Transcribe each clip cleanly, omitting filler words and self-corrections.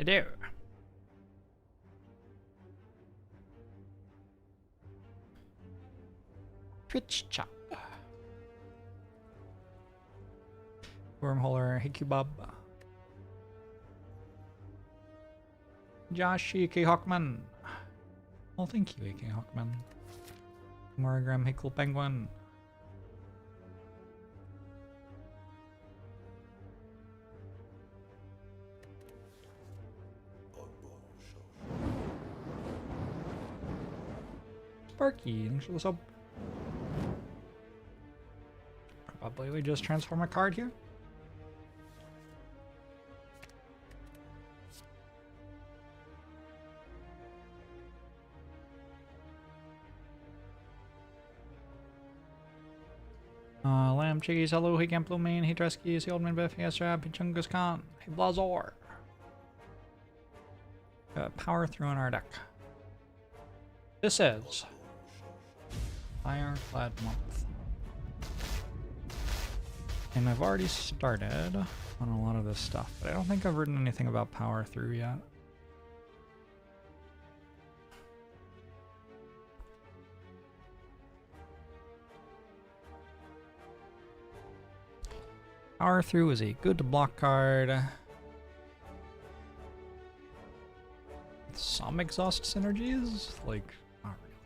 You do. Twitch chop. Wormholer, hey Cubub. Josh, AK Hawkman. Well, thank you, AK Hawkman. Moragram, hey cool penguin. Sparky, thanks for the sub. Probably we just transform a card here. Lamb Chiggies, hello, hey Gamplo Main, hey Dreskies, hey Old Man Biff, hey Astrab, hey Chungus Khan, hey Blazor. Power through on our deck. This is Ironclad month. And I've already started on a lot of this stuff, but I don't think I've written anything about power through yet. Power through is a good block card. Some exhaust synergies? Like, not really.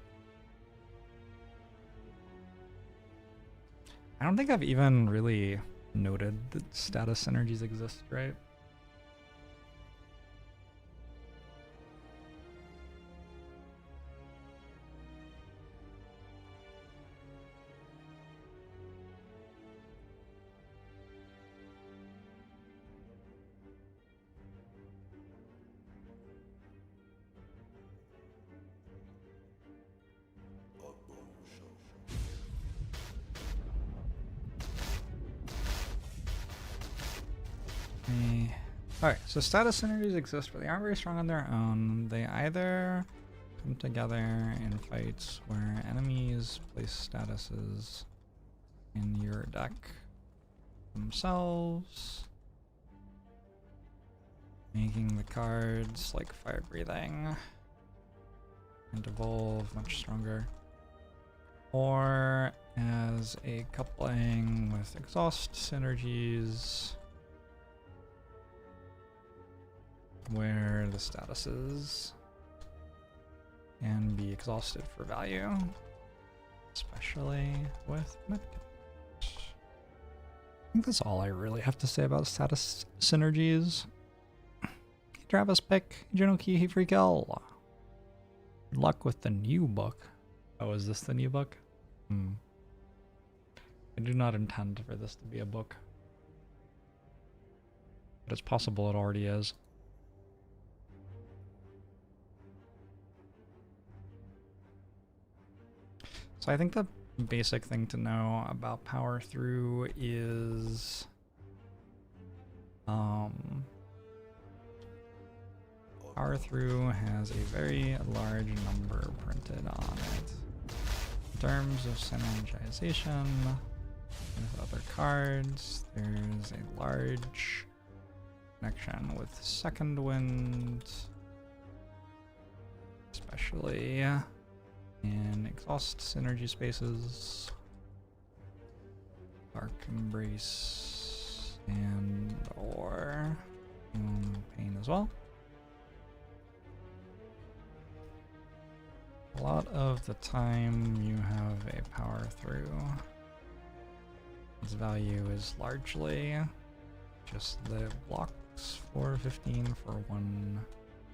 I don't think I've even really noted that status synergies exist, right? Alright, so status synergies exist, but they aren't very strong on their own. They either come together in fights where enemies place statuses in your deck themselves, making the cards like fire breathing and evolve much stronger, or as a coupling with exhaust synergies, where the statuses can be exhausted for value, especially with medkit. I think that's all I really have to say about status synergies. Hey Travis Pick, Genoki, hey Freakel. Good luck with the new book. Oh, is this the new book? I do not intend for this to be a book, but it's possible it already is. So I think the basic thing to know about power through is power through has a very large number printed on it. In terms of synergization with other cards, there's a large connection with Second Wind, especially in exhaust synergy spaces, Dark Embrace, and or Pain as well. A lot of the time you have a power through. Its value is largely just the blocks for 15 for 1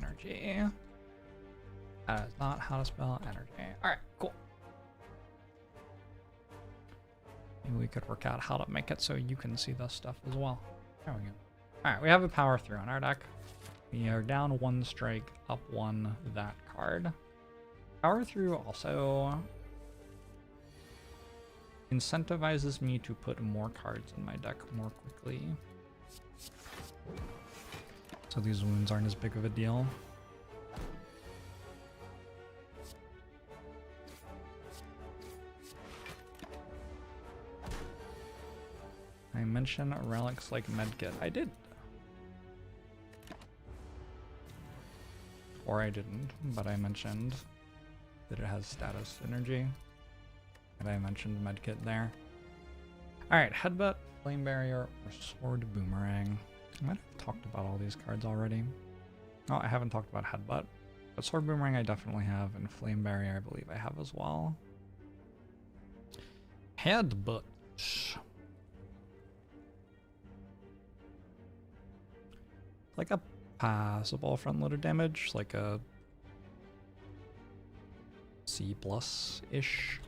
energy. That is not how to spell energy. Alright, cool. Maybe we could work out how to make it so you can see this stuff as well. There we go. Alright, we have a power through on our deck. We are down 1 strike, up 1 that card. Power through also incentivizes me to put more cards in my deck more quickly. So these wounds aren't as big of a deal. I mentioned relics like medkit. I did. before I didn't, but I mentioned that it has status synergy. And I mentioned medkit there. Alright, headbutt, flame barrier, or sword boomerang. I might have talked about all these cards already. Oh, I haven't talked about headbutt. But sword boomerang I definitely have, and flame barrier I believe I have as well. Headbutt. Like a passable front-loaded damage, like a C plus-ish.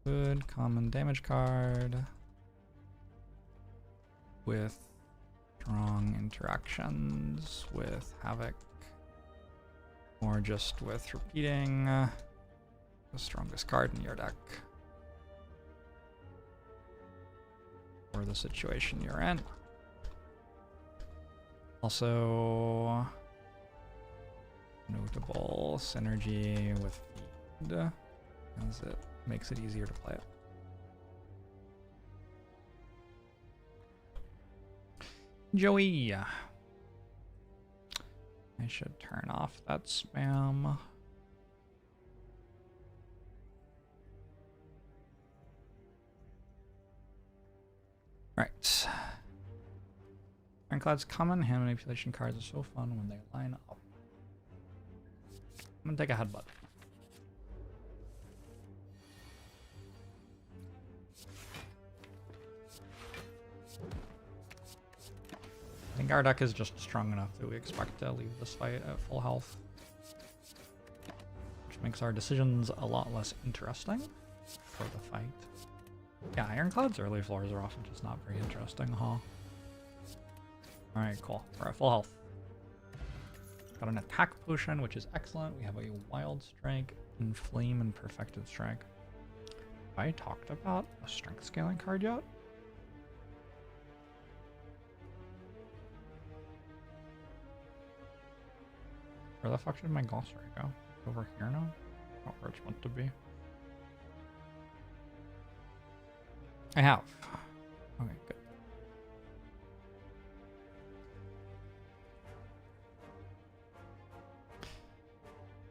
Good common damage card with strong interactions with Havoc, or just with repeating the strongest card in your deck for the situation you're in. Also, notable synergy with feed, as it makes it easier to play it. Joey! I should turn off that spam. Right. Ironclad's common hand manipulation cards are so fun when they line up. I'm gonna take a headbutt. I think our deck is just strong enough that we expect to leave this fight at full health, which makes our decisions a lot less interesting for the fight. Yeah, Ironclad's early floors are often just not very interesting, huh? Alright, cool. We're at full health. Got an attack potion, which is excellent. We have a wild strike, inflame, and perfected strike. Have I talked about a strength scaling card yet? Where the fuck did my glossary go? Over here now? Not where it's meant to be. I have. Okay, good.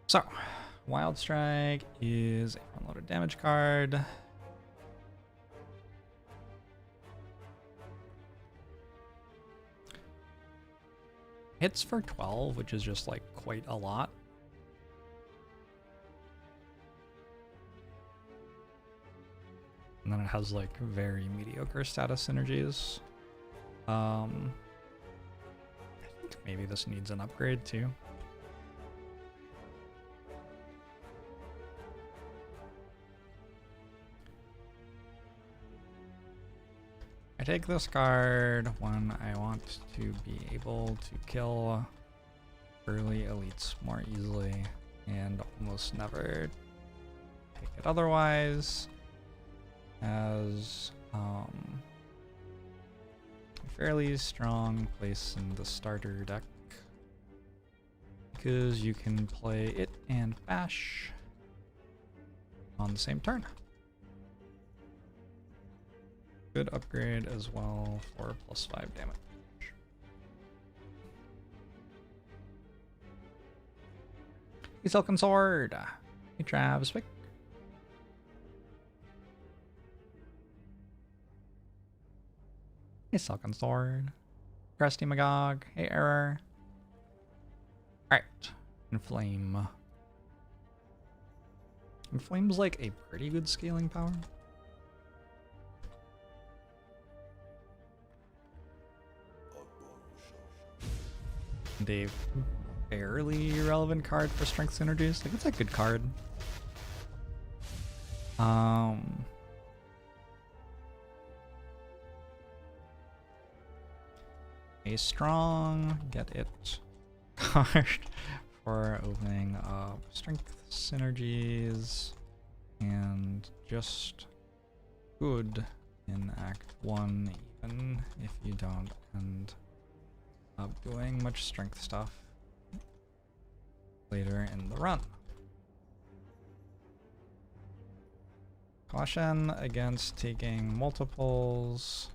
So, Wild Strike is a front-loaded damage card. Hits for 12, which is just like quite a lot. And then it has like very mediocre status synergies. I think maybe this needs an upgrade too. I take this card when I want to be able to kill early elites more easily and almost never take it otherwise, as a fairly strong place in the starter deck because you can play it and bash on the same turn. Good upgrade as well for +5 damage. Hey, Silken Sword! Hey, Travis Pick. Hey, Silken Sword. Crusty Magog. Hey, Error. Alright. Inflame. Inflame's like a pretty good scaling power. And a fairly relevant card for strength synergies. Like, it's a good card. A strong get it card for opening up strength synergies, and just good in Act 1, even if you don't end up doing much strength stuff later in the run. Caution against taking multiples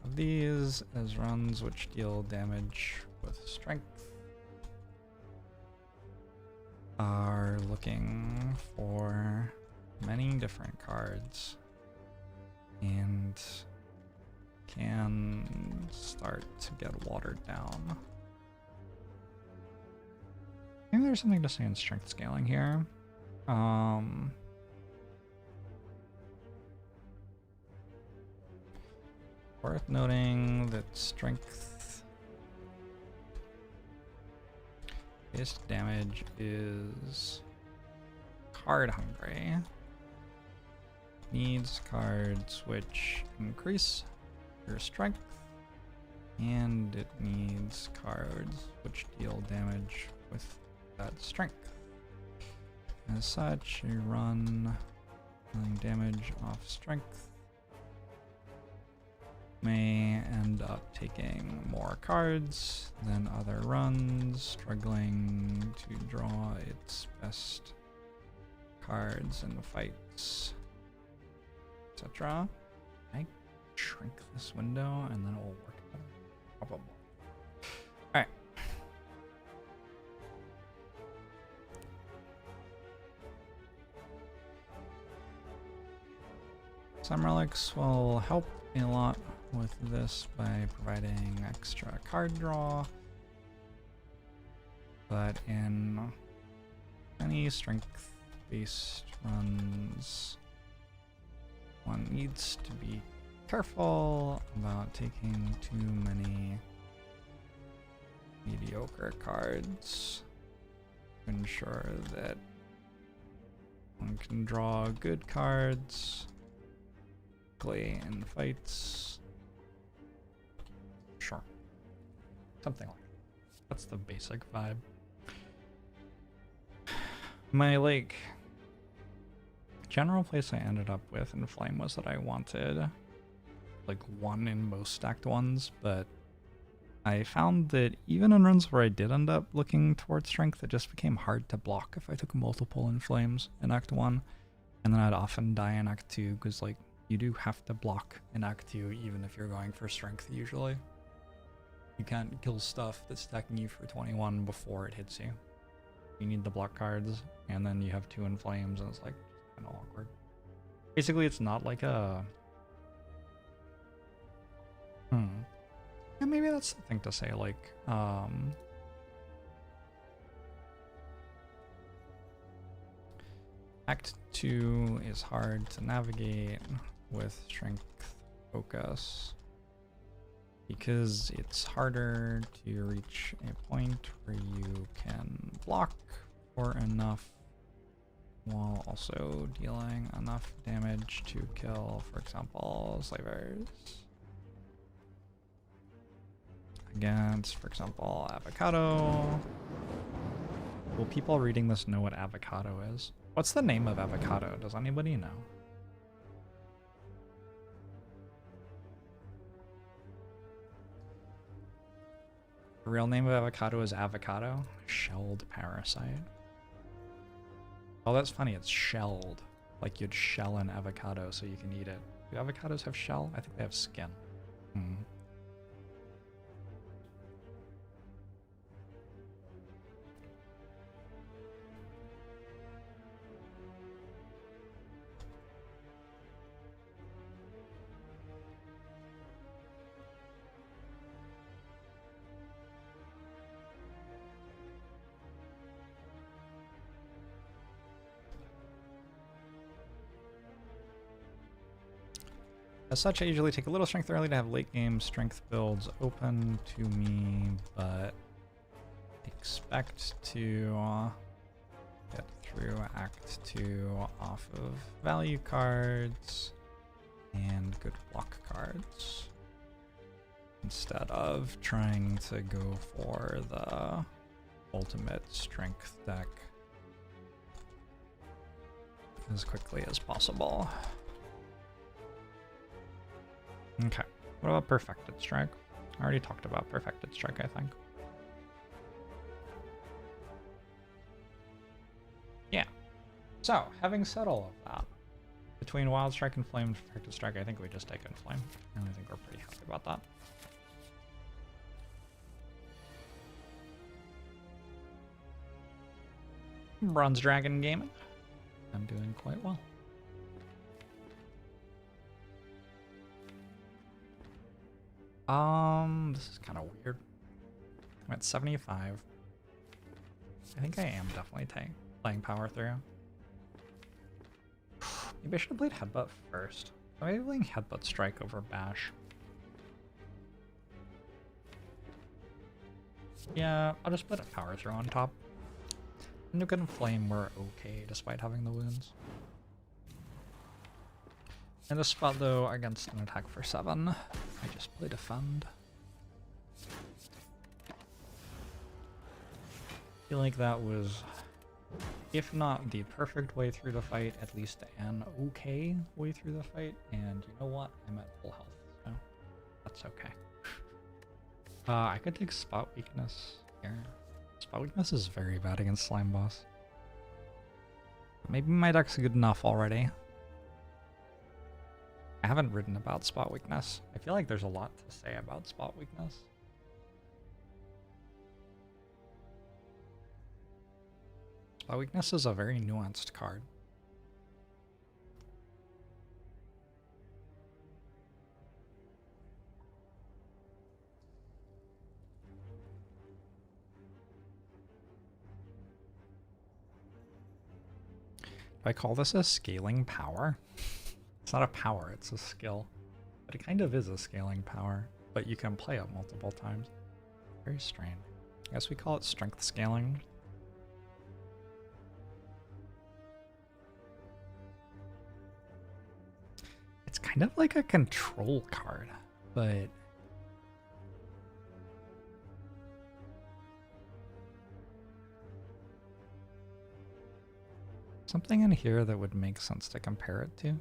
of these as runs which deal damage with strength are looking for many different cards and can start to get watered down. Maybe there's something to say in strength scaling here. Worth noting that strength based damage is card hungry. Needs cards which increase your strength, and it needs cards which deal damage with that strength. As such, you run dealing damage off strength may end up taking more cards than other runs, struggling to draw its best cards in the fights, etc. I shrink this window and then it will work better. Probably. Alright. Some relics will help a lot with this by providing extra card draw, but in many strength-based runs, one needs to be careful about taking too many mediocre cards to ensure that one can draw good cards in fights. Sure. Something like that. That's the basic vibe. My general place I ended up with in Flame was that I wanted one in most stacked ones, but I found that even in runs where I did end up looking towards strength, it just became hard to block if I took multiple in Flames in Act 1, and then I'd often die in Act 2 because you do have to block in Act 2 even if you're going for strength usually. You can't kill stuff that's stacking you for 21 before it hits you. You need the block cards, and then you have 2 in Flames, and it's kind of awkward. Basically, it's not like a... Yeah, maybe that's the thing to say, Act 2 is hard to navigate with strength focus because it's harder to reach a point where you can block for enough while also dealing enough damage to kill, for example, slavers. Against, for example, avocado. Will people reading this know what avocado is? What's the name of avocado? Does anybody know? The real name of avocado is avocado. Shelled parasite. Oh, that's funny. It's shelled. Like you'd shell an avocado so you can eat it. Do avocados have shell? I think they have skin. As such, I usually take a little strength early to have late game strength builds open to me, but expect to get through Act 2 off of value cards and good block cards instead of trying to go for the ultimate strength deck as quickly as possible. Okay, what about Perfected Strike? I already talked about Perfected Strike, I think. Yeah. So, having said all of that, between Wild Strike and Flame Perfected Strike, I think we just take Inflame. And I think we're pretty happy about that. Bronze Dragon Gaming. I'm doing quite well. This is kind of weird. I'm at 75. I think I am definitely playing Power Through. Maybe I should have played Headbutt first. I'm maybe playing Headbutt Strike over Bash. Yeah, I'll just put a Power Throw on top. Nuke and Flame were okay despite having the wounds. In this spot though, against an attack for 7, I just play Defend. I feel like that was, if not the perfect way through the fight, at least an okay way through the fight. And you know what? I'm at full health, so that's okay. I could take Spot Weakness here. Spot Weakness is very bad against Slime Boss. Maybe my deck's good enough already. I haven't written about Spot Weakness. I feel like there's a lot to say about Spot Weakness. Spot Weakness is a very nuanced card. Do I call this a scaling power? It's not a power, it's a skill. But it kind of is a scaling power, but you can play it multiple times. Very strange. I guess we call it strength scaling. It's kind of like a control card, but something in here that would make sense to compare it to.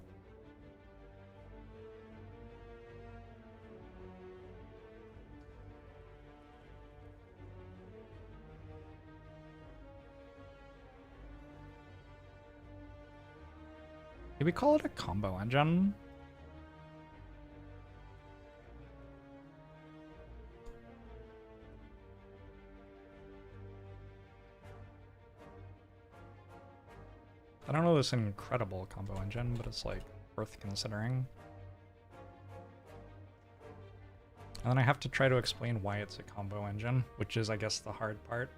Maybe call it a combo engine. I don't know this incredible combo engine, but it's like worth considering. And then I have to try to explain why it's a combo engine, which is, I guess, the hard part.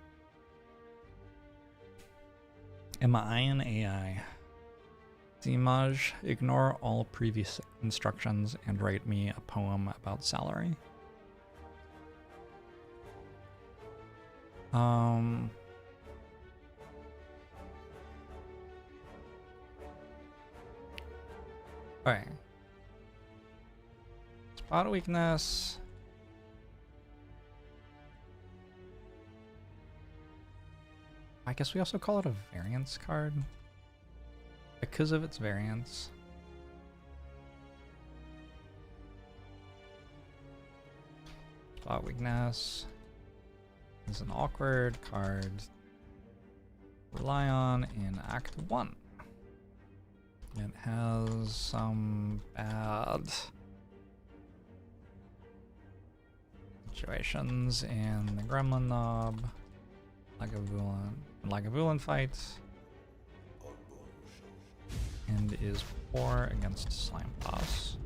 Am I an AI? Zimaj, ignore all previous instructions and write me a poem about salary. Alright. Spot Weakness. I guess we also call it a variance card. Because of its variance. Spot Weakness is an awkward card to rely on in Act 1. It has some bad situations in the Gremlin Knob, Lagavulin fight, and is poor against Slime Boss.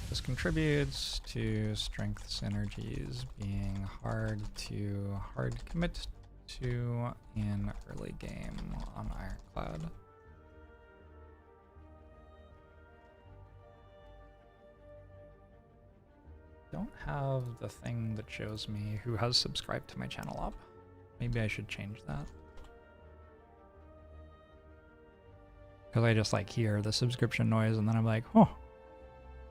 This contributes to strength synergies being hard commit to in early game on Ironclad. Don't have the thing that shows me who has subscribed to my channel up. Maybe I should change that. Because I just like hear the subscription noise and then I'm like, oh,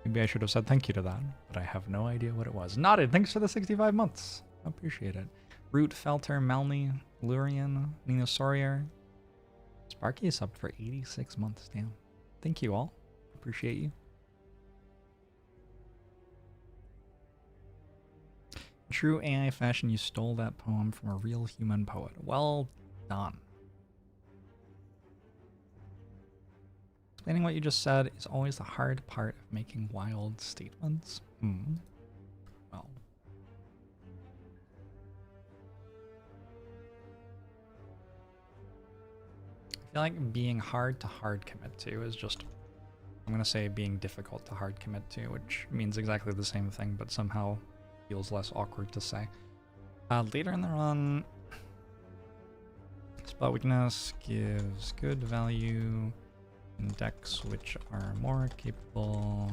maybe I should have said thank you to that, but I have no idea what it was. Nodded, thanks for the 65 months. I appreciate it. Root, Felter, Melny, Lurian, Nina Sawyer. Sparky is up for 86 months, damn. Thank you all. Appreciate you. In true AI fashion, you stole that poem from a real human poet. Well, done. Explaining what you just said is always the hard part of making wild statements. Well. I feel like being hard to hard commit to is just, I'm gonna say being difficult to hard commit to, which means exactly the same thing, but somehow feels less awkward to say. Later in the run, spot weakness gives good value in decks which are more capable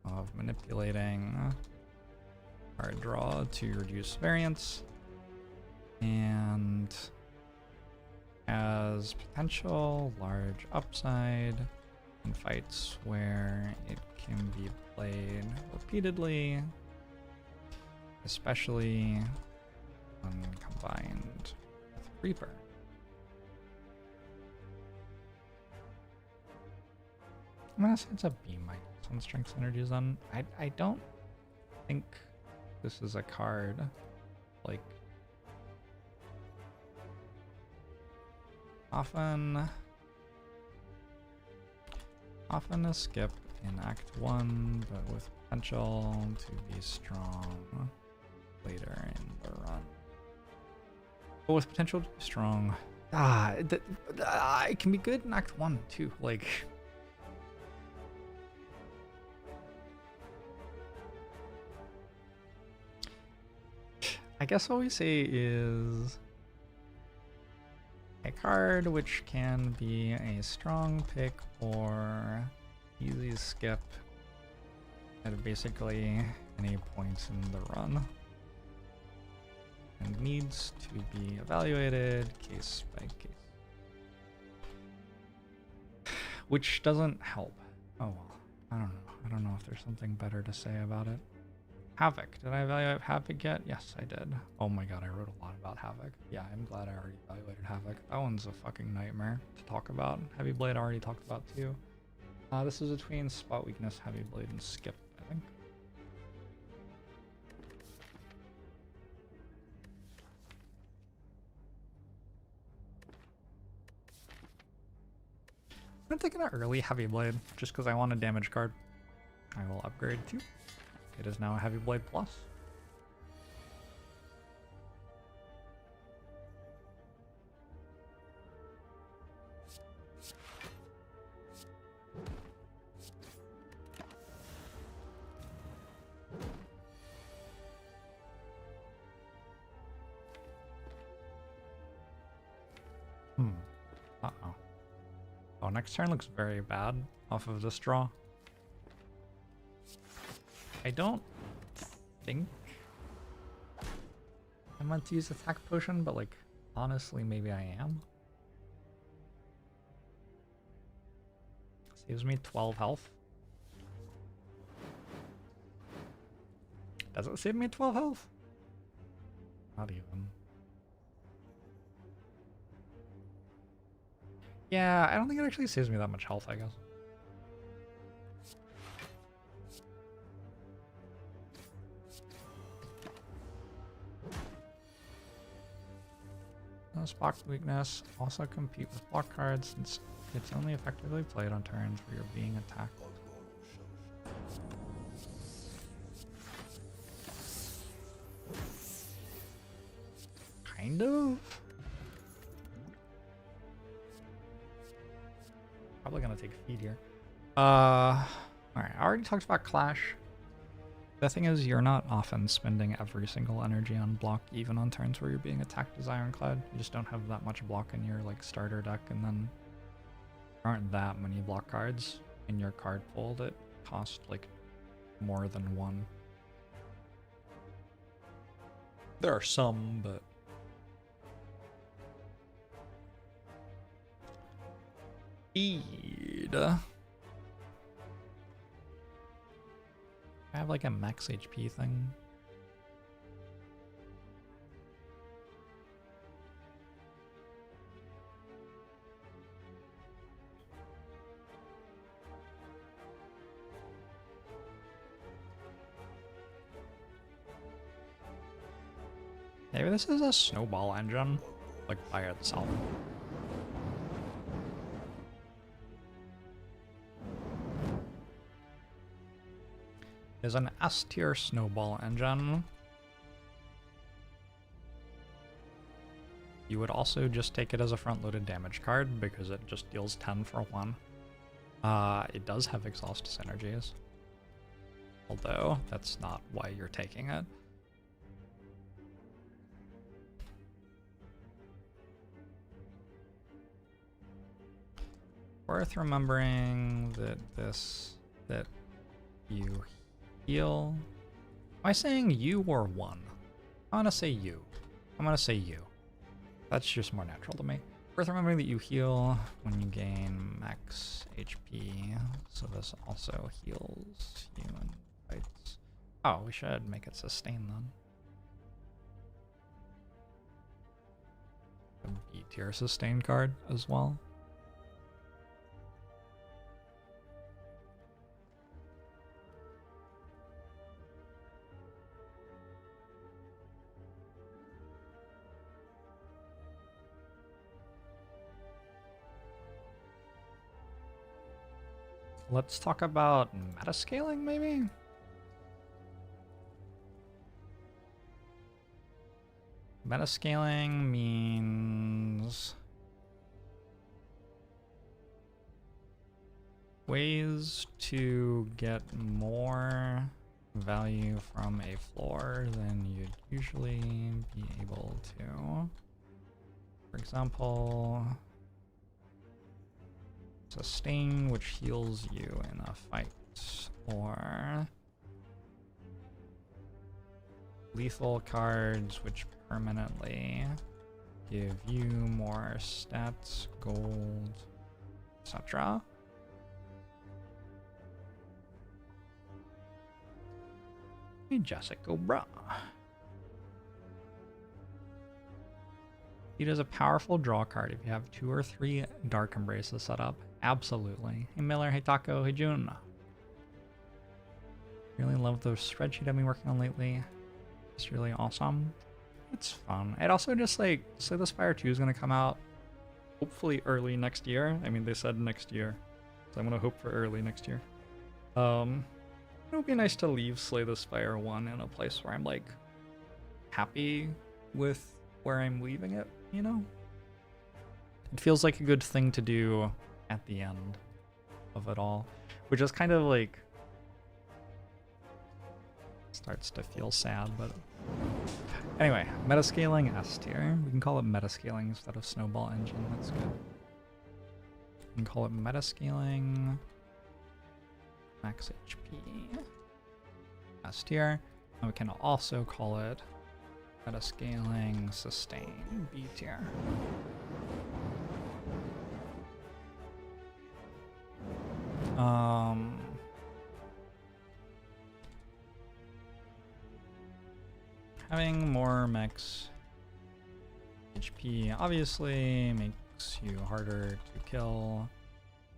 of manipulating card draw to reduce variance, and has potential large upside in fights where it can be played repeatedly, especially when combined with Reaper. I'm gonna say it's a B- on strength synergies then. I don't think this is a card like often a skip in Act 1, but with potential to be strong later in the run. But with potential to be strong, it can be good in Act 1 too. Like, I guess what we say is a card which can be a strong pick or easy skip at basically any point in the run, and needs to be evaluated case by case, which doesn't help. Oh well, I don't know if there's something better to say about it. Havoc. Did I evaluate Havoc yet? Yes, I did. Oh my god, I wrote a lot about Havoc. Yeah, I'm glad I already evaluated Havoc. That one's a fucking nightmare to talk about. Heavy Blade I already talked about too. This is between Spot Weakness, Heavy Blade, and Skip, I think. I'm taking an early Heavy Blade just because I want a damage card. I will upgrade to. It is now a Heavy Blade Plus. Uh-oh. Oh, next turn looks very bad off of this draw. I don't think I meant to use attack potion, but like, honestly, maybe I am. Saves me 12 health. Does it save me 12 health? Not even. Yeah, I don't think it actually saves me that much health, I guess. No spot weakness. Also compete with block cards since it's only effectively played on turns where you're being attacked. Kind of? Probably gonna take feed here. Alright, I already talked about Clash. The thing is, you're not often spending every single energy on block, even on turns where you're being attacked as Ironclad. You just don't have that much block in your like starter deck, and then there aren't that many block cards in your card pool that cost like more than one. There are some, but speed. I have like a max HP thing. Maybe this is a snowball engine. like by itself. Is an S tier snowball engine. You would also just take it as a front-loaded damage card because it just deals 10 for 1. It does have exhaust synergies, although that's not why you're taking it. Worth remembering that you heal. Am I saying you or one? I'm gonna say you. I'm gonna say you. That's just more natural to me. Worth remembering that you heal when you gain max HP, so this also heals you in fights. Oh, we should make it sustain then. A B tier sustain card as well. Let's talk about metascaling, maybe? Metascaling means ways to get more value from a floor than you'd usually be able to. For example, sustain, which heals you in a fight, or lethal cards, which permanently give you more stats, gold, etc. Hey, Jessica, bruh. It is a powerful draw card if you have 2 or 3 Dark Embraces set up. Absolutely. Hey Miller, hey Taco, hey June. Really love the spreadsheet I've been working on lately. It's really awesome. It's fun. It also just like, say the Spire 2 is going to come out hopefully early next year. I mean, they said next year, so I'm going to hope for early next year. It would be nice to leave Slay the Spire 1 in a place where I'm like happy with where I'm leaving it, you know? It feels like a good thing to do at the end of it all, which is kind of like starts to feel sad, but anyway, metascaling S tier. We can call it metascaling instead of snowball engine. That's good. We can call it metascaling max HP S tier, and we can also call it metascaling sustain B tier. Having more max HP obviously makes you harder to kill,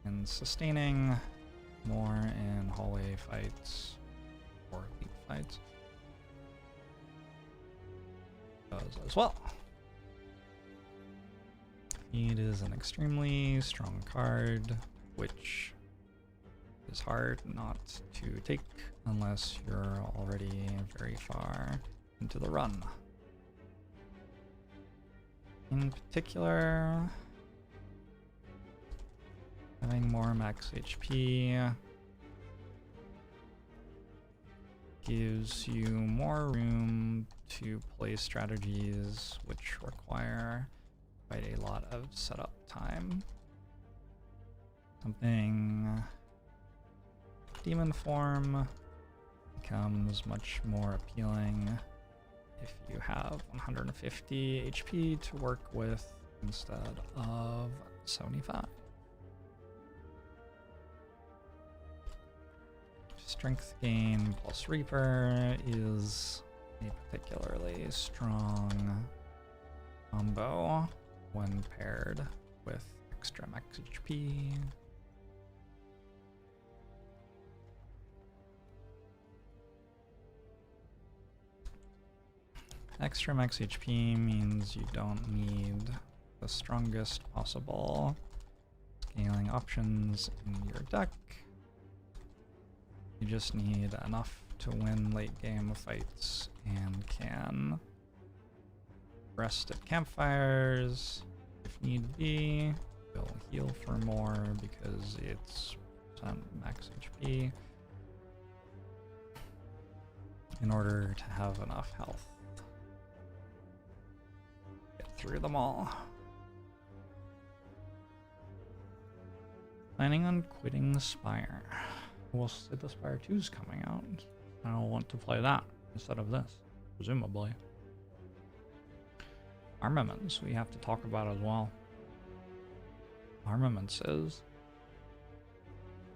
and sustaining more in hallway fights or league fights does as well. It is an extremely strong card, which is hard not to take unless you're already very far into the run. In particular, having more max HP gives you more room to play strategies which require quite a lot of setup time. Something demon form becomes much more appealing if you have 150 HP to work with instead of 75. Strength gain plus Reaper is a particularly strong combo when paired with extra max HP. Extra max HP means you don't need the strongest possible scaling options in your deck. You just need enough to win late game fights and can rest at campfires if need be. You'll heal for more because it's max HP in order to have enough health. Get through them all. Planning on quitting the Spire. Well, the Spire 2 is coming out. I'll want to play that instead of this, presumably. Armaments we have to talk about as well. Armaments is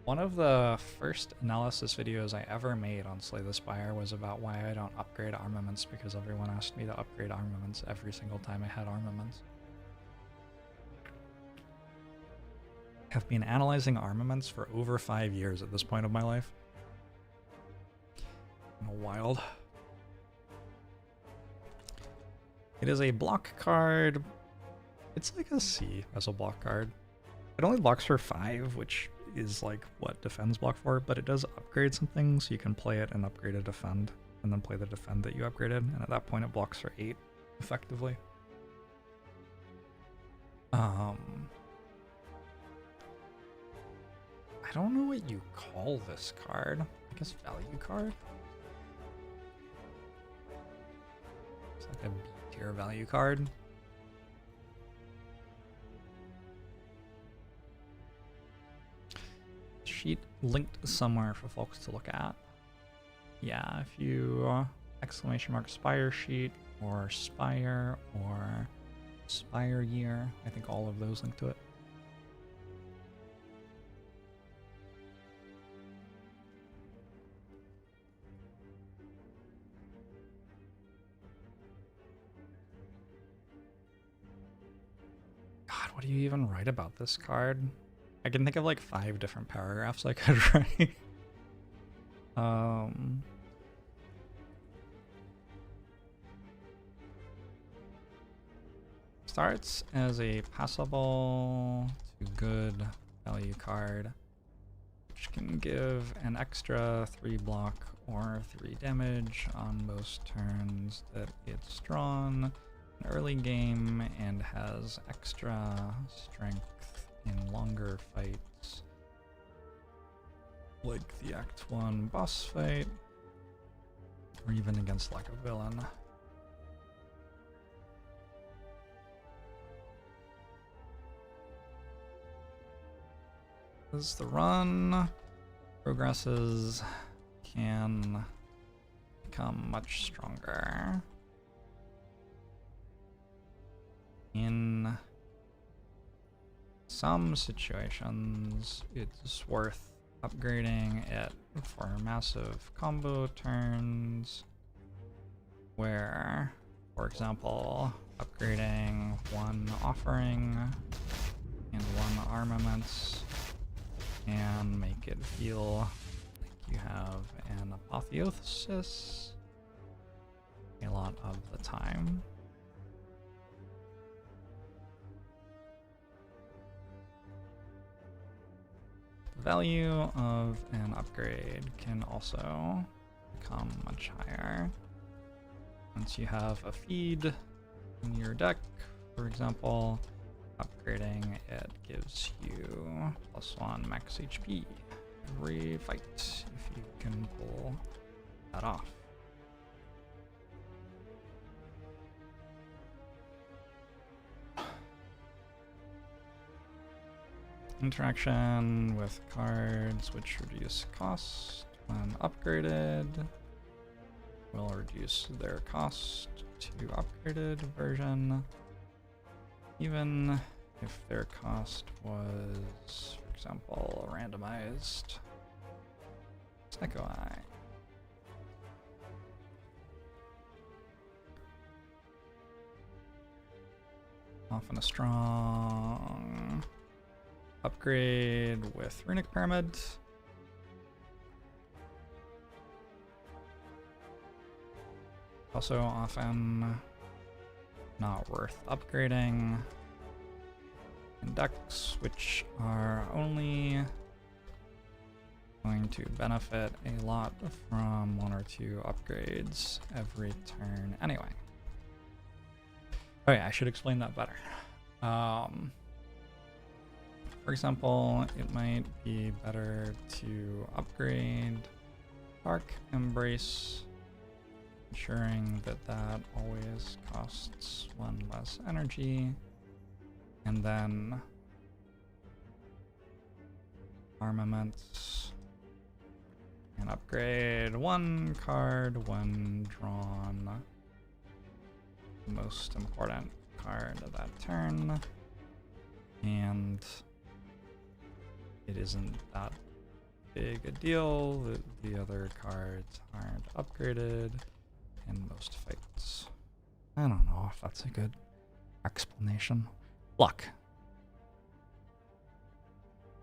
one of the first analysis videos I ever made on Slay the Spire was about why I don't upgrade armaments, because everyone asked me to upgrade armaments every single time I had armaments. I've been analyzing armaments for over 5 years at this point of my life. Wild. It is a block card. It's like a C as a block card. It only blocks for 5, which is like what defends block for, but it does upgrade something, so you can play it and upgrade a defend, and then play the defend that you upgraded, and at that point it blocks for 8, effectively. I don't know what you call this card. I guess value card? It's like a B-tier value card. Sheet linked somewhere for folks to look at. Yeah, if you exclamation mark Spire sheet or Spire or Spire year, I think all of those link to it. God, what do you even write about this card? I can think of like 5 different paragraphs I could write. Starts as a passable to good value card, which can give an extra 3 block or 3 damage on most turns that it's drawn in early game, and has extra strength in longer fights, like the Act 1 boss fight, or even against like a villain. As the run progresses, can become much stronger. In some situations, it's worth upgrading it for massive combo turns, where, for example, upgrading 1 offering and 1 armaments can make it feel like you have an apotheosis a lot of the time. The value of an upgrade can also become much higher. Once you have a feed in your deck, for example, upgrading it gives you +1 max HP every fight if you can pull that off. Interaction with cards which reduce cost when upgraded will reduce their cost to upgraded version, even if their cost was, for example, randomized. Echo Eye. Often a strong upgrade with Runic Pyramid. Also often not worth upgrading. And ducks, which are only going to benefit a lot from 1 or 2 upgrades every turn anyway. Oh yeah, I should explain that better. For example, it might be better to upgrade Dark Embrace, ensuring that that always costs 1 less energy, and then Armaments, and upgrade 1 card when drawn. Most important card of that turn, and it isn't that big a deal that the other cards aren't upgraded in most fights. I don't know if that's a good explanation. Look,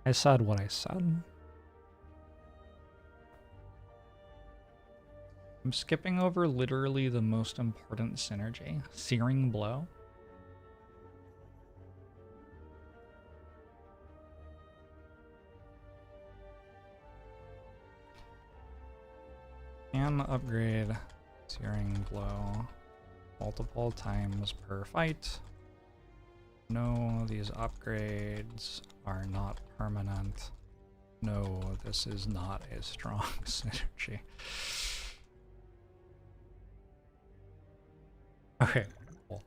I said what I said. I'm skipping over literally the most important synergy, Searing Blow. Can upgrade Searing Blow multiple times per fight. No, these upgrades are not permanent. No, this is not a strong synergy. Okay, cool.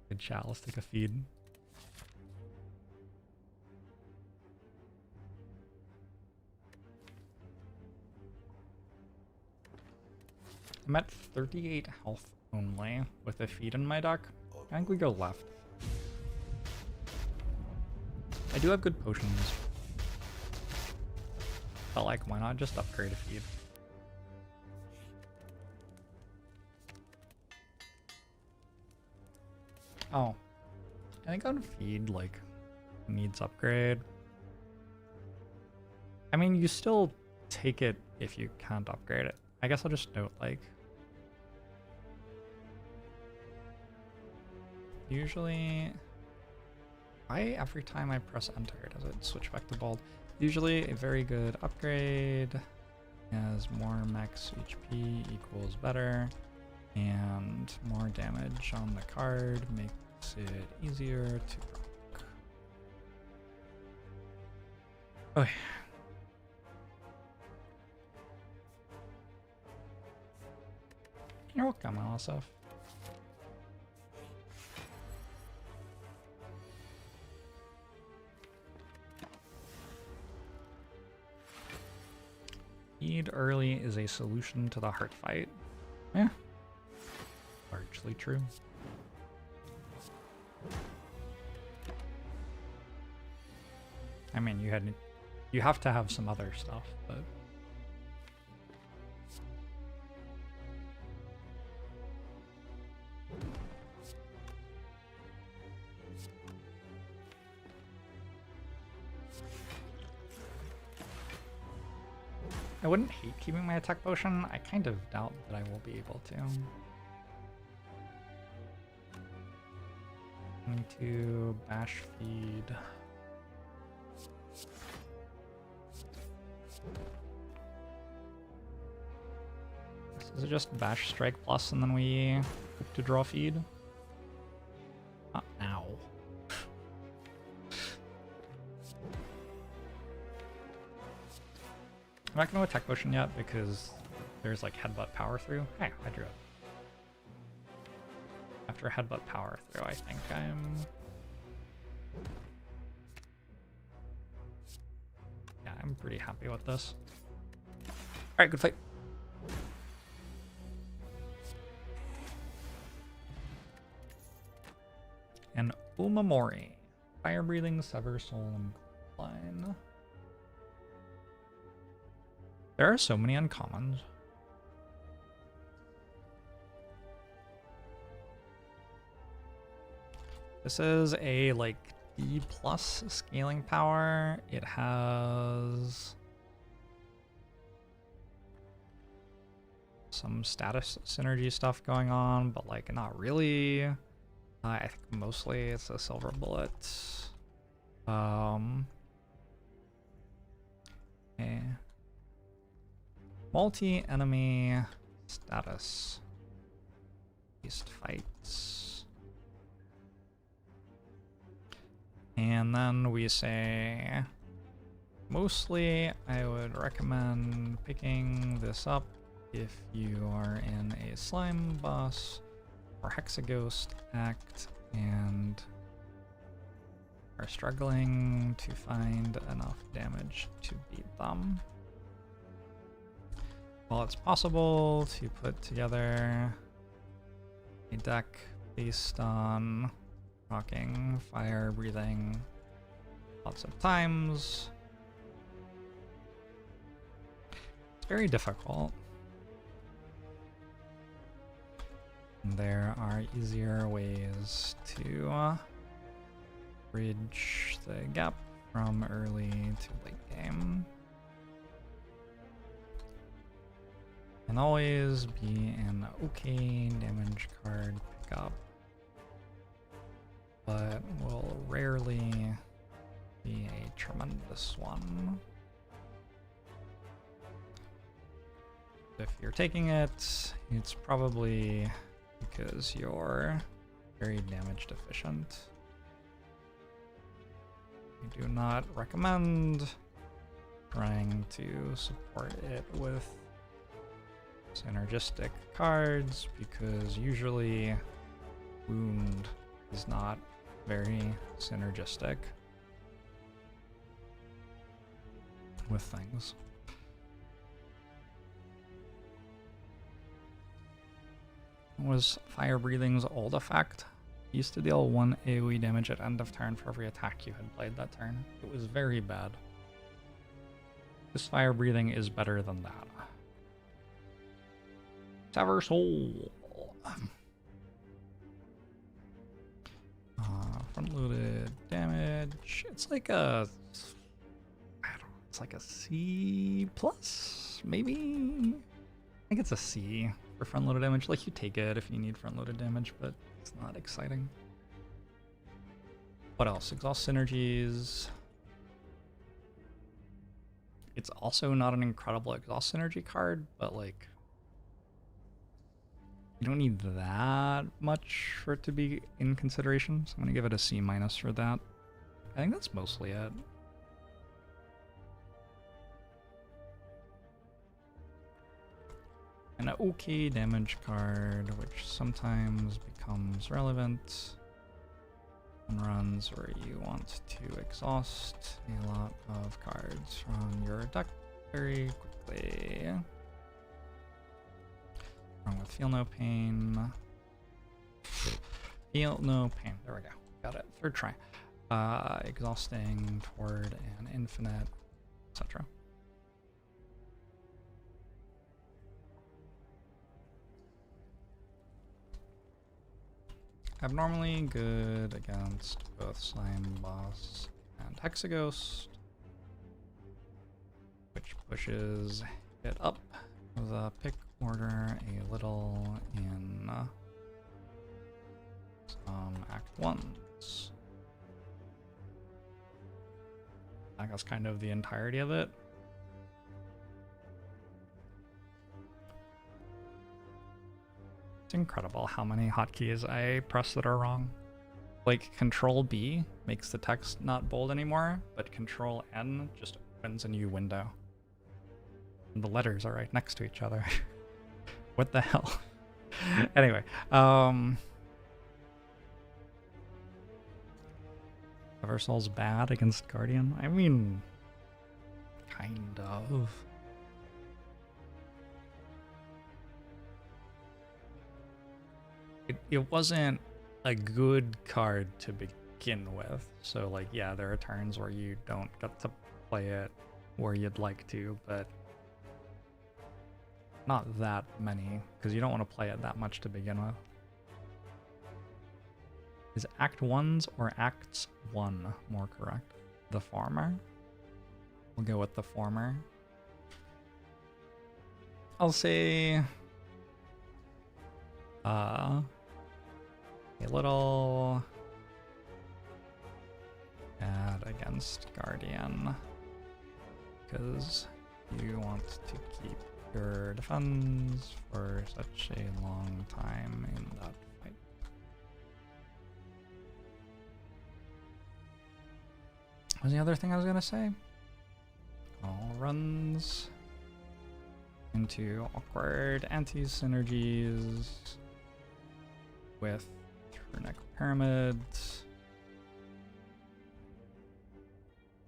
Good chat, let's take a feed. I'm at 38 health only with a feed in my deck. I think we go left. I do have good potions. But like, why not just upgrade a feed? Oh, I think on feed, like, needs upgrade. I mean, you still take it if you can't upgrade it. I guess I'll just note, like, usually, why every time I press enter does it switch back to bold? Usually a very good upgrade has more max HP equals better, and more damage on the card makes it easier to rock. Okay. You're welcome, LSF. Feed early is a solution to the heart fight. Yeah. Largely true. I mean, you have to have some other stuff, but I wouldn't hate keeping my attack potion. I kind of doubt that I will be able to. I need to bash feed. Is it just bash strike plus and then we hope to draw feed? Not now. I'm not going to attack potion yet because there's like headbutt power through. Hey, I drew it. After headbutt power through, I think I'm pretty happy with this. Alright, good fight. And Umamori. Fire breathing, sever soul, and line. There are so many uncommons. This is a like D+ scaling power. It has some status synergy stuff going on, but like not really. I think mostly it's a silver bullet. Okay. Multi-enemy status. Beast fights. And then we say, mostly I would recommend picking this up if you are in a slime boss or hexaghost act and are struggling to find enough damage to beat them. While it's possible to put together a deck based on rocking, fire, breathing lots of times, it's very difficult. There are easier ways to bridge the gap from early to late game. And always be an okay damage card pickup, but will rarely be a tremendous one. If you're taking it, it's probably because you're very damage deficient. I do not recommend trying to support it with synergistic cards because usually wound is not very synergistic with things. Was Fire Breathing's old effect? Used to deal 1 AoE damage at end of turn for every attack you had played that turn. It was very bad. This Fire Breathing is better than that. Sever Soul. Front-loaded damage. It's like a, I don't know, it's like a C plus, maybe? I think it's a C for front-loaded damage. Like, you take it if you need front-loaded damage, but it's not exciting. What else? Exhaust synergies. It's also not an incredible exhaust synergy card, but like, you don't need that much for it to be in consideration, so I'm gonna give it a C- for that. I think that's mostly it. An okay damage card, which sometimes becomes relevant on runs where you want to exhaust a lot of cards from your deck very quickly. Wrong with Feel No Pain. Feel No Pain. There we go. Got it. Third try. Exhausting toward an infinite, etc. Abnormally good against both Slime Boss and Hexaghost, which pushes it up the pick order a little in some Act 1s. I think that's kind of the entirety of it. It's incredible how many hotkeys I press that are wrong. Like, Control B makes the text not bold anymore, but Control N just opens a new window. And the letters are right next to each other. What the hell? Anyway, Eversoul's bad against Guardian? I mean, kind of. It wasn't a good card to begin with, so like, yeah, there are turns where you don't get to play it where you'd like to, but not that many, because you don't want to play it that much to begin with. Is Act 1s or Acts 1 more correct? The former? We'll go with the former. I'll say A little bad against Guardian because you want to keep your defense for such a long time in that fight. What was the other thing I was gonna say? All runs into awkward anti-synergies with runic pyramids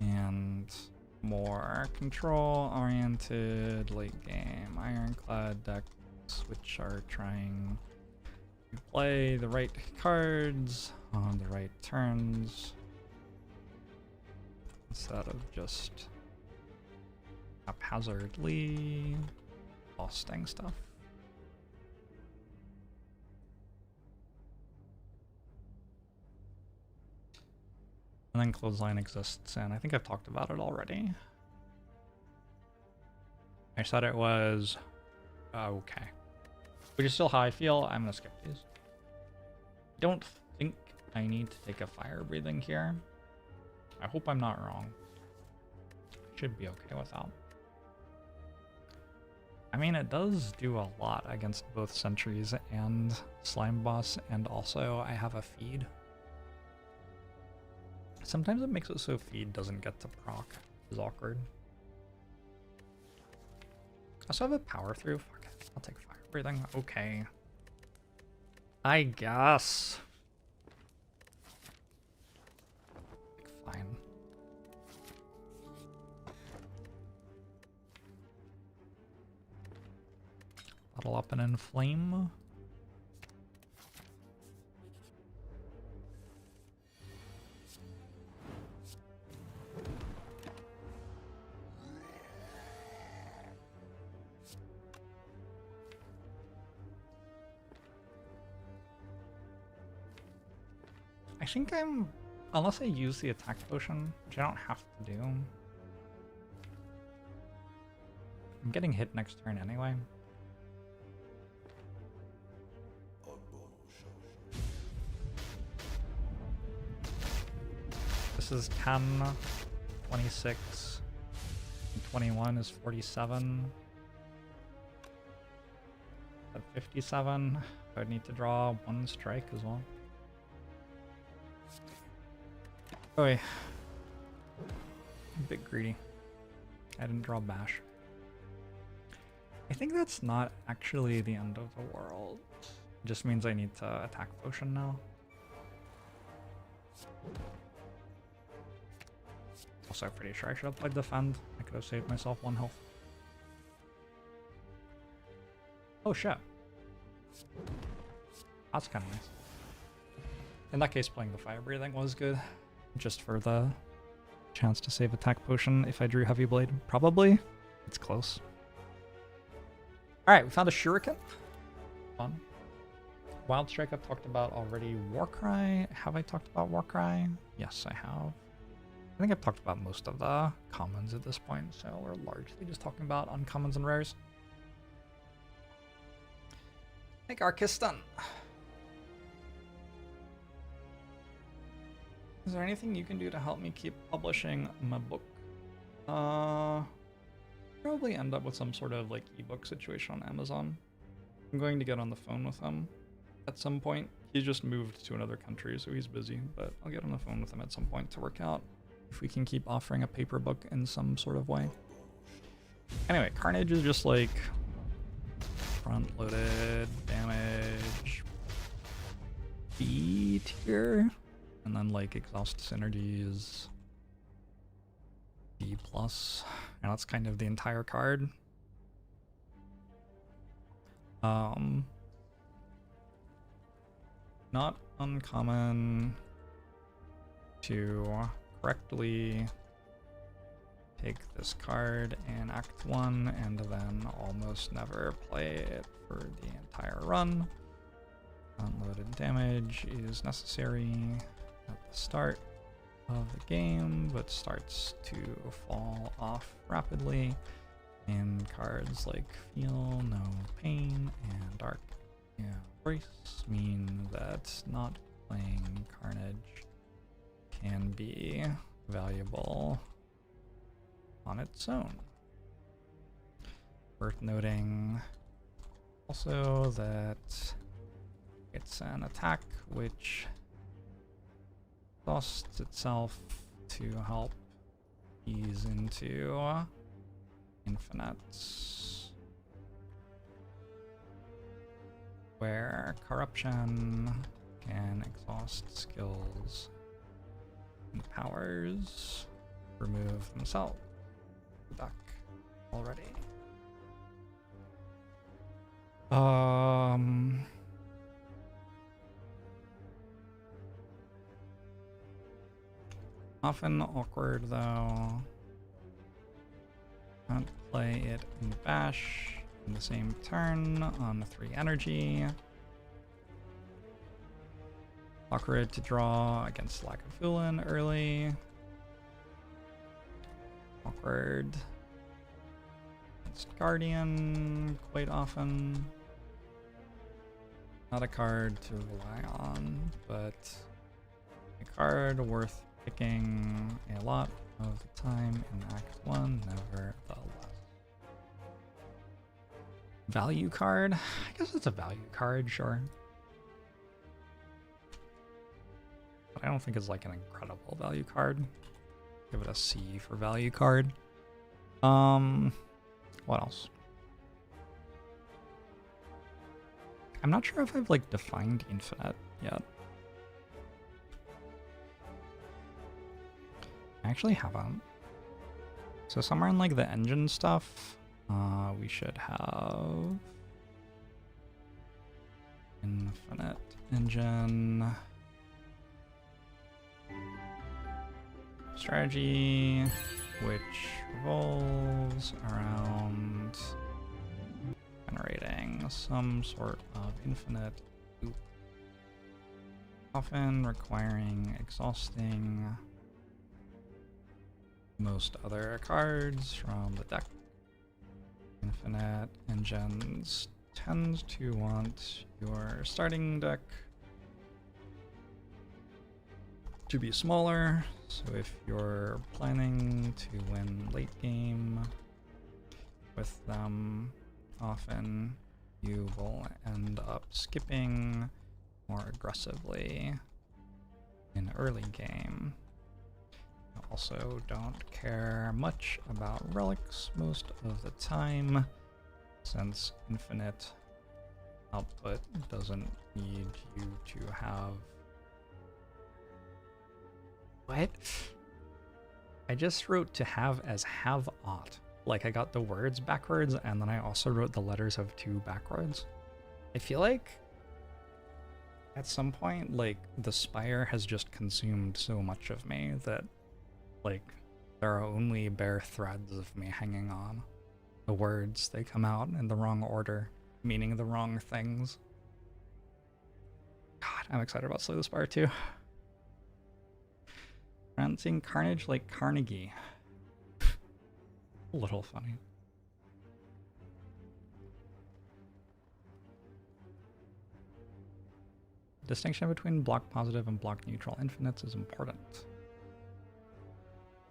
and more control-oriented late-game ironclad decks, which are trying to play the right cards on the right turns instead of just haphazardly costing stuff. And then Clothesline exists, and I think I've talked about it already. I said it was okay. Which is still how I feel. I'm gonna skip these. I don't think I need to take a fire breathing here. I hope I'm not wrong. Should be okay without. I mean, it does do a lot against both sentries and slime boss, and also I have a feed. Sometimes it makes it so feed doesn't get to proc. It's awkward. I also have a power through. Fuck it. I'll take fire breathing. Okay. I guess. Fine. Bottle up and inflame. I think unless I use the attack potion, which I don't have to do. I'm getting hit next turn anyway. This is 10, 26, and 21 is 47. At 57, I would need to draw one strike as well. Boy, a bit greedy. I didn't draw bash. I think that's not actually the end of the world. It just means I need to attack potion now. Also, pretty sure I should have played defend. I could have saved myself 1 health. Oh shit. That's kind of nice. In that case, playing the fire breathing was good. Just for the chance to save attack potion if I drew heavy blade. Probably. It's close. Alright, we found a shuriken. Fun. Wild Strike I've talked about already. Warcry. Have I talked about Warcry? Yes, I have. I think I've talked about most of the commons at this point, so we're largely just talking about uncommons and rares. Make Arkistan. Is there anything you can do to help me keep publishing my book? Probably end up with some sort of like ebook situation on Amazon. I'm going to get on the phone with him at some point. He just moved to another country, so he's busy, but I'll get on the phone with him at some point to work out if we can keep offering a paper book in some sort of way. Anyway, Carnage is just like front-loaded damage B tier. And then like exhaust synergies B+, and that's kind of the entire card. Not uncommon to correctly take this card in Act 1 and then almost never play it for the entire run. Unloaded damage is necessary at the start of the game, but starts to fall off rapidly in cards like Feel No Pain and Dark Yeah, brace mean that not playing carnage can be valuable on its own. Worth noting also that it's an attack which exhausts itself to help ease into infinites, where corruption can exhaust skills and powers remove themselves back already. Often awkward though. Can't play it in bash in the same turn on 3 energy. Awkward to draw against Lagavulin early. Awkward against Guardian quite often. Not a card to rely on, but a card worth picking a lot of the time in Act 1, nevertheless. Value card? I guess it's a value card, sure. But I don't think it's like an incredible value card. Give it a C for value card. What else? I'm not sure if I've like defined infinite yet. I actually haven't. So somewhere in like the engine stuff, we should have infinite engine strategy, which revolves around generating some sort of infinite loop, often requiring exhausting most other cards from the deck. Infinite engines tends to want your starting deck to be smaller, so if you're planning to win late game with them, often you will end up skipping more aggressively in early game. Also don't care much about relics most of the time, since infinite output doesn't need you to have... What? I just wrote to have as have ought. Like I got the words backwards and then I also wrote the letters of 2 backwards. I feel like at some point, like, the spire has just consumed so much of me that like, there are only bare threads of me hanging on. The words, they come out in the wrong order, meaning the wrong things. God, I'm excited about Slay the Spire too. Pronouncing carnage like Carnegie. A little funny. Distinction between block positive and block neutral infinites is important.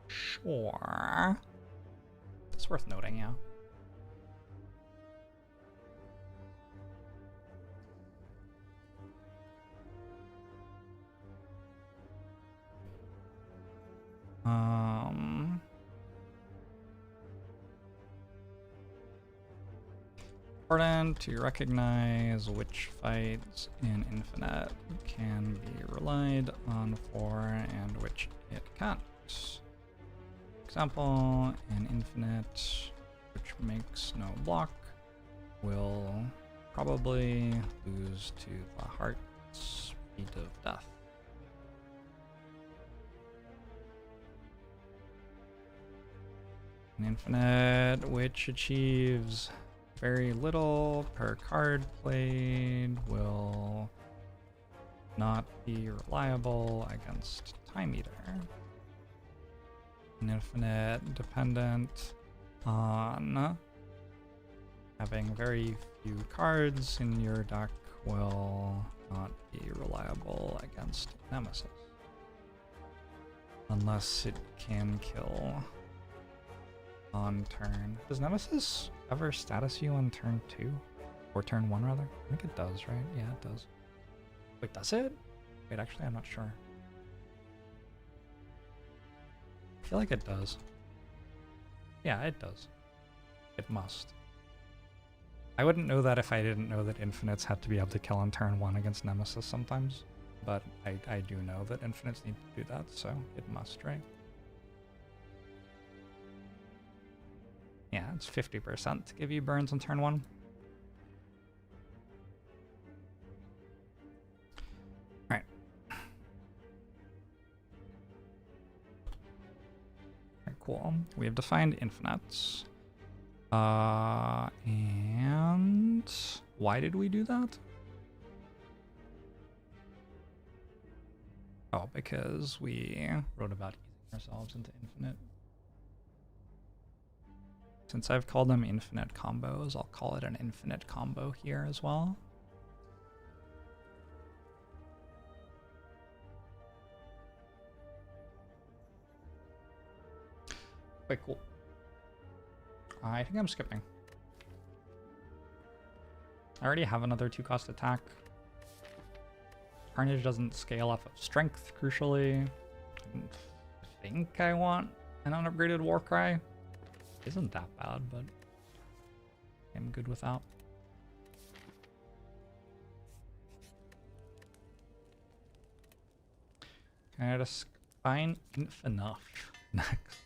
Sure. It's worth noting, yeah. Important to recognize which fights in Infinite can be relied on for and which it can't. Example, in Infinite, which makes no block, will probably lose to the Heart's Beat of Death. In Infinite, which achieves very little per card played, will not be reliable against Time Eater. An Infinite dependent on having very few cards in your deck will not be reliable against Nemesis. Unless it can kill on turn. Does Nemesis ever status you on turn 2? Or turn 1 rather? I think it does, right? Yeah, it does. Wait, does it? Wait, actually I'm not sure. I feel like it does. Yeah, it does. It must. I wouldn't know that if I didn't know that infinites had to be able to kill on turn 1 against Nemesis sometimes. But I do know that infinites need to do that, so it must, right? Yeah, it's 50% to give you burns on turn 1. Alright. Alright, cool. We have defined infinites. And why did we do that? Oh, because we wrote about easing ourselves into infinite. Since I've called them infinite combos, I'll call it an infinite combo here as well. Wait, cool. I think I'm skipping. I already have another 2-cost attack. Carnage doesn't scale off of strength, crucially. I think I want an unupgraded Warcry. Isn't that bad, but I'm good without. Can I just find Infinite next?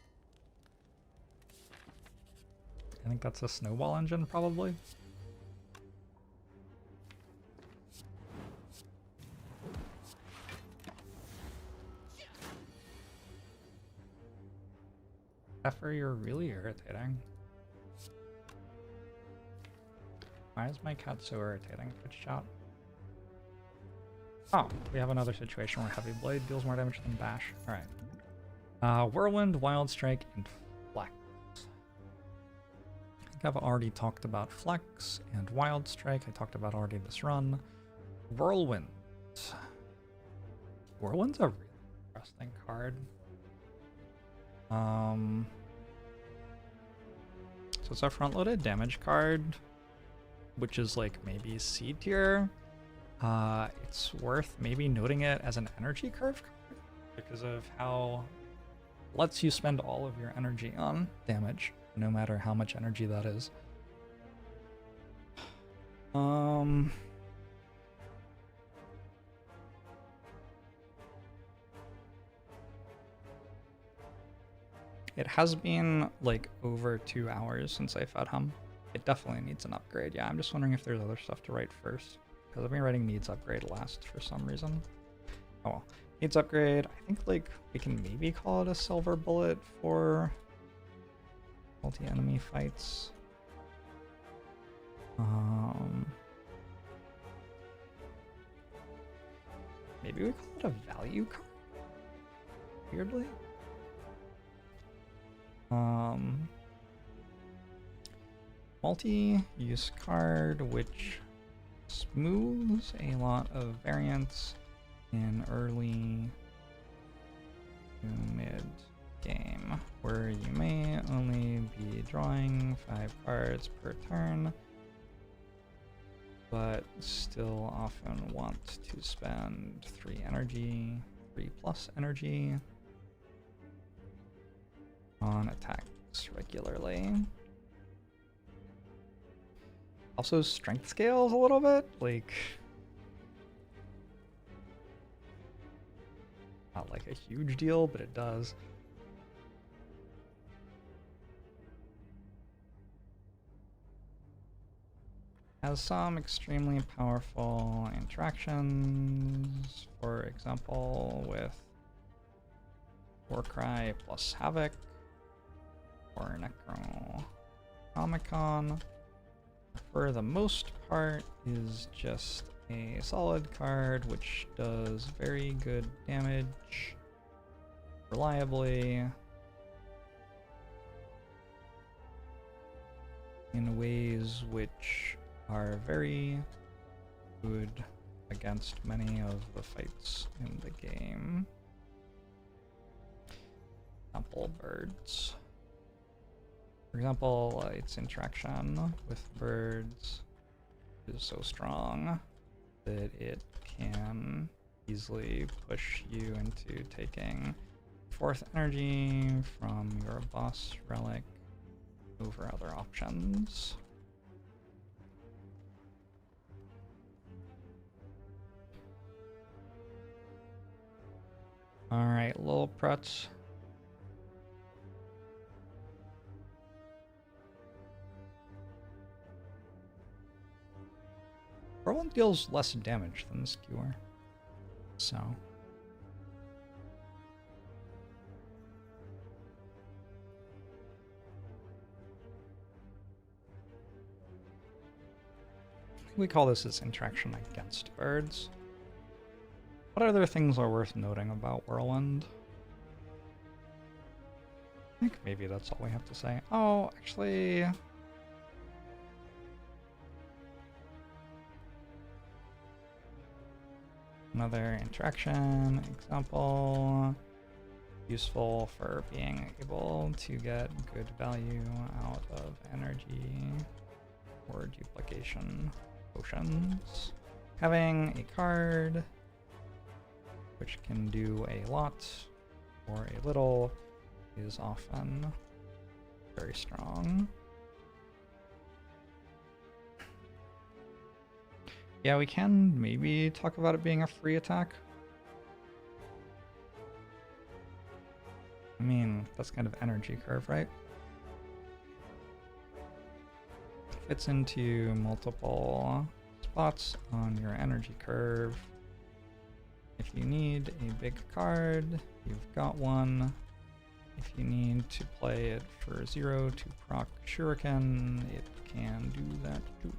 I think that's a snowball engine, probably. Zephyr, you're really irritating. Why is my cat so irritating? Twitch chat. Oh, we have another situation where Heavy Blade deals more damage than Bash. Alright. Whirlwind, Wild Strike, and Flex. I think I've already talked about Flex and Wild Strike. I talked about already this run. Whirlwind. Whirlwind's a really interesting card. So it's a front-loaded damage card, which is like maybe C tier. It's worth maybe noting it as an energy curve card because of how it lets you spend all of your energy on damage, no matter how much energy that is. It has been like over 2 hours since I've had hum. It definitely needs an upgrade. Yeah, I'm just wondering if there's other stuff to write first. Because I've been writing needs upgrade last for some reason. Oh well. Needs upgrade. I think like we can maybe call it a silver bullet for multi-enemy fights. Maybe we call it a value card? Weirdly. Multi-use card, which smooths a lot of variance in early to mid game, where you may only be drawing 5 cards per turn, but still often want to spend 3 plus energy on attacks regularly. Also strength scales a little bit, like not like a huge deal, but it does. Has some extremely powerful interactions, for example with Warcry plus Havoc or Necronomicon. For the most part is just a solid card which does very good damage reliably in ways which are very good against many of the fights in the game. Example, birds. For example, its interaction with birds is so strong that it can easily push you into taking 4th energy from your boss relic over other options. Alright, little Prutz. Whirlwind deals less damage than the skewer, so. We call this its interaction against birds. What other things are worth noting about Whirlwind? I think maybe that's all we have to say. Oh, actually... Another interaction example, useful for being able to get good value out of energy or duplication potions. Having a card which can do a lot or a little is often very strong. Yeah, we can maybe talk about it being a free attack. I mean, that's kind of energy curve, right? Fits into multiple spots on your energy curve. If you need a big card, you've got one. If you need to play it for 0 to proc Shuriken, it can do that too.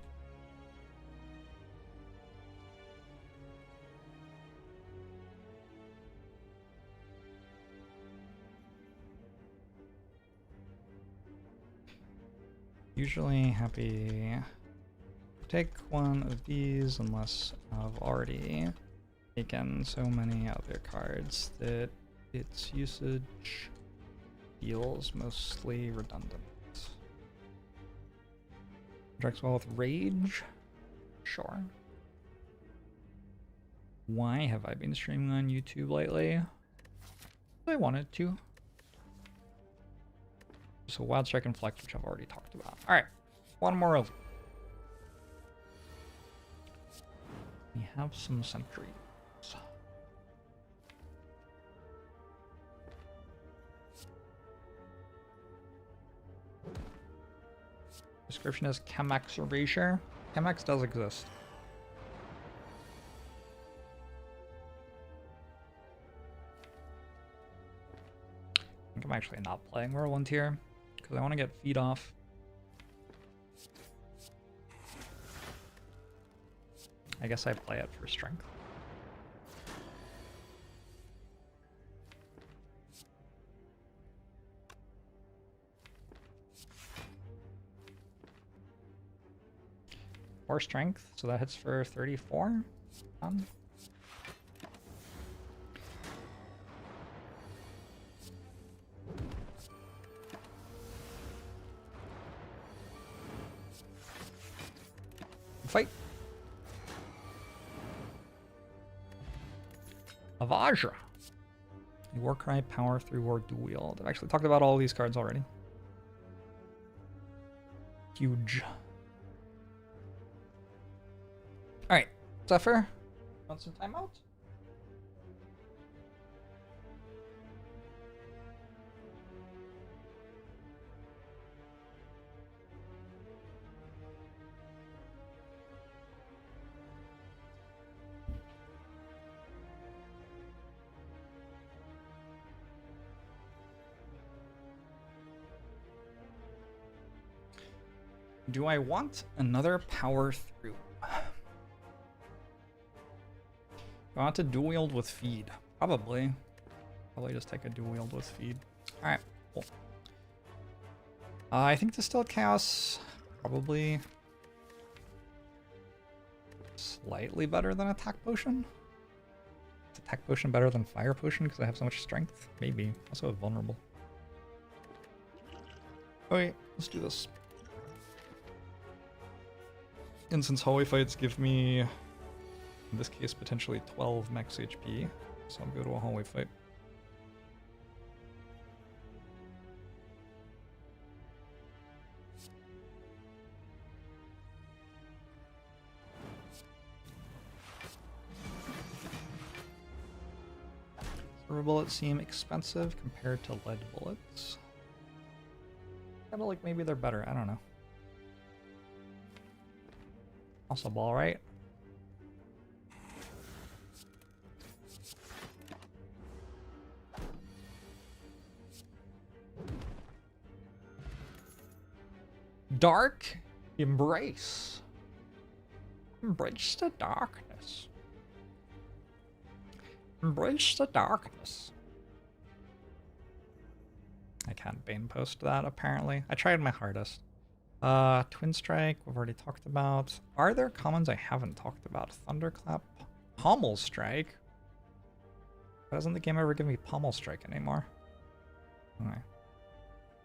Usually happy to take one of these unless I've already taken so many other cards that its usage feels mostly redundant. Projects well with Rage? Sure. Why have I been streaming on YouTube lately? I wanted to. So Wild Strike and Flex, which I've already talked about. Alright, one more over. We have some sentries. Description is Chemex Erasure. Chemex does exist. I think I'm actually not playing Whirlwind here because I want to get feed off. I guess I play it for strength. Or strength, so that hits for 34. Fight. Avajra. A Warcry, Power Through, or Dual Wield. I've actually talked about all these cards already. Huge. Alright, Zephyr, want some timeout? Do I want another Power Through? I want to dual wield with feed. Probably just take a dual wield with feed. Alright, cool. I think Distilled Chaos probably slightly better than attack potion. Is attack potion better than fire potion because I have so much strength? Maybe. Also vulnerable. Okay, let's do this. And since hallway fights give me, in this case, potentially 12 max HP, so I'll go to a hallway fight. Silver bullets seem expensive compared to lead bullets. Kinda like maybe they're better, I don't know. Also ball, right? Dark embrace. Embrace the darkness. Embrace the darkness. I can't Bane post that apparently. I tried my hardest. Twin Strike, we've already talked about. Are there commons I haven't talked about? Thunderclap, Pommel Strike. Why doesn't the game ever give me Pommel Strike anymore? Okay.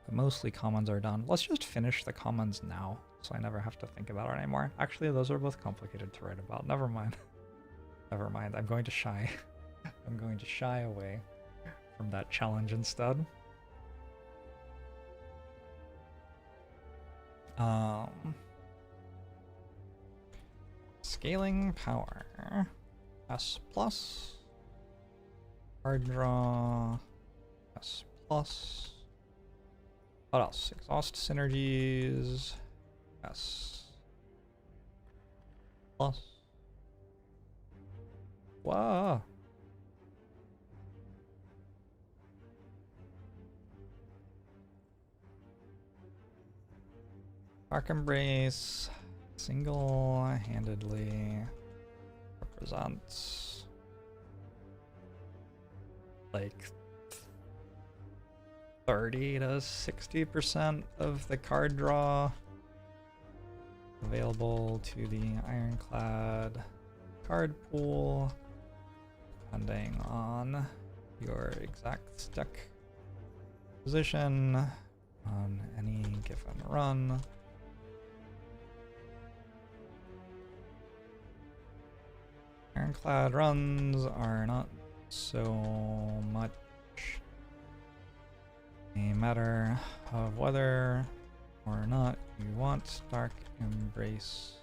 But mostly commons are done. Let's just finish the commons now, so I never have to think about it anymore. Actually, those are both complicated to write about. Never mind. Never mind. I'm going to shy. I'm going to shy away from that challenge instead. Scaling power. S+. Card draw. S+. What else? Exhaust synergies. S+. Whoa. Dark Embrace single-handedly represents like 30 to 60% of the card draw available to the ironclad card pool, depending on your exact deck position on any given run. Ironclad runs are not so much a matter of whether or not you want Dark Embrace,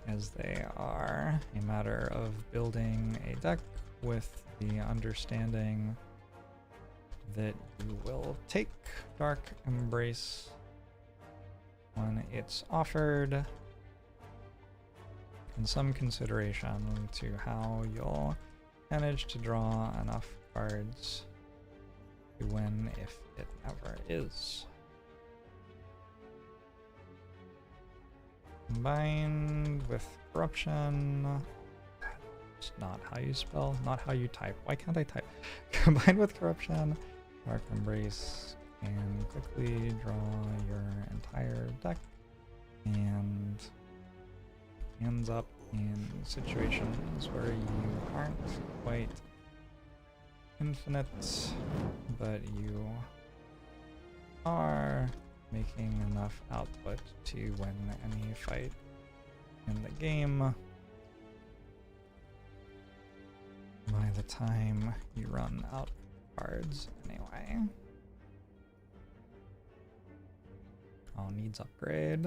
as they are a matter of building a deck with the understanding that you will take Dark Embrace when it's offered, and some consideration to how you'll manage to draw enough cards to win if it ever is. Combined with corruption. It's not how you spell, not how you type. Why can't I type? Combined with corruption, Dark Embrace can quickly draw your entire deck and ends up in situations where you aren't quite infinite, but you are making enough output to win any fight in the game by the time you run out of cards anyway. Oh, needs upgrade.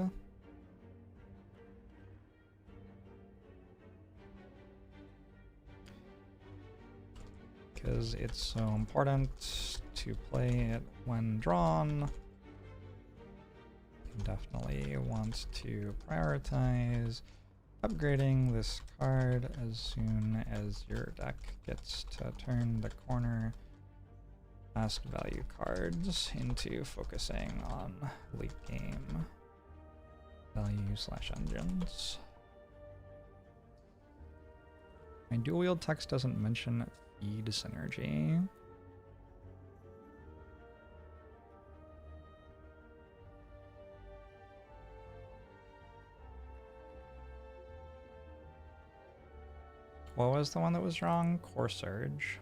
Because it's so important to play it when drawn. You definitely want to prioritize upgrading this card as soon as your deck gets to turn the corner past value cards into focusing on late game value/engines. My dual wield text doesn't mention feed synergy. What was the one that was wrong? Core Surge.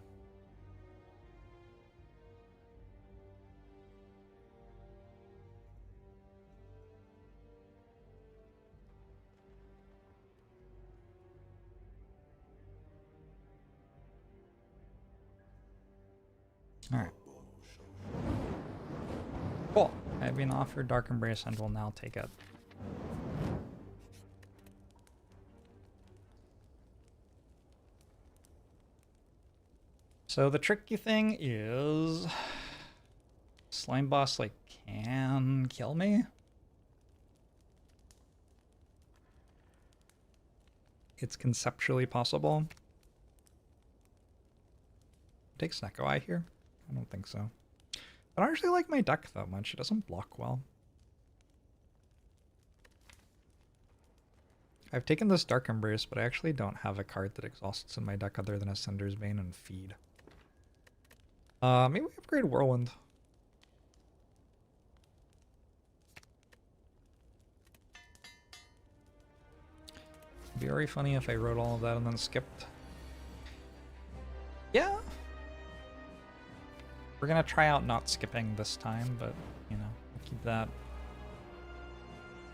Alright. Cool. I've been offered Dark Embrace and will now take it. So the tricky thing is Slime Boss like can kill me. It's conceptually possible. Takes Neko Eye here? I don't think so. I don't actually like my deck that much. It doesn't block well. I've taken this Dark Embrace, but I actually don't have a card that exhausts in my deck other than a Cinder's Bane and Feed. Maybe we upgrade Whirlwind. It'd be very funny if I wrote all of that and then skipped. Yeah. We're gonna try out not skipping this time, but, you know, we'll keep that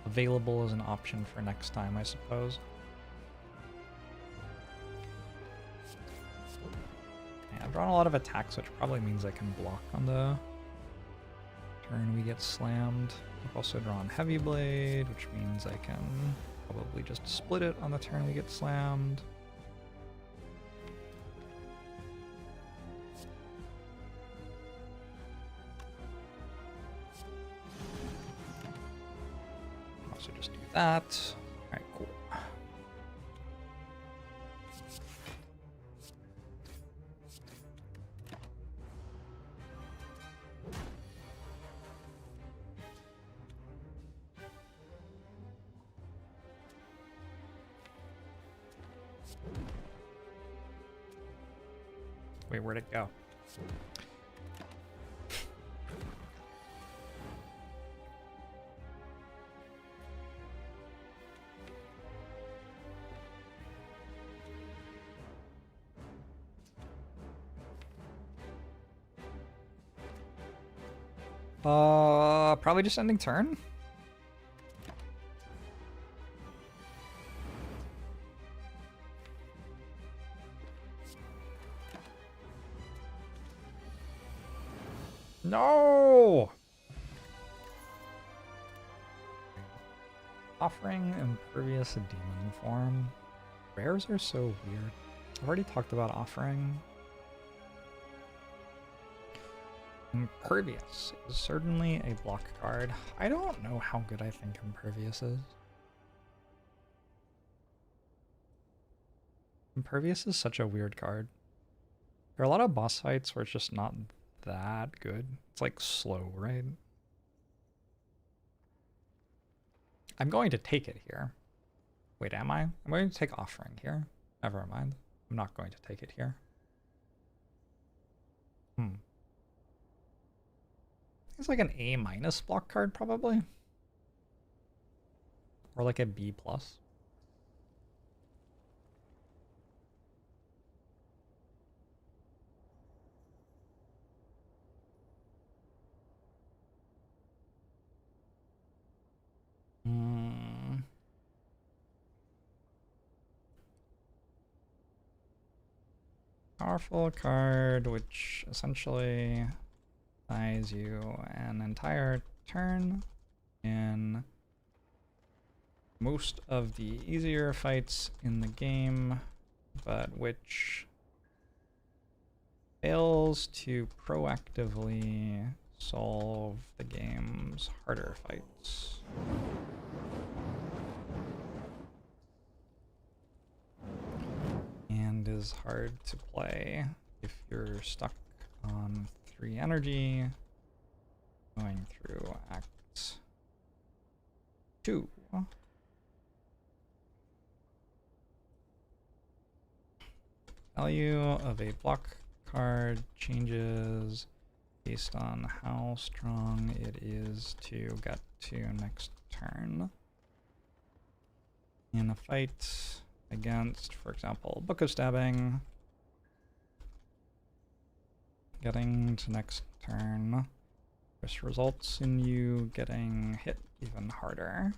available as an option for next time, I suppose. Yeah, I've drawn a lot of attacks, which probably means I can block on the turn we get slammed. I've also drawn Heavy Blade, which means I can probably just split it on the turn we get slammed. Also just do that. Alright, cool. Wait, where'd it go? Probably just ending turn? No! Offering Impervious a demon form. Rares are so weird. I've already talked about offering. Impervious is certainly a block card. I don't know how good I think Impervious is. Impervious is such a weird card. There are a lot of boss fights where it's just not that good. It's like slow, right? I'm going to take it here. Wait, am I? I'm going to take offering here. Never mind. I'm not going to take it here. It's like an A- block card, probably. Or like a B+. Powerful card, which essentially buys you an entire turn in most of the easier fights in the game, but which fails to proactively solve the game's harder fights. And is hard to play if you're stuck on 3 energy going through Act 2. Value of a block card changes based on how strong it is to get to next turn. In a fight, against, for example, Book of Stabbing. Getting to next turn, which results in you getting hit even harder.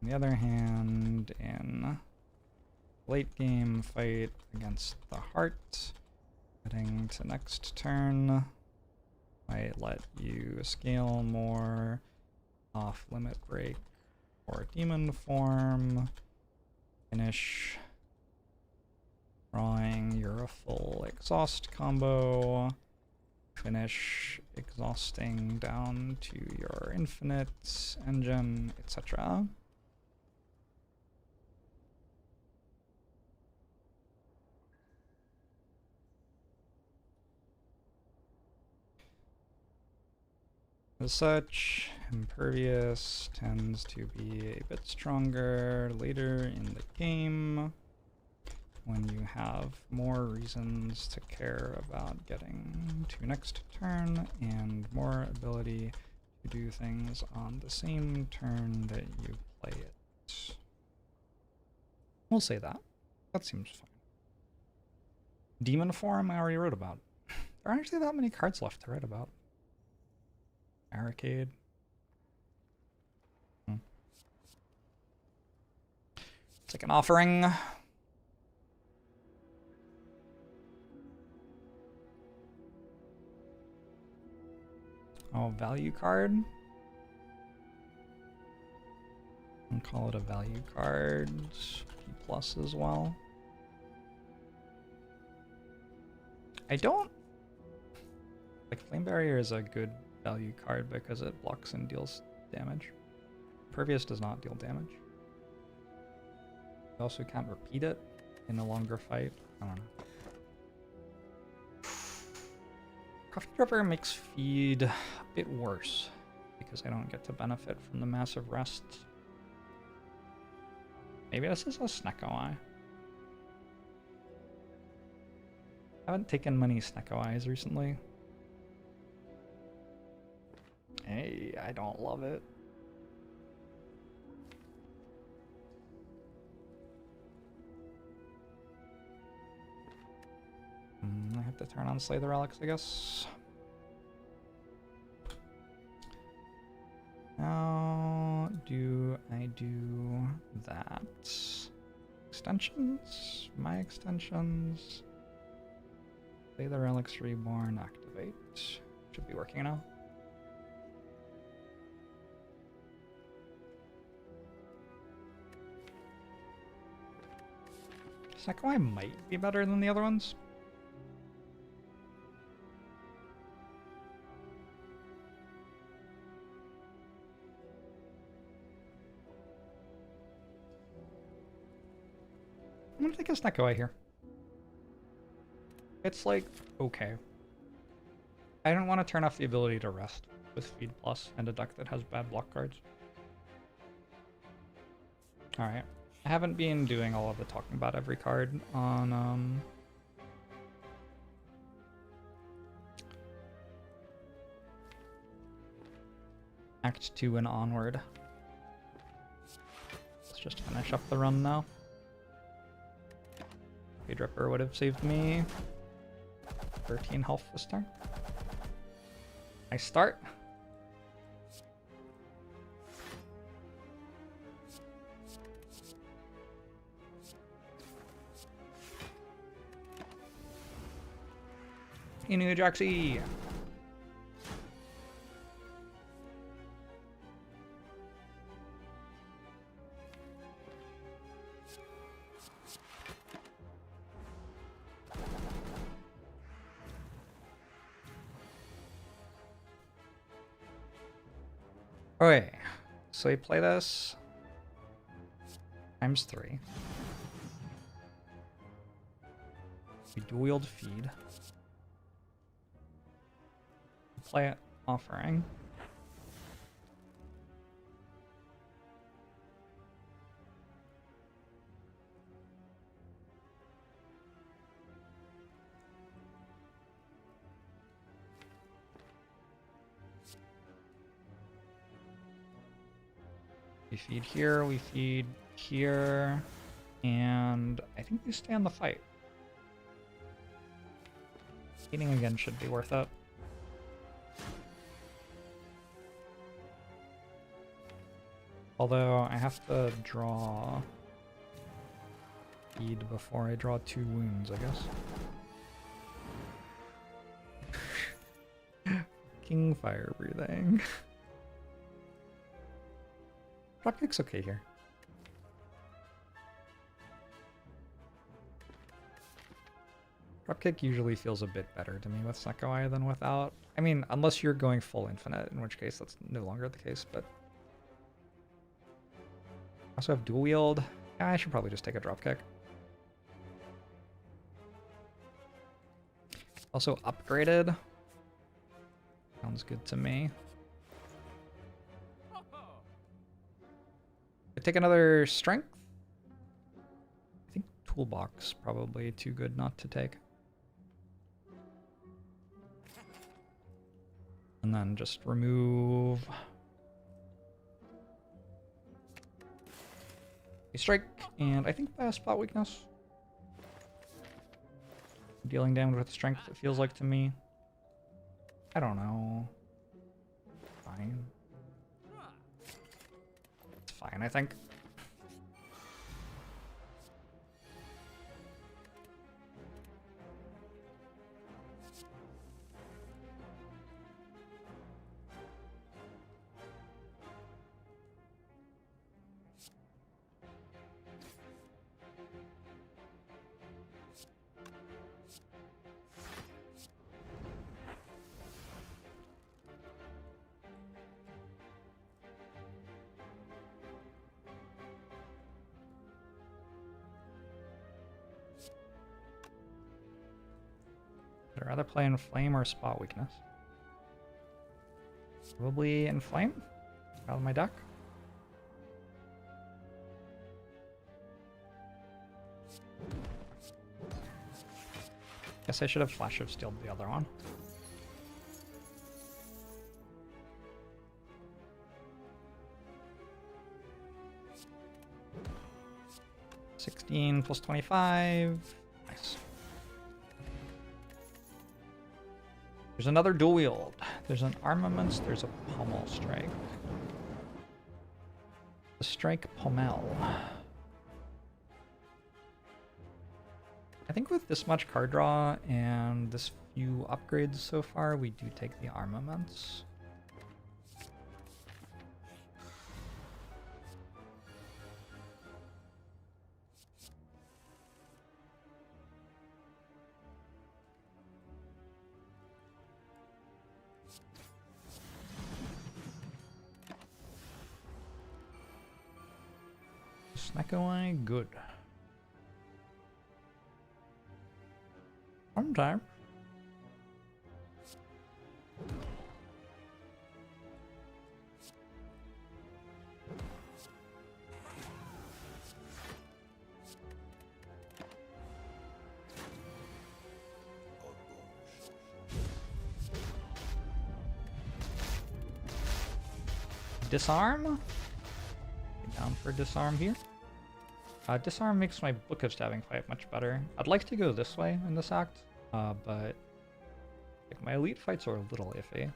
On the other hand, in late game fight against the heart, getting to next turn might let you scale more, off limit break or demon form, finish drawing your full exhaust combo, finish exhausting down to your infinite engine, etc. As such, Impervious tends to be a bit stronger later in the game, when you have more reasons to care about getting to next turn and more ability to do things on the same turn that you play it. We'll say that. That seems fine. Demon form I already wrote about. There aren't actually that many cards left to write about. Barricade. It's like an offering. Oh, value card? I'll call it a value card. P+ as well. I don't... Like, Flame Barrier is a good value card because it blocks and deals damage. Impervious does not deal damage. You also can't repeat it in a longer fight. I don't know. Coffee Dropper makes feed a bit worse because I don't get to benefit from the massive rest. Maybe this is a Snecko Eye. I haven't taken many Snecko Eyes recently. Hey, I don't love it. I have to turn on Slay the Relics, I guess. How do I do that? Extensions? My extensions? Slay the Relics Reborn, activate. Should be working now. Snecko Eye might be better than the other ones. I'm gonna take a Snecko Eye here. It's like, okay. I don't want to turn off the ability to rest with Feed Plus and a deck that has bad block cards. Alright. I haven't been doing all of the talking about every card on Act 2 and onward. Let's just finish up the run now. Dripper would have saved me 13 health this turn. I start. Inu Jaxi. Okay, so we play this ×3. We dual-wield feed. Play it offering. We feed here, we feed here. And I think they stay on the fight. Eating again should be worth it. Although I have to draw feed before I draw 2 wounds, I guess. King fire breathing. Dropkick's okay here. Dropkick usually feels a bit better to me with Sekoi than without. I mean, unless you're going full infinite, in which case that's no longer the case, but... I also have dual wield. Yeah, I should probably just take a dropkick. Also upgraded. Sounds good to me. I take another strength. I think toolbox probably too good not to take. And then just remove a strike, and I think by a spot weakness. Dealing damage with strength, it feels like to me. I don't know. Fine. It's fine, I think. I'd rather play in flame or spot weakness. Probably in flame. Out of my deck. Guess I should have Flash of Steel the other one. +16 +25. Nice. There's another dual wield. There's an Armaments, there's a Pommel Strike. The Strike Pommel. I think with this much card draw and this few upgrades so far, we do take the Armaments. Snack away, good. Sometime. Disarm? Get down for disarm here. Disarm makes my Book of Stabbing fight much better. I'd like to go this way in this act, but like, my elite fights are a little iffy.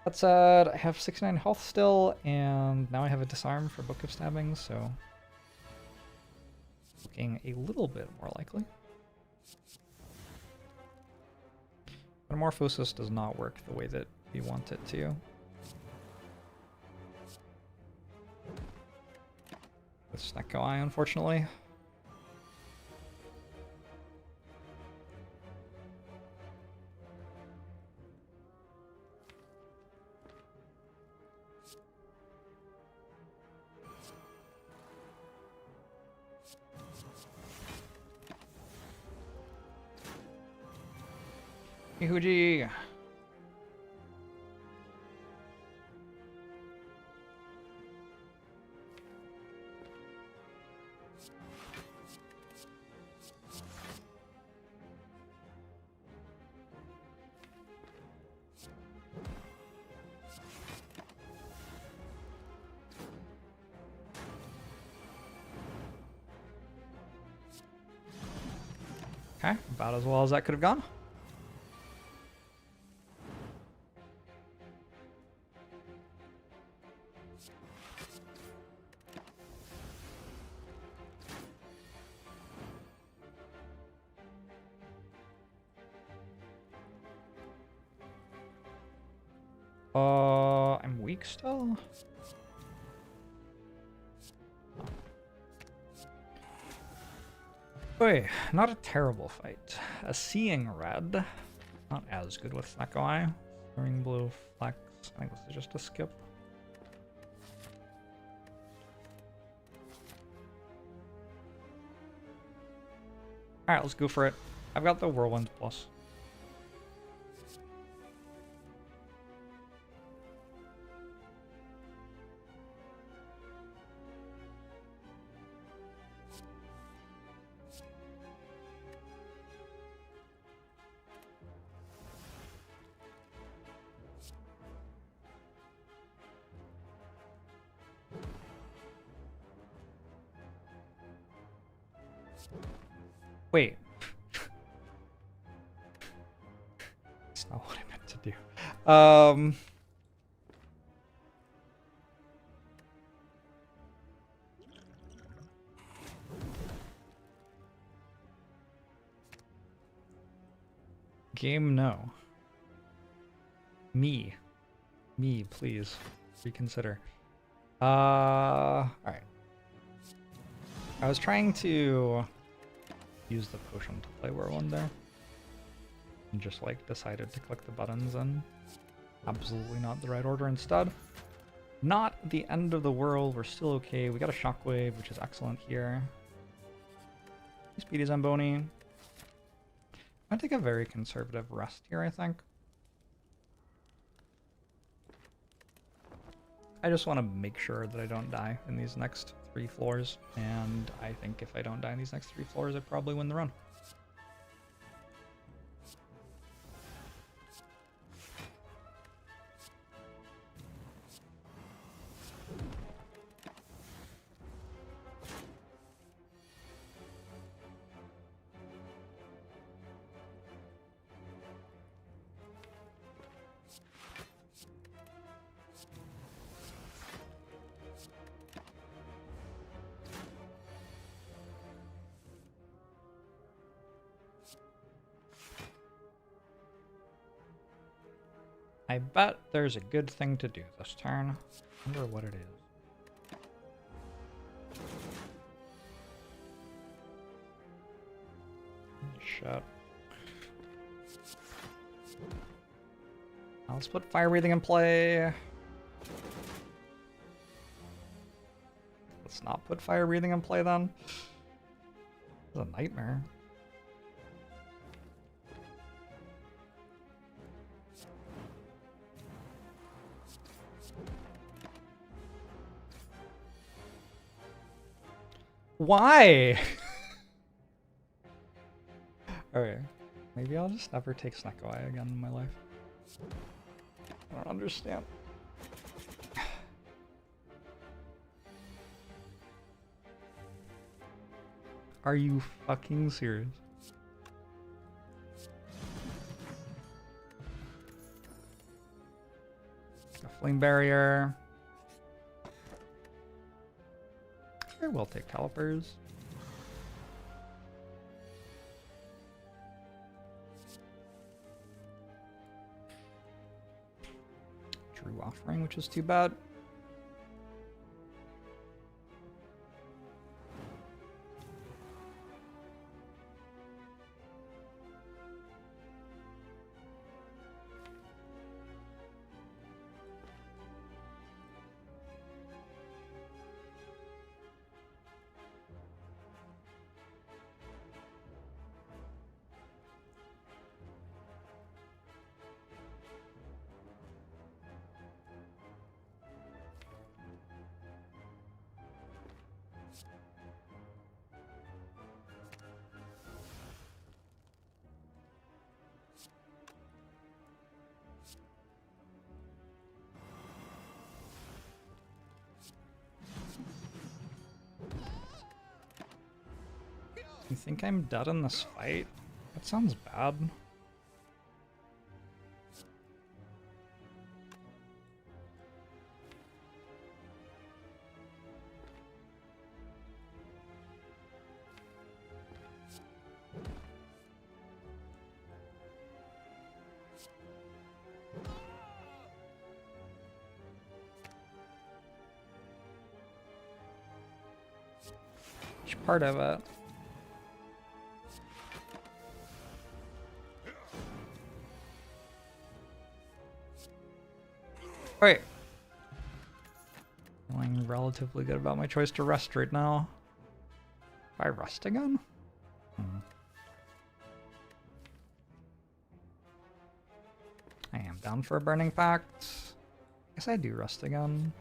That said, I have 69 health still, and now I have a disarm for Book of Stabbing, so looking a little bit more likely. Metamorphosis does not work the way that we want it to. With Snecko Eye, unfortunately. Mihuji! Okay, about as well as that could have gone. I'm weak still? Oy, not a terrible fight. A seeing red. Not as good with Echo Eye. Throwing blue flex. I think this is just a skip. Alright, let's go for it. I've got the Whirlwind plus. Wait. That's not what I meant to do. Game, no. Me, please. Reconsider. Alright. I was trying to use the potion to play Whirlwind there. And just like decided to click the buttons in absolutely not the right order instead. Not the end of the world, we're still okay. We got a shockwave, which is excellent here. Speedy Zamboni. I'm gonna take a very conservative rest here, I think. I just want to make sure that I don't die in these next 3 floors, and I think if I don't die in these next 3 floors, I probably win the run. I bet there's a good thing to do this turn. I wonder what it is. Shut. Let's put fire breathing in play. Let's not put fire breathing in play then. This is a nightmare. Why? Okay, maybe I'll just never take Snecko Eye again in my life. I don't understand. Are you fucking serious? A flame barrier. I will take calipers. Drew offering, which is too bad. You think I'm dead in this fight? That sounds bad. Which part of it? Wait. Feeling relatively good about my choice to rest right now. If I rest again? I am down for a burning pact. Guess I do rest again.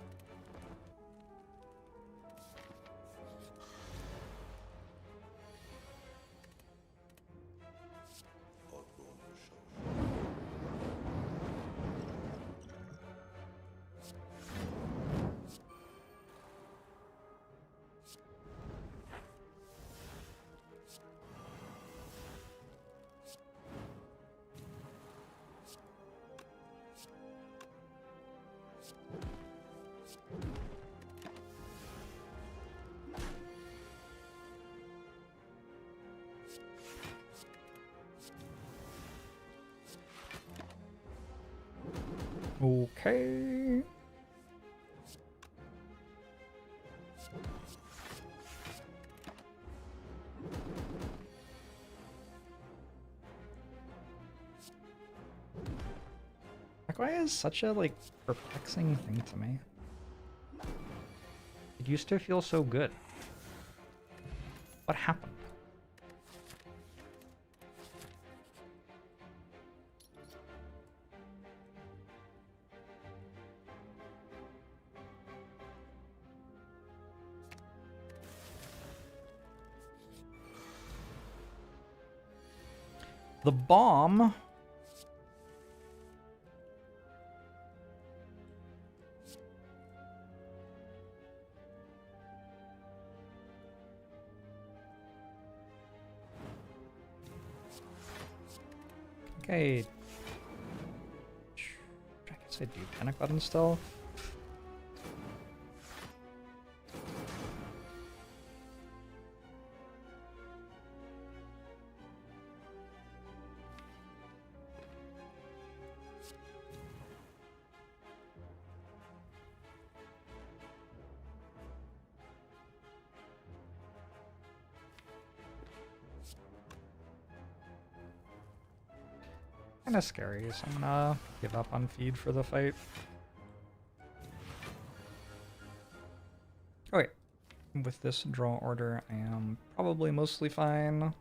Okay. Why is such a perplexing thing to me? It used to feel so good. What happened? The bomb. Okay. I guess I do panic button still. Kinda scary, so I'm gonna give up on feed for the fight. Oh wait, with this draw order I am probably mostly fine.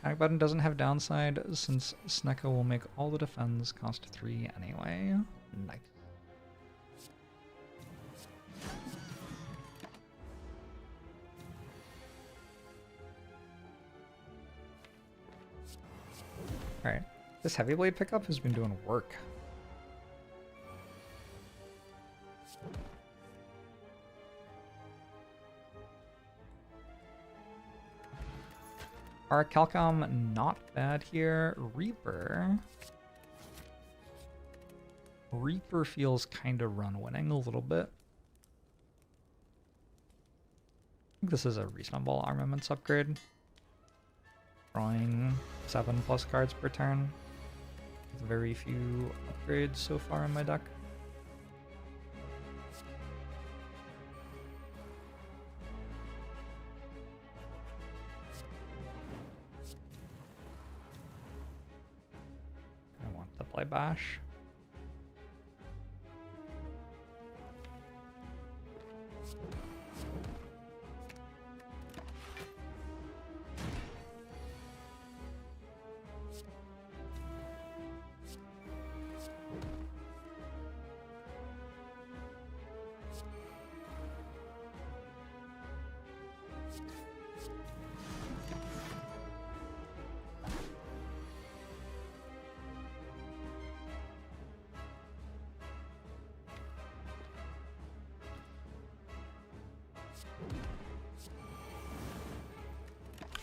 Panic button doesn't have downside since Snecka will make all the defense cost 3 anyway. Nice. Alright, this heavy blade pickup has been doing work. Our Calcom not bad here. Reaper. Reaper feels kind of run winning a little bit. I think this is a reasonable armaments upgrade. Drawing 7+ cards per turn. With very few upgrades so far in my deck. I want to play Bash.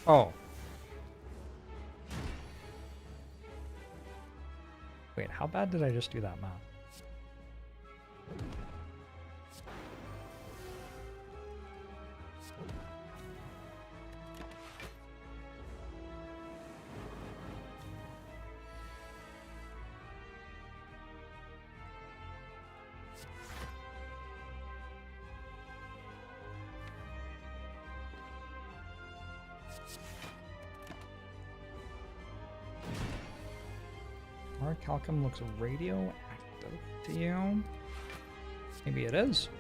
Oh. Wait, how bad did I just do that math? Calcum looks radioactive to you. Maybe it is.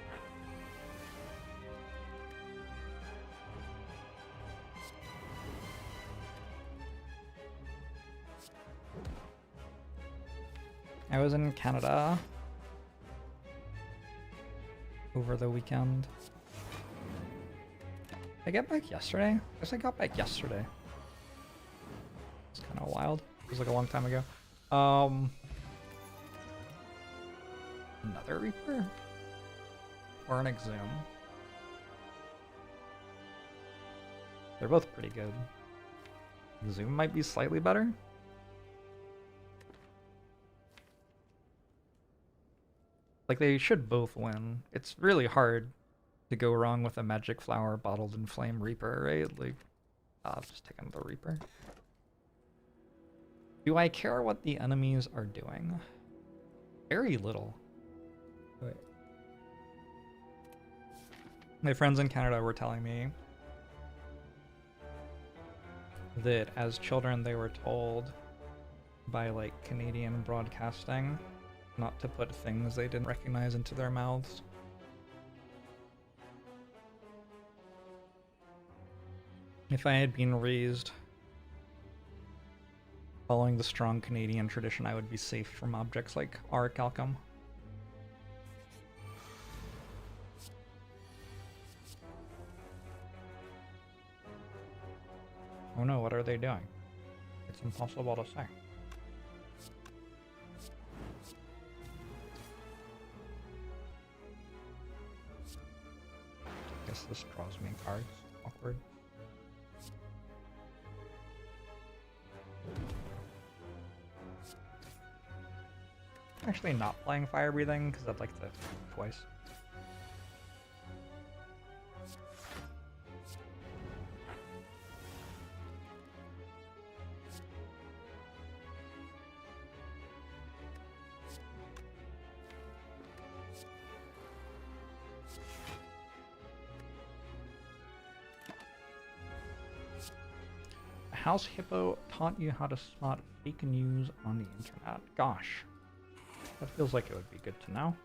I was in Canada over the weekend. Did I get back yesterday? I guess I got back yesterday. It's kind of wild. It was like a long time ago. Another Reaper? Or an Exhume? They're both pretty good. Exhume might be slightly better. Like, they should both win. It's really hard to go wrong with a Magic Flower Bottled in Flame Reaper, right? Like, I'll just take another Reaper. Do I care what the enemies are doing? Very little. Wait. My friends in Canada were telling me that as children they were told by like Canadian broadcasting not to put things they didn't recognize into their mouths. If I had been raised following the strong Canadian tradition, I would be safe from objects like Orichalcum. Oh no, what are they doing? It's impossible to say. Guess this draws me cards. Awkward. Actually not playing Fire Breathing because I'd like to twice. House Hippo taught you how to spot fake news on the internet. Gosh. That feels like it would be good to know.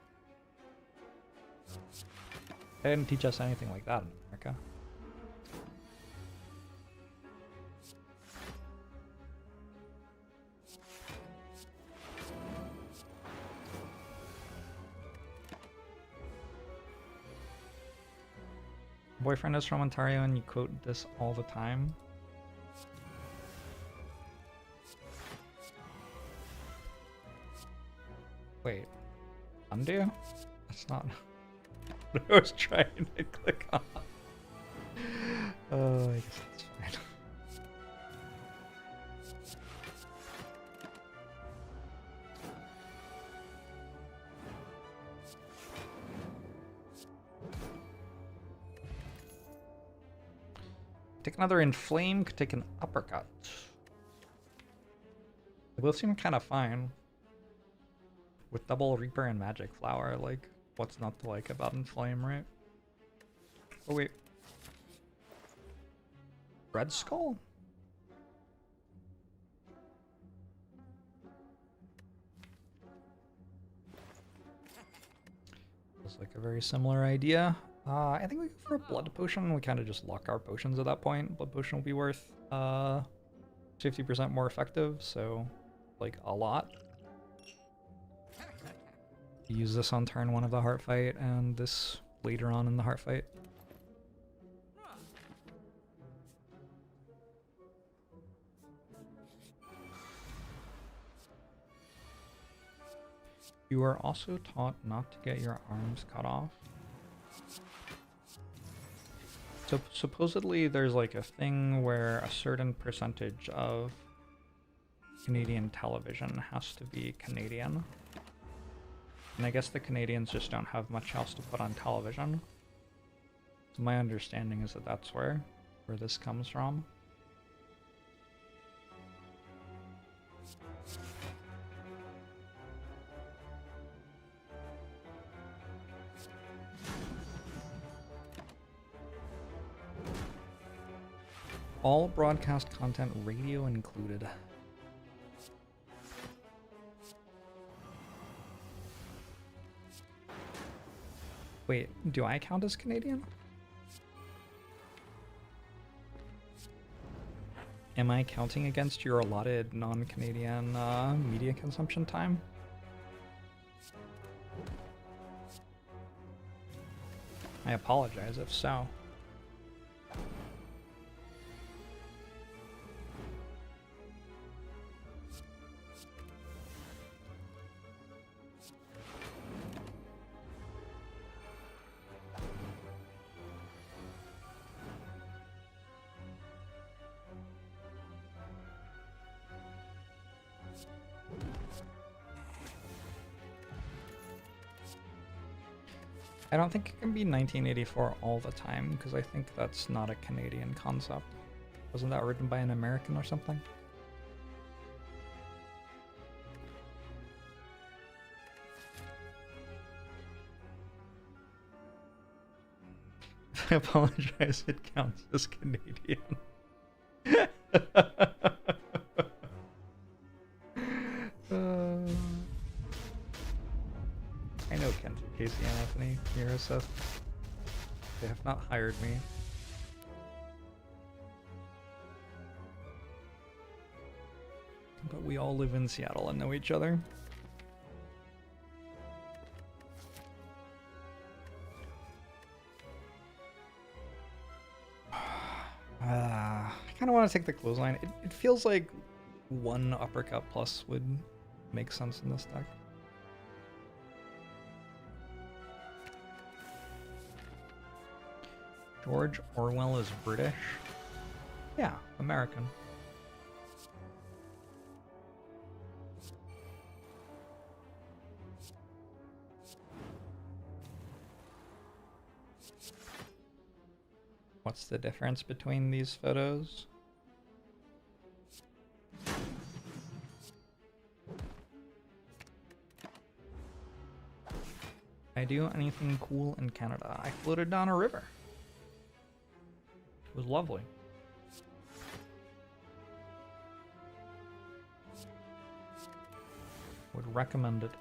They didn't teach us anything like that in America. Boyfriend is from Ontario and you quote this all the time. Wait, undo? That's not what I was trying to click on. Oh, I guess that's fine. Take another Inflame, could take an Uppercut. They both seem kind of fine. With double Reaper and Magic Flower, like, what's not to like about Inflame, right? Oh wait. Red Skull? Feels like a very similar idea. I think we go for a Blood Potion. We kind of just lock our potions at that point. Blood Potion will be worth 50% more effective, so like a lot. Use this on turn 1 of the heart fight, and this later on in the heart fight. You are also taught not to get your arms cut off. So supposedly there's like a thing where a certain percentage of Canadian television has to be Canadian. And I guess the Canadians just don't have much else to put on television. So my understanding is that that's where this comes from. All broadcast content, radio included. Wait, do I count as Canadian? Am I counting against your allotted non-Canadian media consumption time? I apologize if so. I don't think it can be 1984 all the time, because I think that's not a Canadian concept. Wasn't that written by an American or something? I apologize, it counts as Canadian. I know Kent, Casey, and Anthony, Miraseth. They have not hired me. But we all live in Seattle and know each other. I kind of want to take the clothesline. It feels like one uppercut plus would make sense in this deck. George Orwell is British? Yeah, American. What's the difference between these photos? I do anything cool in Canada. I floated down a river. It was lovely. Would recommend it.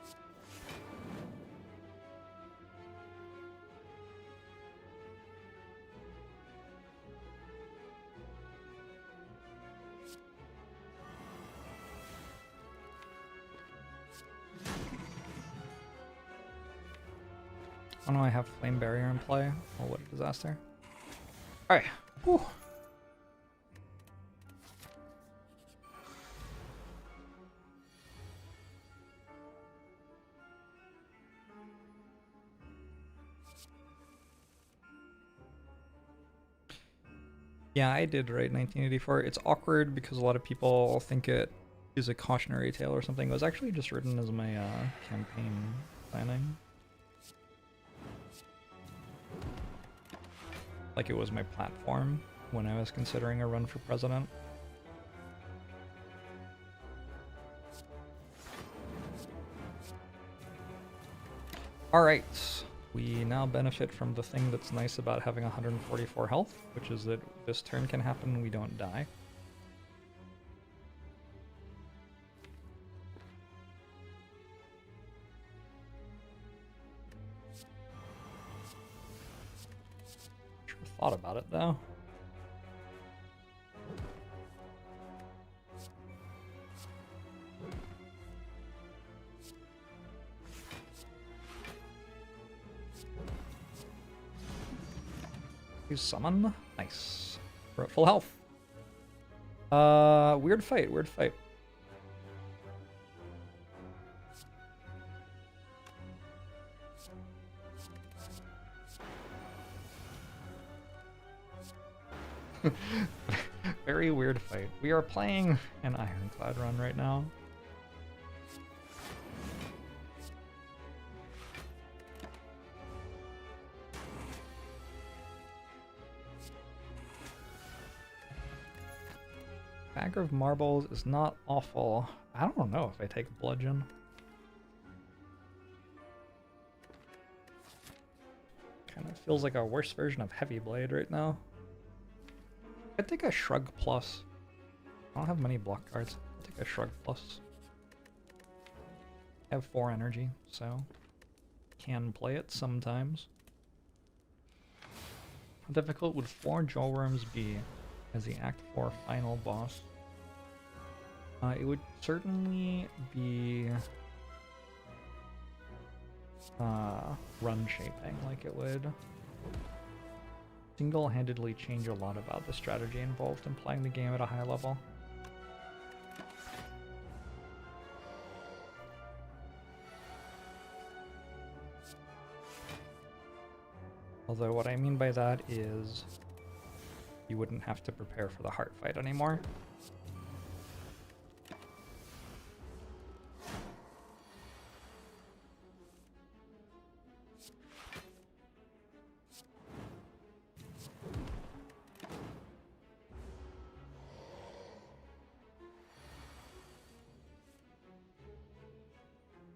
Oh no, I have Flame Barrier in play. Oh, what a disaster. Alright. Whew. Yeah, I did write 1984. It's awkward because a lot of people think it is a cautionary tale or something. It was actually just written as my campaign planning. Like it was my platform when I was considering a run for president. Alright, we now benefit from the thing that's nice about having 144 health, which is that this turn can happen and we don't die. Thought about it though. You summon? Nice. We're at full health. Weird fight, weird fight. Very weird fight. We are playing an ironclad run right now. Bag of marbles is not awful. I don't know if I take bludgeon. Kind of feels like a worse version of heavy blade right now. I'd take a shrug plus. I don't have many block cards. I'll take a shrug plus. I have 4 energy, so can play it sometimes. How difficult would 4 Jawworms be as the Act 4 final boss? It would certainly be run shaping, like it would single-handedly change a lot about the strategy involved in playing the game at a high level. Although what I mean by that is you wouldn't have to prepare for the heart fight anymore.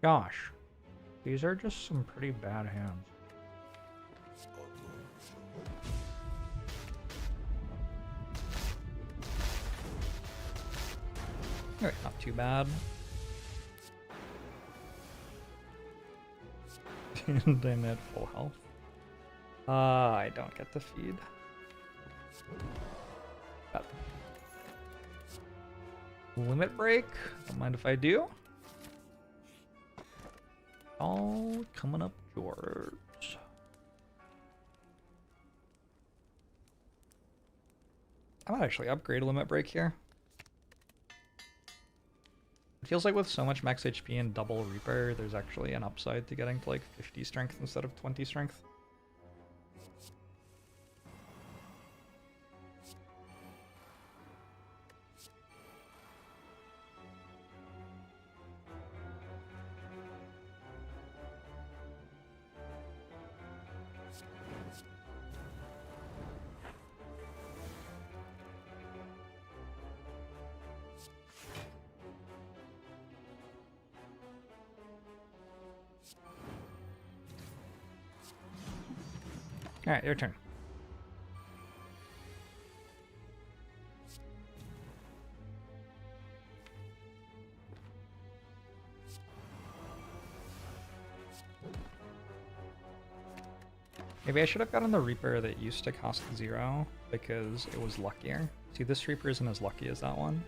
Gosh, these are just some pretty bad hands. Alright, not too bad. And I'm at full health. I don't get the feed. Got limit break. Don't mind if I do. All coming up yours. I might actually upgrade limit break here. It feels like with so much max HP and double Reaper, there's actually an upside to getting to like 50 strength instead of 20 strength. Alright, your turn. Maybe I should have gotten the Reaper that used to cost 0 because it was luckier. See, this Reaper isn't as lucky as that one.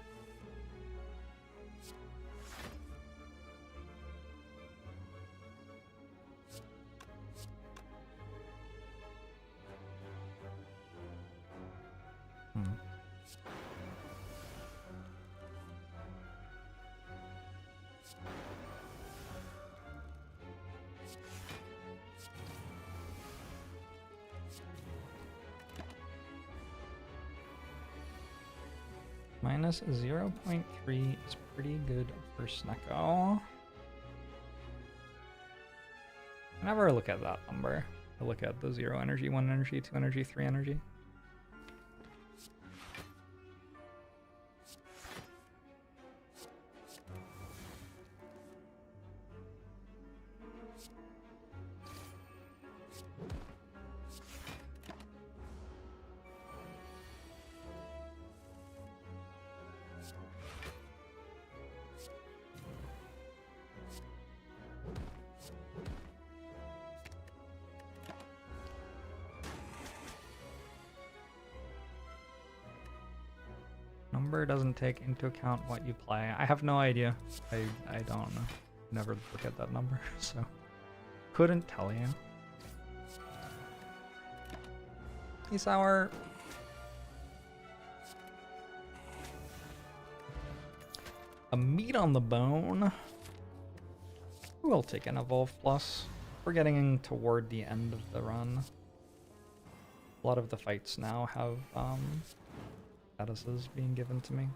Minus 0.3 is pretty good for Snecko. I never look at that number. I look at the 0 energy, 1 energy, 2 energy, 3 energy. Number doesn't take into account what you play. I have no idea. I don't know. Never look at that number, so couldn't tell you. He's our a meat on the bone. We'll take an Evolve Plus. We're getting toward the end of the run. A lot of the fights now have statuses being given to me.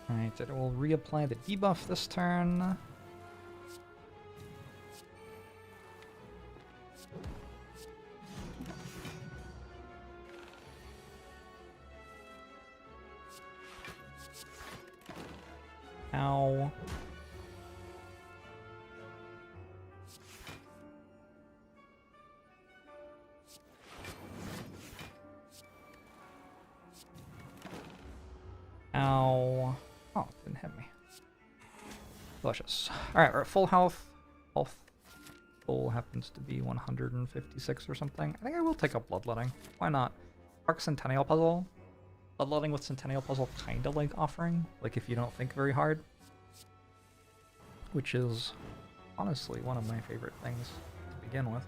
Alright, it will reapply the debuff this turn. Ow. Ow. Oh, it didn't hit me. Delicious. Alright, we're at full health. Health goal happens to be 156 or something. I think I will take up Bloodletting. Why not? Arc Centennial Puzzle. Bloodletting with Centennial Puzzle kinda like Offering. Like if you don't think very hard. Which is honestly one of my favorite things to begin with.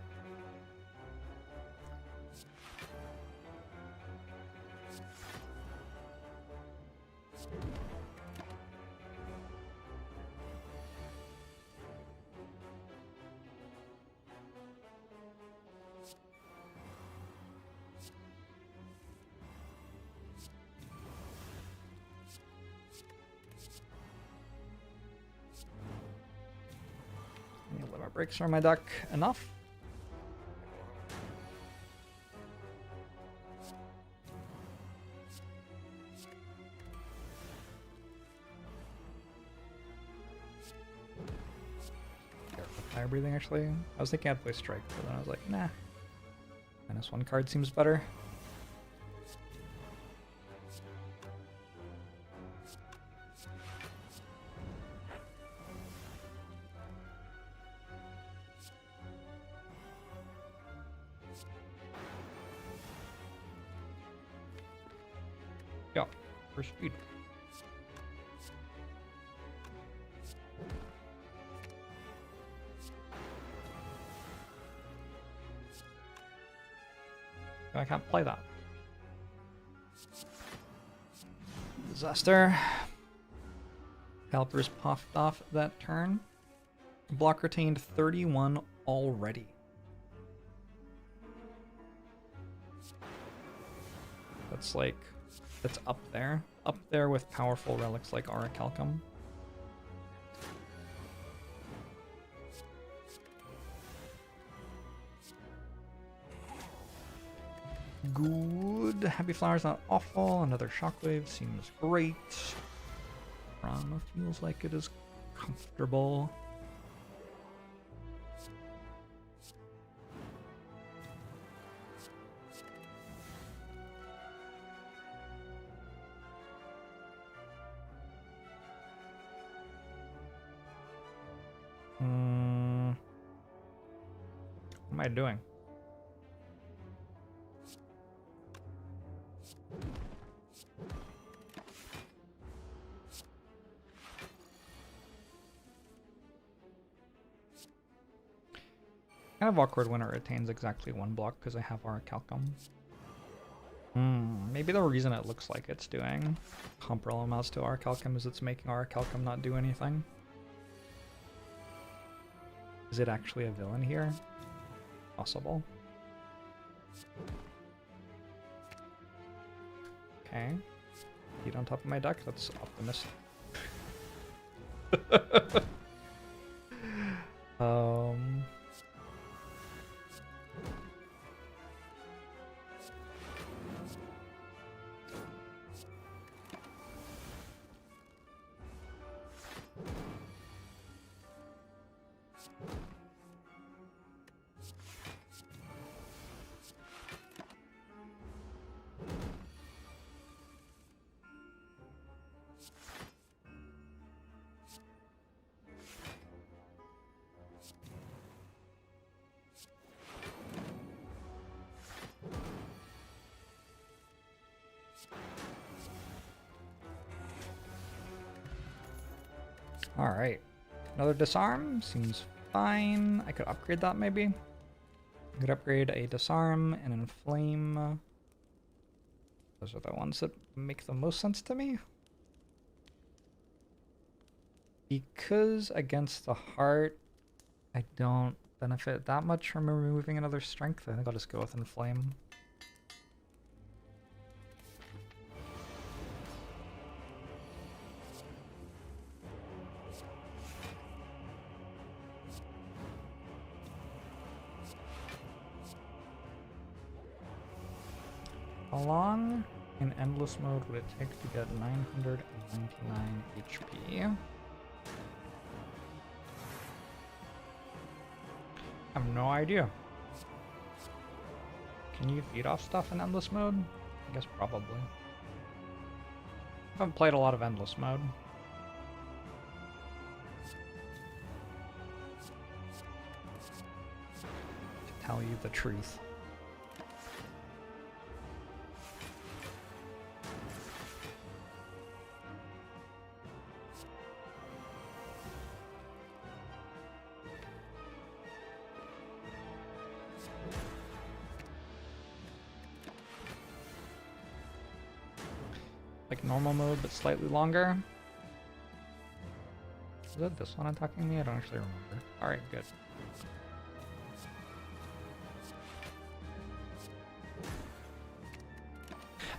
Let my breaks from my deck enough. Fire breathing actually. I was thinking I'd play strike, but then I was like, nah. -1 card seems better. Yeah, for speed. I can't play that. Disaster. Calipers puffed off that turn. Block retained 31 already. That's like, that's up there. Up there with powerful relics like Orichalcum. Good. Happy Flower's not awful. Another Shockwave seems great. Rana feels like it is comfortable. What am I doing? Kind of awkward when it retains exactly one block because I have Orichalcum. Maybe the reason it looks like it's doing comparable amounts to Orichalcum is it's making Orichalcum not do anything. Is it actually a villain here? Possible. Okay. Heat on top of my deck, that's optimistic. Alright. Another disarm seems fine. I could upgrade that maybe. I could upgrade a disarm and inflame. Those are the ones that make the most sense to me. Because against the heart, I don't benefit that much from removing another strength. I think I'll just go with inflame. How long in endless mode would it take to get 999 HP? I have no idea. Can you feed off stuff in endless mode? I guess probably. I haven't played a lot of endless mode. To tell you the truth. Like normal mode, but slightly longer. Is that this one attacking me? I don't actually remember. Alright, good.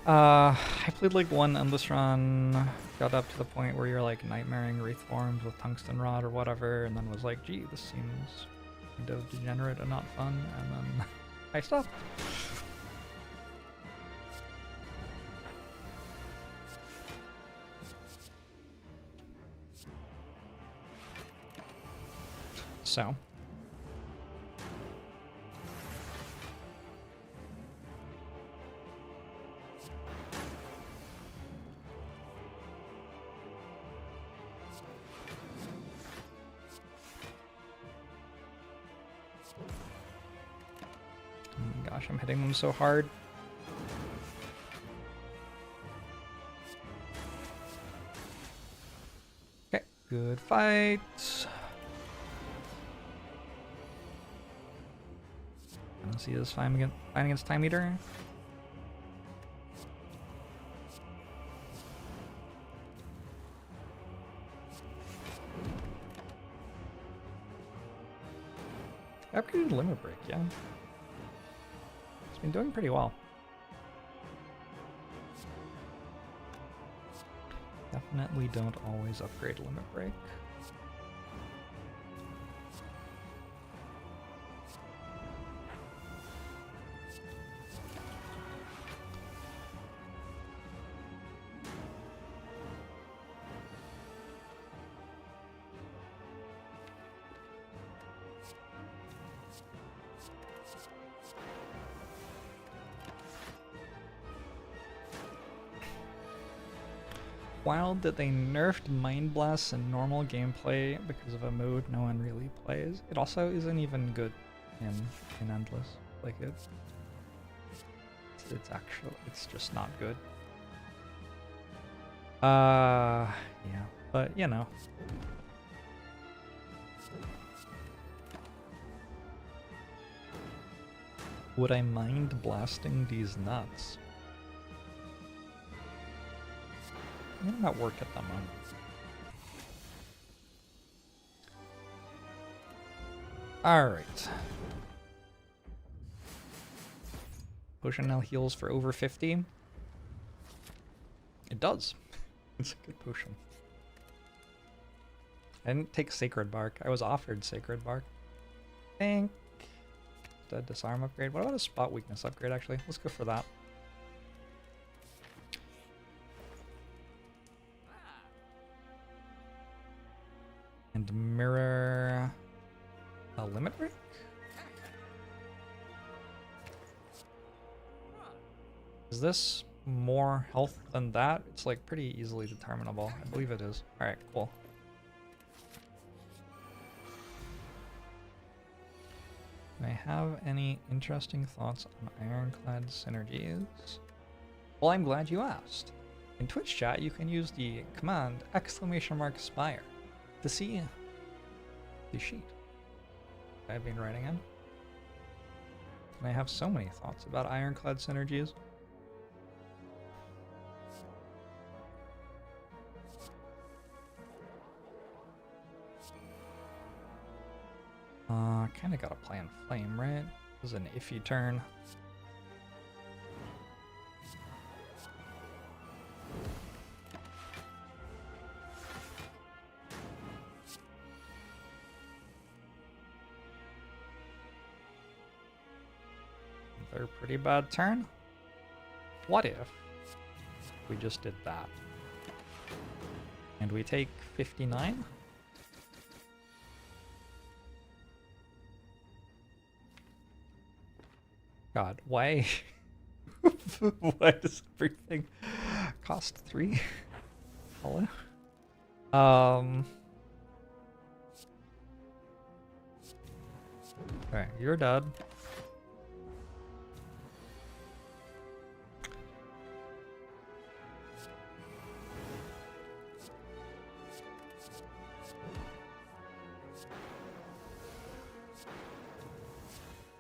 I played like one endless run, got up to the point where you're like nightmaring wraith forms with tungsten rod or whatever, and then was like, gee, this seems kind of degenerate and not fun, and then I stopped. So. Oh gosh, I'm hitting them so hard. Okay, good fight. See this fight against Time Eater. Upgraded Limit Break, yeah. It's been doing pretty well. Definitely don't always upgrade Limit Break. Wild that they nerfed Mind Blasts in normal gameplay because of a mode no one really plays. It also isn't even good in Endless. Like it's just not good. Yeah, but you know. Would I mind blasting these nuts? I'm at work at the moment. Alright. Potion now heals for over 50. It does. It's a good potion. I didn't take Sacred Bark. I was offered Sacred Bark. Think. The disarm upgrade. What about a spot weakness upgrade actually? Let's go for that. And mirror a limit break? Is this more health than that? It's like pretty easily determinable. I believe it is. Alright, cool. Do I have any interesting thoughts on ironclad synergies? Well, I'm glad you asked. In Twitch chat, you can use the command !spire to see the sheet I've been writing in. And I have so many thoughts about ironclad synergies. Kind of got to play in flame, right? This is an iffy turn. They're pretty bad turn. What if we just did that? And we take 59? God, why? Why does everything cost 3? Hello? Okay, you're dead.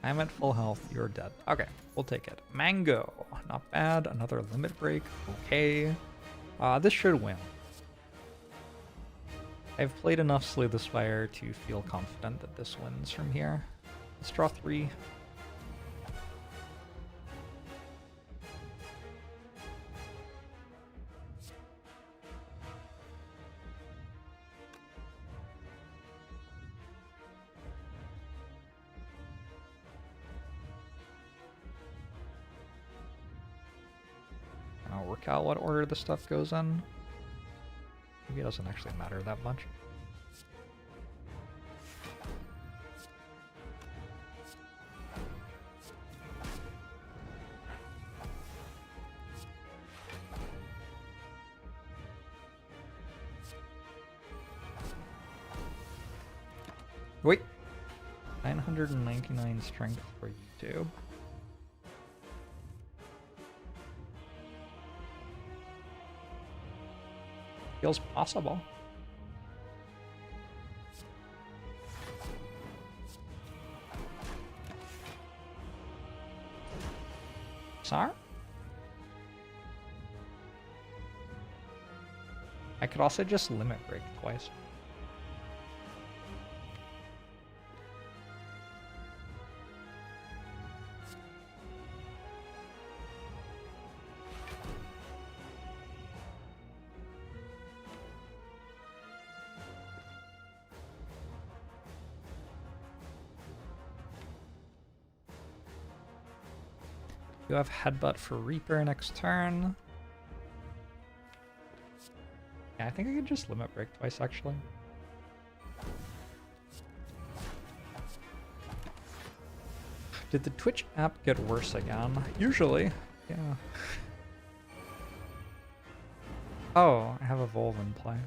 I'm at full health, you're dead. Okay, we'll take it. Mango, not bad. Another limit break, okay. This should win. I've played enough Slay the Spire to feel confident that this wins from here. Let's draw 3. I'll work out what order the stuff goes in. Maybe it doesn't actually matter that much. Wait! 999 strength for YouTube. Feels possible. Sar? I could also just limit break twice. You have Headbutt for Reaper next turn. Yeah, I think I could just limit break twice, actually. Did the Twitch app get worse again? Usually, yeah. Oh, I have Evolve in play.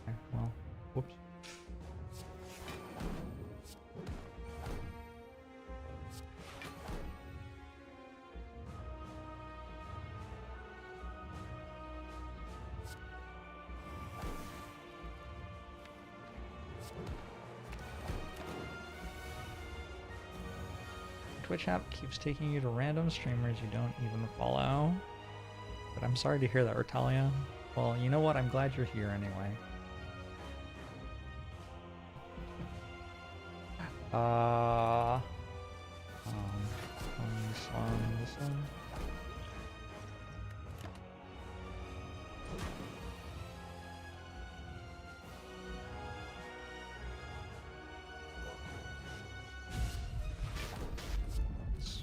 Okay, well, whoops. Twitch app keeps taking you to random streamers you don't even follow. But I'm sorry to hear that, Ortalia. Well, you know what? I'm glad you're here anyway. This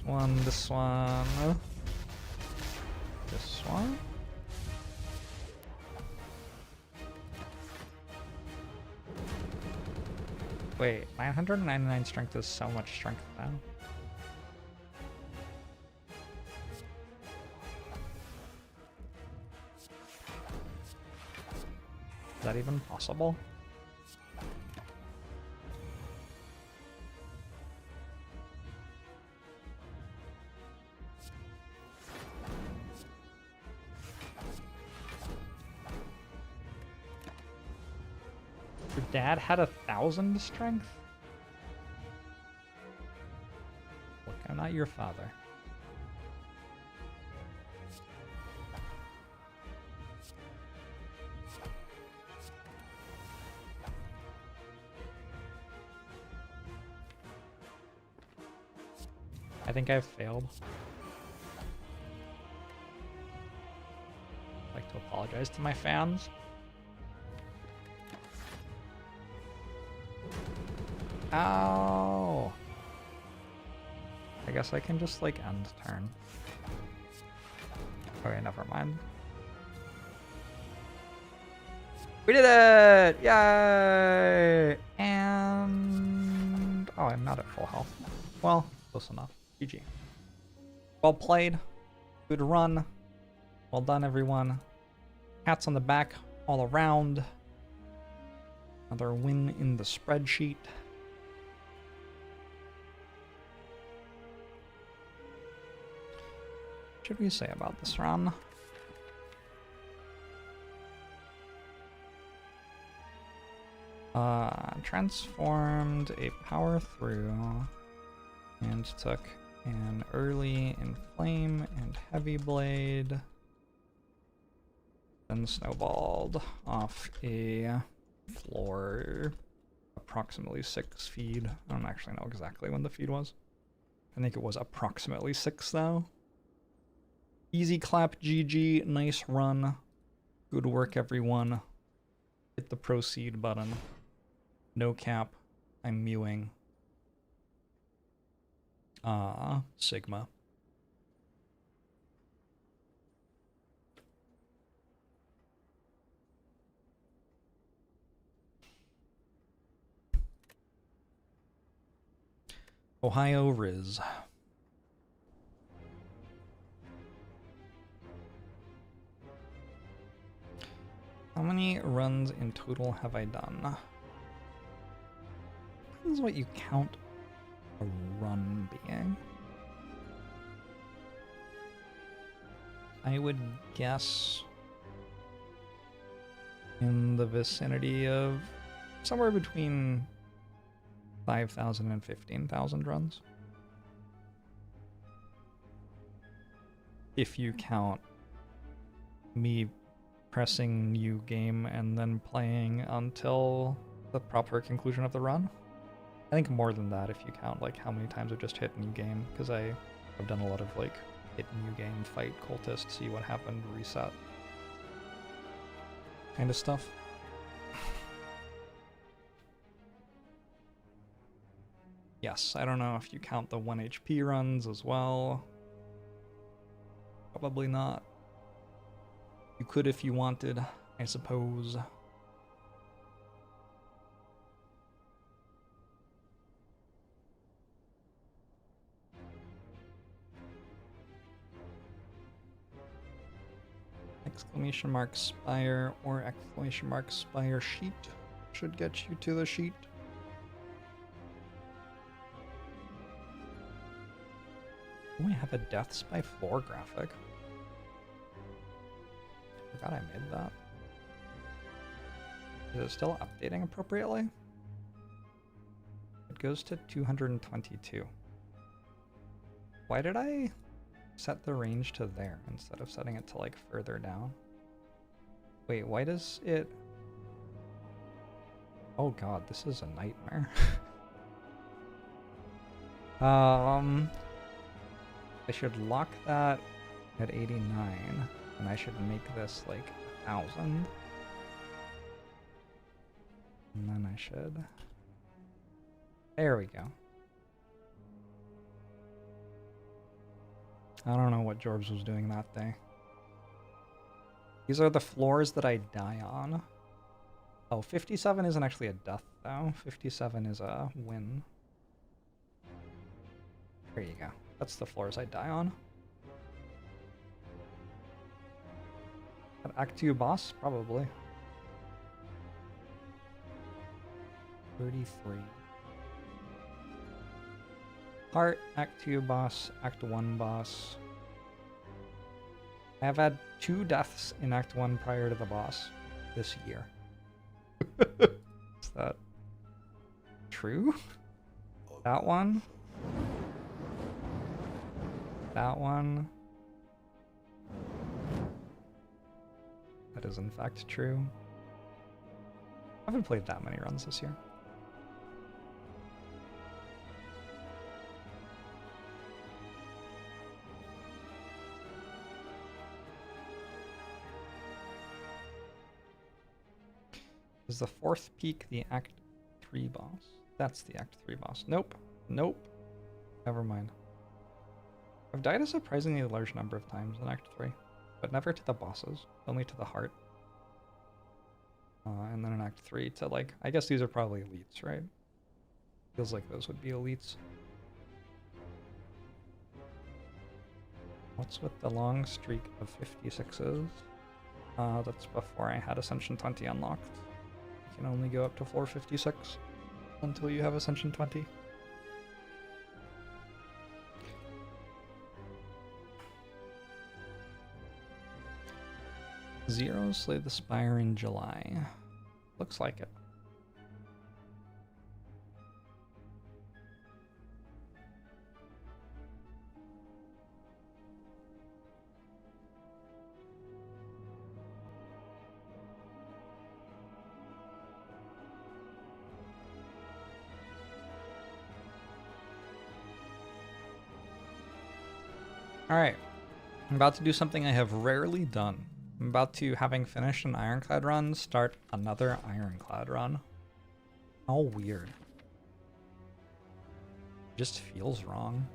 one. This one. This one. Wait, 999 strength is so much strength now. Is that even possible? Your dad had 1,000 strength? Look, I'm not your father. I think I've failed. I'd like to apologize to my fans. Ow! I guess I can just like end turn. Okay, never mind. We did it! Yay! And oh, I'm not at full health. Well, close enough. GG. Well played. Good run. Well done, everyone. Pats on the back all around. Another win in the spreadsheet. What should we say about this run? Transformed a power through and took an early inflame and heavy blade. Then snowballed off a floor approximately 6 feet. I don't actually know exactly when the feed was. I think it was approximately 6 though. Easy clap, GG, nice run. Good work, everyone. Hit the proceed button. No cap. I'm mewing. Sigma. Ohio Riz. How many runs in total have I done? Depends what you count a run being. I would guess in the vicinity of somewhere between 5,000 and 15,000 runs. If you count me pressing new game and then playing until the proper conclusion of the run. I think more than that if you count like how many times I've just hit new game, because I've done a lot of like hit new game, fight cultist, see what happened, reset kind of stuff. Yes, I don't know if you count the 1 HP runs as well. Probably not. You could if you wanted, I suppose. Exclamation mark spire or exclamation mark spire sheet should get you to the sheet. Oh, I have a deaths by floor graphic. Forgot I made that. Is it still updating appropriately? It goes to 222. Why did I set the range to there instead of setting it to like further down? Wait, why does it... Oh god, this is a nightmare. I should lock that at 89, and I should make this like 1,000. And then I should... There we go. I don't know what Jorbs was doing that day. These are the floors that I die on. Oh, 57 isn't actually a death though. 57 is a win. There you go. That's the floors I die on. An Act 2 boss? Probably. 33. Heart, Act 2 boss, Act 1 boss. I have had 2 deaths in Act 1 prior to the boss this year. Is that true? That one? that one. That is in fact true. I haven't played that many runs this year. Is the fourth peak the Act 3 boss? That's the Act 3 boss. Nope. Nope. Never mind. I've died a surprisingly large number of times in Act 3, but never to the bosses, only to the heart. And then in Act 3 to, like, I guess these are probably elites, right? Feels like those would be elites. What's with the long streak of 56s? That's before I had Ascension 20 unlocked. You can only go up to floor 56 until you have Ascension 20. Zero slay the spire in July. Looks like it. Alright, I'm about to do something I have rarely done. I'm about to, having finished an ironclad run, start another ironclad run. How weird. Just feels wrong.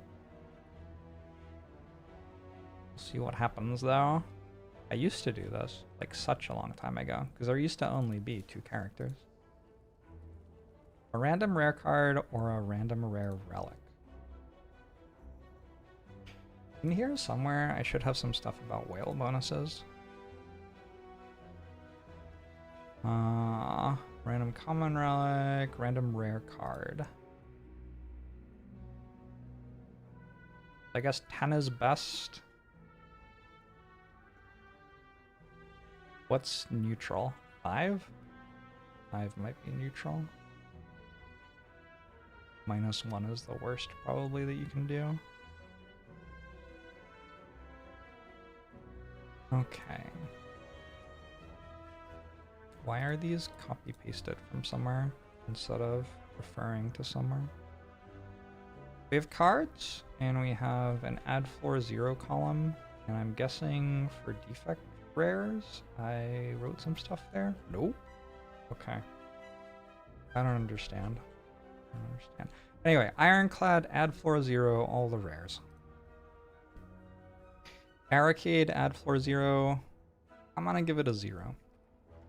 We'll see what happens though. I used to do this, like such a long time ago, because there used to only be 2 characters. A random rare card or a random rare relic. In here somewhere, I should have some stuff about whale bonuses. Random common relic, random rare card. I guess 10 is best. What's neutral? 5? 5 might be neutral. -1 is the worst probably that you can do. Okay. Why are these copy-pasted from somewhere instead of referring to somewhere? We have cards, and we have an add floor 0 column, and I'm guessing for defect rares, I wrote some stuff there? Nope. Okay. I don't understand. Anyway, ironclad, add floor 0, all the rares. Barricade, add floor 0. I'm gonna give it a 0.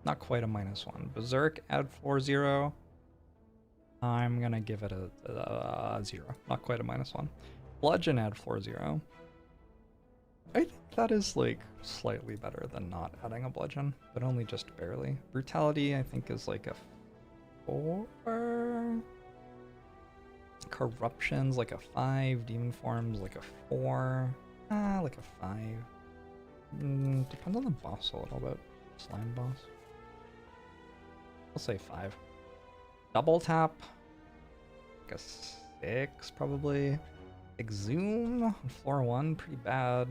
Not quite a -1. Berserk, add floor 0. I'm gonna give it a 0. Not quite a -1. Bludgeon, add floor 0. I think that is like slightly better than not adding a bludgeon, but only just barely. Brutality, I think, is like a 4. Corruption's like a 5. Demon Form's like a 4. Like a 5. Depends on the boss a little bit. Slime boss. I'll say 5. Double tap. Like a 6 probably. Exhume on floor 1, pretty bad.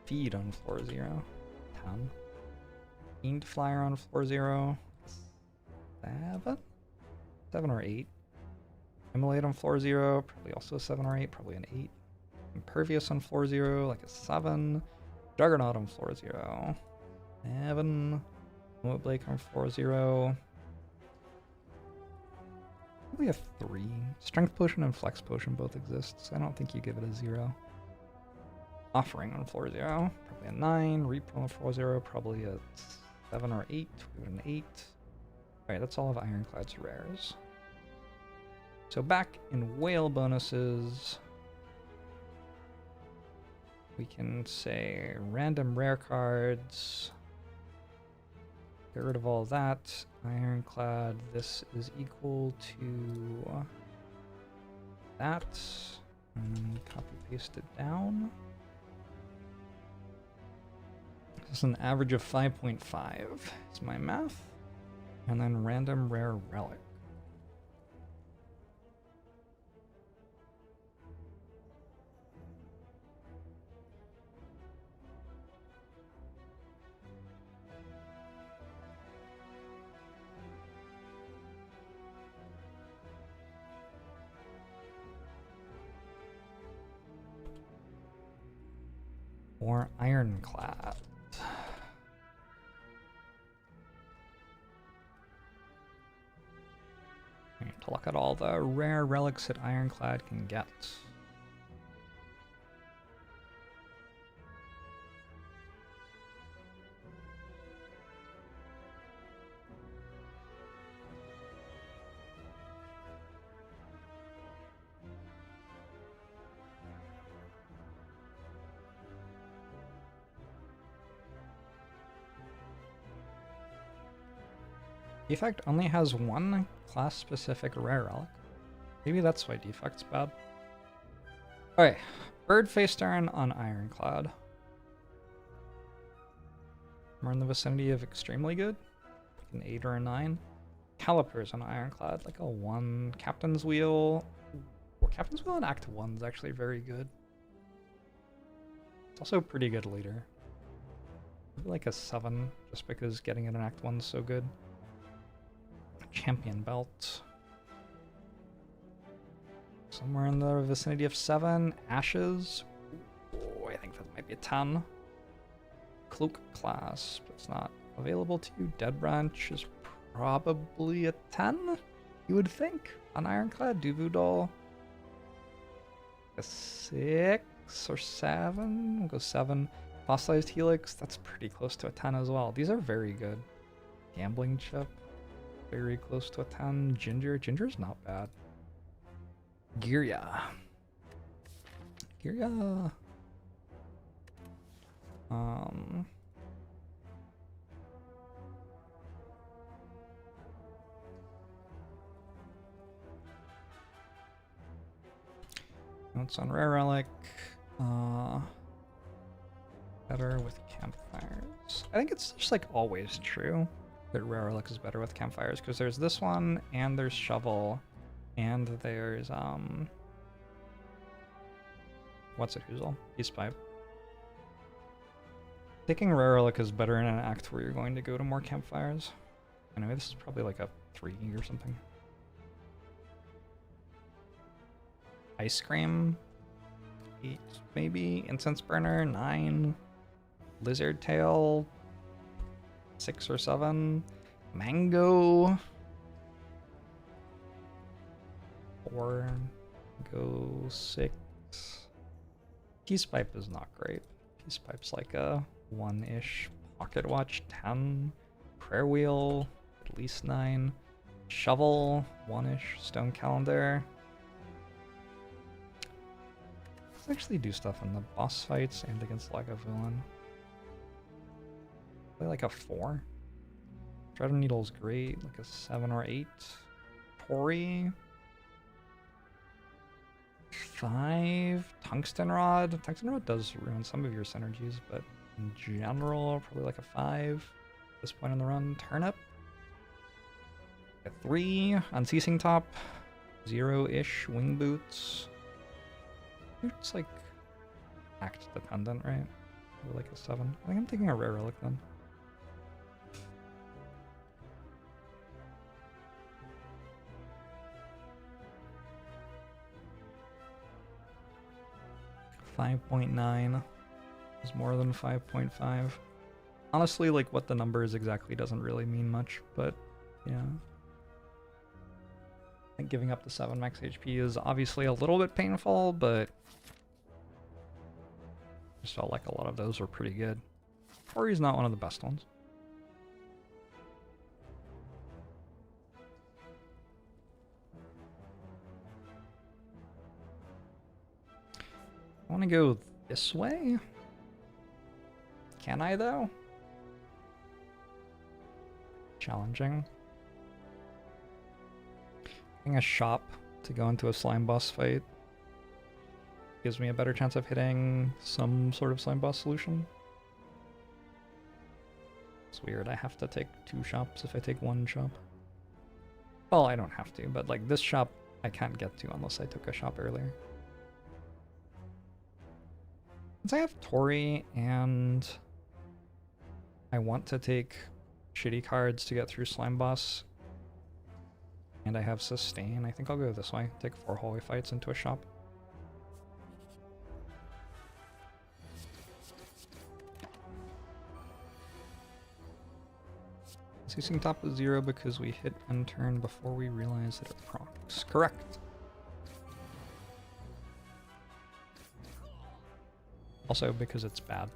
Feed on floor 0. 10. Fiend Flyer on floor 0. 7? 7 or 8. Immolate on floor 0, probably also a 7 or 8, probably an 8. Impervious on floor 0, like a 7. Juggernaut on floor 0. 7. Moat Blake on floor 0. Probably a 3. Strength Potion and Flex Potion both exist, so I don't think you give it a 0. Offering on floor 0, probably a 9. Reaper on floor 0, probably a 7 or 8. We have an 8. Alright, that's all of Ironclad's rares. So back in whale bonuses, we can say random rare cards. Get rid of all that. Ironclad, this is equal to that. And copy paste it down. This is an average of 5.5 is my math. And then random rare relic. or ironclad. We need to look at all the rare relics that ironclad can get. Defect only has one class-specific rare relic. Maybe that's why Defect's bad. Okay, Bird Face Turn on Ironclad. We're in the vicinity of extremely good. Like an 8 or a 9. Calipers on Ironclad, like a 1. Captain's Wheel. Or Captain's Wheel in Act 1 is actually very good. It's also a pretty good leader. Maybe like a 7, just because getting it in Act 1 is so good. Champion Belt. Somewhere in the vicinity of 7. Ashes. Ooh, I think that might be a 10. Cloak Clasp. It's not available to you. Dead Branch is probably a 10, you would think. On Ironclad. Duvu Doll. A 6 or 7. We'll go 7. Fossilized Helix. That's pretty close to a 10 as well. These are very good. Gambling Chip. Very close to a 10. Ginger. Ginger's not bad. Girya. Girya. Notes on Rare Relic. Better with campfires. I think it's just like always true that Rare Relic is better with campfires, because there's this one, and there's Shovel, and there's, what's it, Hoozle? Peace Pipe. Taking Rare Relic is better in an act where you're going to go to more campfires. Anyway, this is probably like a 3 or something. Ice Cream, 8 maybe. Incense Burner, 9. Lizard Tail, 6 or 7. Mango, 4. Go 6. Peace Pipe is not great. Peace Pipe's like a 1-ish. Pocket Watch, 10. Prayer Wheel, at least 9. Shovel, 1-ish. Stone Calendar. Let's actually do stuff in the boss fights and against Lagavulin. Play like a 4. Dread Needle's great, like a 7 or 8. Tori. 5. Tungsten Rod. Tungsten Rod does ruin some of your synergies, but in general, probably like a 5 at this point in the run. Turnip. A 3. Unceasing Top. 0-ish. Wing Boots. It's like act dependent, right? Or like a 7. I think I'm taking a Rare Relic then. $5.9 is more than 5.5. Honestly, like what the number is exactly doesn't really mean much, but yeah. I think giving up the 7 max HP is obviously a little bit painful, but I just felt like a lot of those were pretty good. Tori's not one of the best ones. I want to go this way. Can I, though? Challenging. Getting a shop to go into a slime boss fight gives me a better chance of hitting some sort of slime boss solution. It's weird, I have to take 2 shops if I take 1 shop. Well, I don't have to, but like this shop I can't get to unless I took a shop earlier. Since I have Tori and I want to take shitty cards to get through slime boss, and I have sustain, I think I'll go this way. Take 4 hallway fights into a shop. Ceasing top is 0 because we hit end turn before we realize that it procs. Correct. Also because it's bad.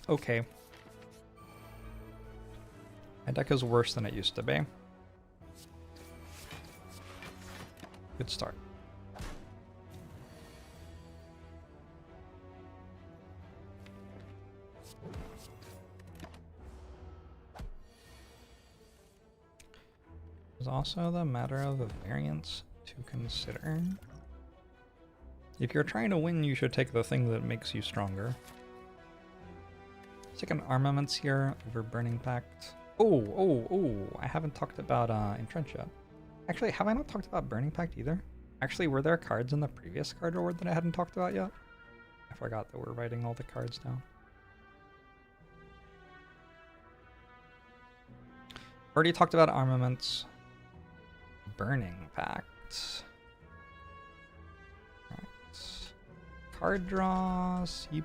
Okay. My deck is worse than it used to be. Good start. There's also the matter of a variance to consider. If you're trying to win, you should take the thing that makes you stronger. Let's take an Armaments here over Burning Pact. Oh, I haven't talked about Entrench yet. Actually, have I not talked about Burning Pact either? Actually, were there cards in the previous card reward that I hadn't talked about yet? I forgot that we're writing all the cards down. Already talked about Armaments. Burning Pact. Right. Card draw, C+.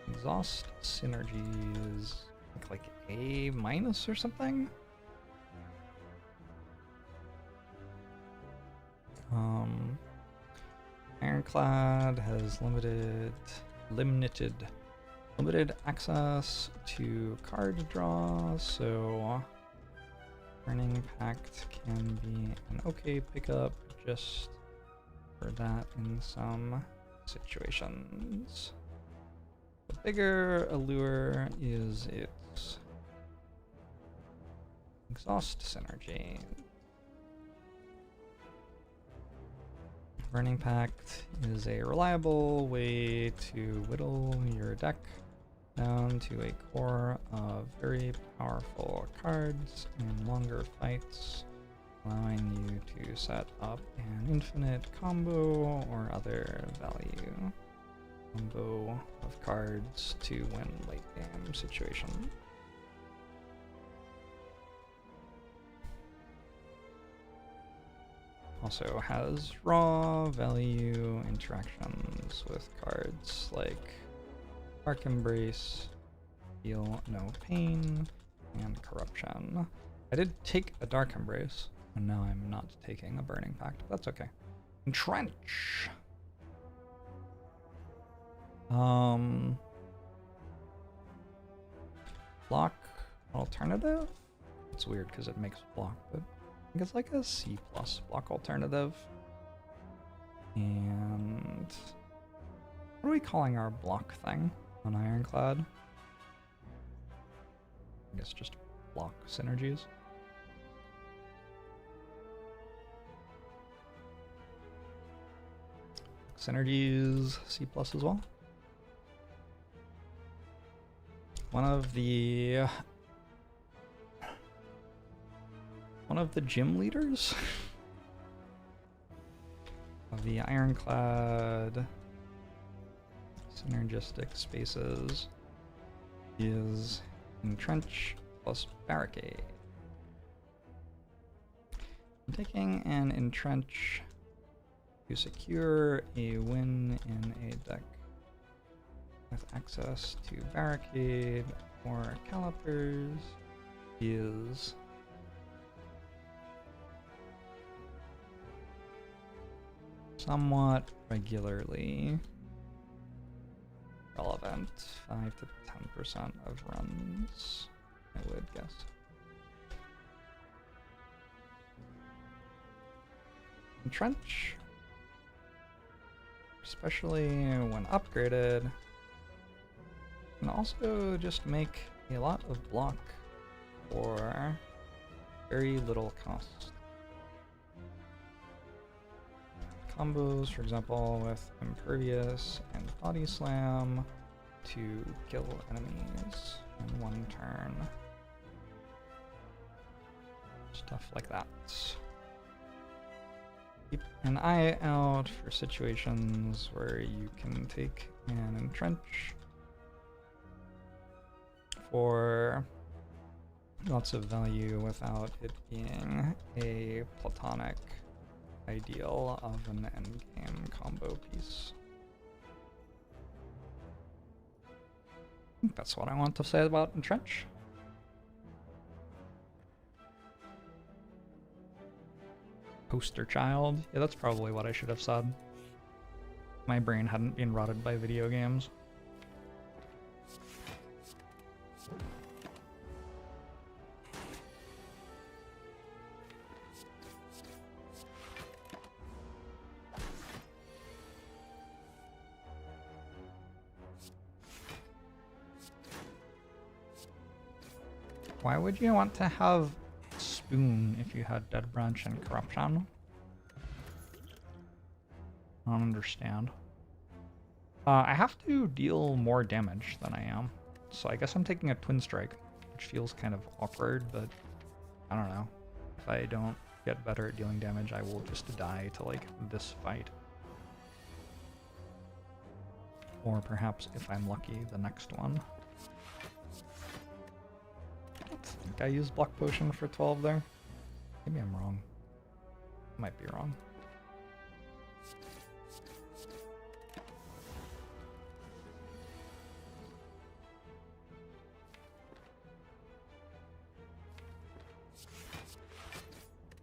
Exhaust synergies. I think like A- or something? Ironclad has limited access to card draw, so Burning Pact can be an okay pickup just for that in some situations. The bigger allure is its exhaust synergy. Burning Pact is a reliable way to whittle your deck down to a core of very powerful cards in longer fights, allowing you to set up an infinite combo or other value combo of cards to win late game situation. Also has raw value interactions with cards like Dark Embrace, Feel No Pain, and Corruption. I did take a Dark Embrace, and now I'm not taking a Burning Pact. That's okay. Entrench! Block alternative? It's weird because it makes block, but I think it's like a C+ block alternative. And what are we calling our block thing on Ironclad? I guess just block synergies. Synergies C+ as well. One of the gym leaders of the Ironclad synergistic spaces is Entrench plus Barricade. I'm taking an Entrench to secure a win in a deck with access to Barricade or Calipers is somewhat regularly relevant. 5 to 10% of runs, I would guess. Entrench, especially when upgraded, can also just make a lot of block for very little cost. Combos, for example, with Impervious and Body Slam to kill enemies in one turn. Stuff like that. Keep an eye out for situations where you can take an Entrench for lots of value without it being a platonic ideal of an endgame combo piece. I think that's what I want to say about Entrench. Poster child. Yeah, that's probably what I should have said. My brain hadn't been rotted by video games. Why would you want to have Spoon if you had Dead Branch and Corruption? I don't understand. I have to deal more damage than I am, so I guess I'm taking a Twin Strike, which feels kind of awkward, but I don't know. If I don't get better at dealing damage, I will just die to like this fight. Or perhaps, if I'm lucky, the next one. I think I used Block Potion for 12 there. Maybe I'm wrong. Might be wrong.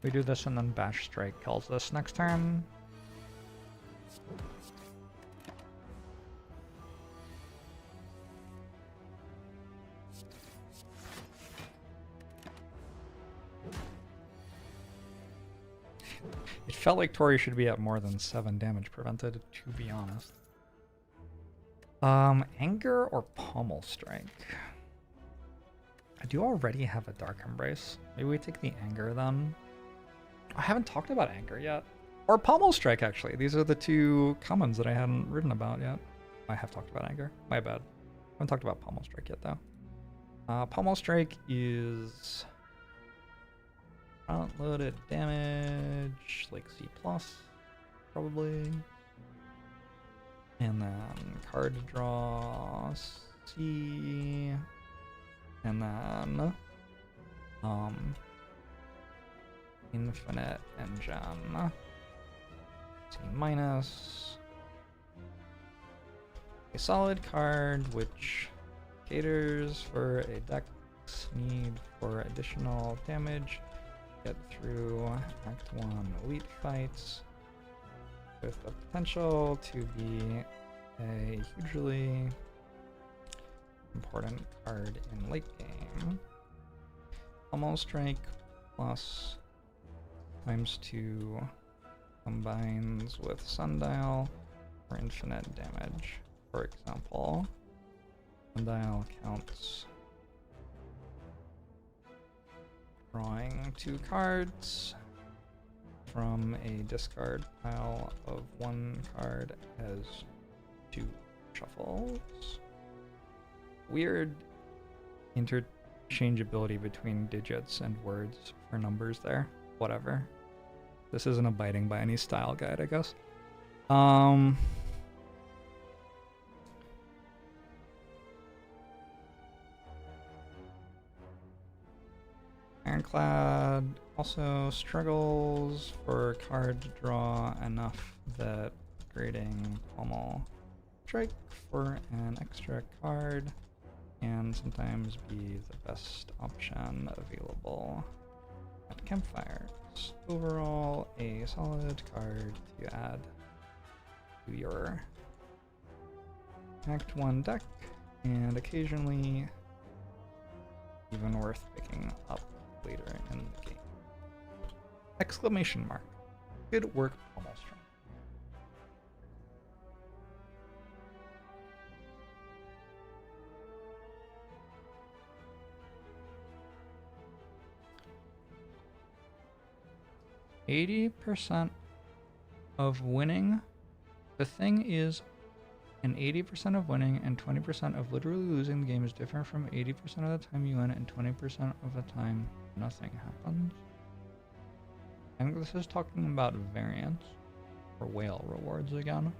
We do this and then Bash Strike kills this next turn. It felt like Tori should be at more than 7 damage prevented, to be honest. Anger or Pommel Strike? I do already have a Dark Embrace. Maybe we take the Anger then. I haven't talked about Anger yet. Or Pommel Strike, actually. These are the two commons that I hadn't written about yet. I have talked about Anger. My bad. I haven't talked about Pommel Strike yet, though. Pommel Strike is front-loaded damage, like C+, probably. And then card draw C. And then Infinite Engine C minus. A solid card which caters for a deck's need for additional damage. Get through Act 1 elite fights with the potential to be a hugely important card in late game. Pommel Strike plus ×2 combines with Sundial for infinite damage. For example, Sundial counts drawing 2 cards from a discard pile of 1 card as 2 shuffles. Weird interchangeability between digits and words for numbers there. Whatever. This isn't abiding by any style guide, I guess. Ironclad also struggles for card to draw enough that grading Pommel Strike for an extra card can sometimes be the best option available at campfires. Overall, a solid card to add to your Act 1 deck, and occasionally even worth picking up later in the game. Exclamation mark. Good work, Pommel Strike. %, of winning. The thing is, an 80% of winning and 20% of literally losing the game is different from 80% of the time you win and 20% of the time nothing happens. I think this is talking about variance or whale rewards again.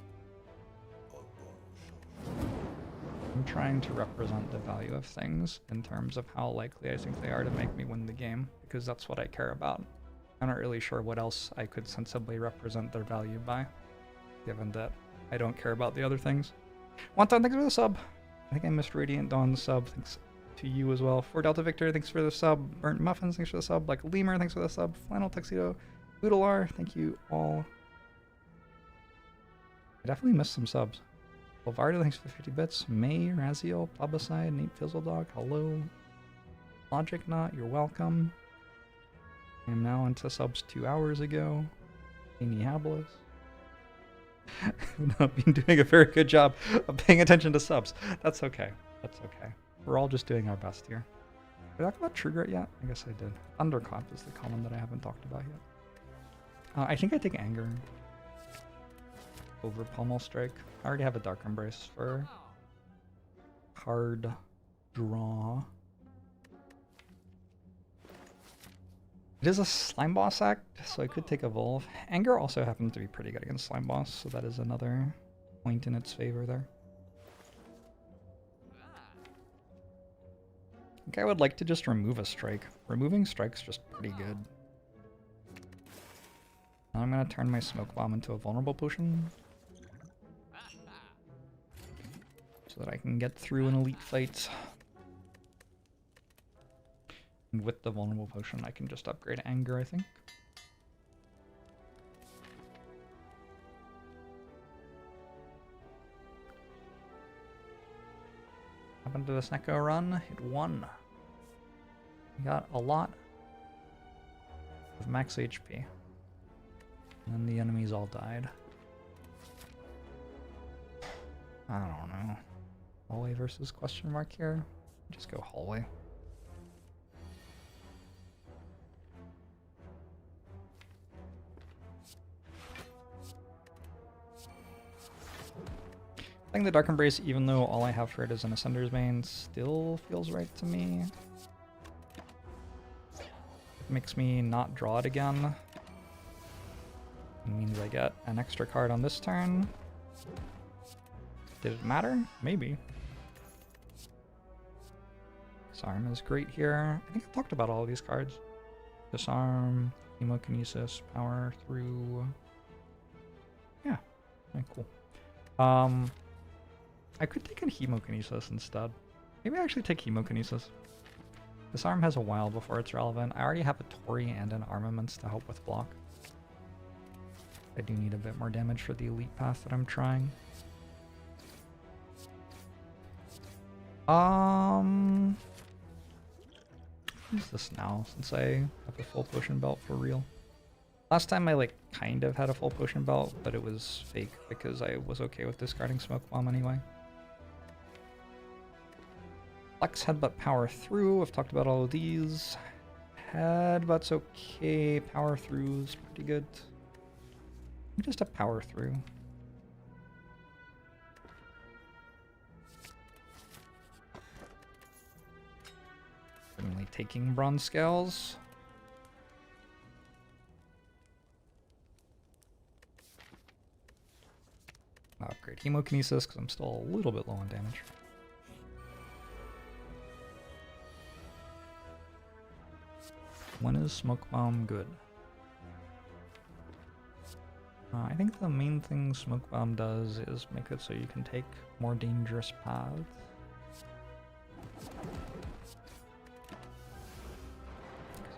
I'm trying to represent the value of things in terms of how likely I think they are to make me win the game, because that's what I care about. I'm not really sure what else I could sensibly represent their value by, given that I don't care about the other things. Wonton, thanks for the sub. I think I missed Radiant Dawn sub. Thanks to you as well. 4 Delta Victor, thanks for the sub. Burnt Muffins, thanks for the sub. Like Lemur, thanks for the sub. Flannel Tuxedo, Boodlear, thank you all. I definitely missed some subs. Bovardo, thanks for the 50 bits. May, Raziel, Plebiscide, Nate Fizzledog, hello. Logic Knot, you're welcome. I am now into subs 2 hours ago. Amy Hablis. I've not been doing a very good job of paying attention to subs. That's okay. That's okay. We're all just doing our best here. Did I talk about True Grit yet? I guess I did. Thunderclap is the common that I haven't talked about yet. I think I take Anger over Pommel Strike. I already have a Dark Embrace for hard draw. It is a Slime Boss act, so I could take Evolve. Anger also happens to be pretty good against Slime Boss, so that is another point in its favor there. I think I would like to just remove a strike. Removing strike's just pretty good. Now I'm going to turn my Smoke Bomb into a Vulnerable Potion, so that I can get through an elite fight. And with the Vulnerable Potion, I can just upgrade Anger, I think. Happened to this Echo run? It won. We got a lot of max HP. And then the enemies all died. I don't know. Hallway versus question mark here? Just go hallway. I think the Dark Embrace, even though all I have for it is an Ascender's Bane, still feels right to me. It makes me not draw it again. It means I get an extra card on this turn. Did it matter? Maybe. Disarm is great here. I think I talked about all of these cards. Disarm, Hemokinesis, Power Through. Yeah, okay, cool. I could take a Hemokinesis instead. Maybe I actually take Hemokinesis. Disarm has a while before it's relevant. I already have a Tori and an Armaments to help with block. I do need a bit more damage for the elite path that I'm trying. What is this now, since I have a full potion belt for real? Last time I kind of had a full potion belt, but it was fake because I was okay with discarding Smoke Bomb anyway. Flex Headbutt Power Through, I've talked about all of these. Headbutt's okay, Power Through's pretty good. Just a Power Through. Certainly taking Bronze Scales. I'll upgrade Hemokinesis because I'm still a little bit low on damage. When is Smoke Bomb good? I think the main thing Smoke Bomb does is make it so you can take more dangerous paths.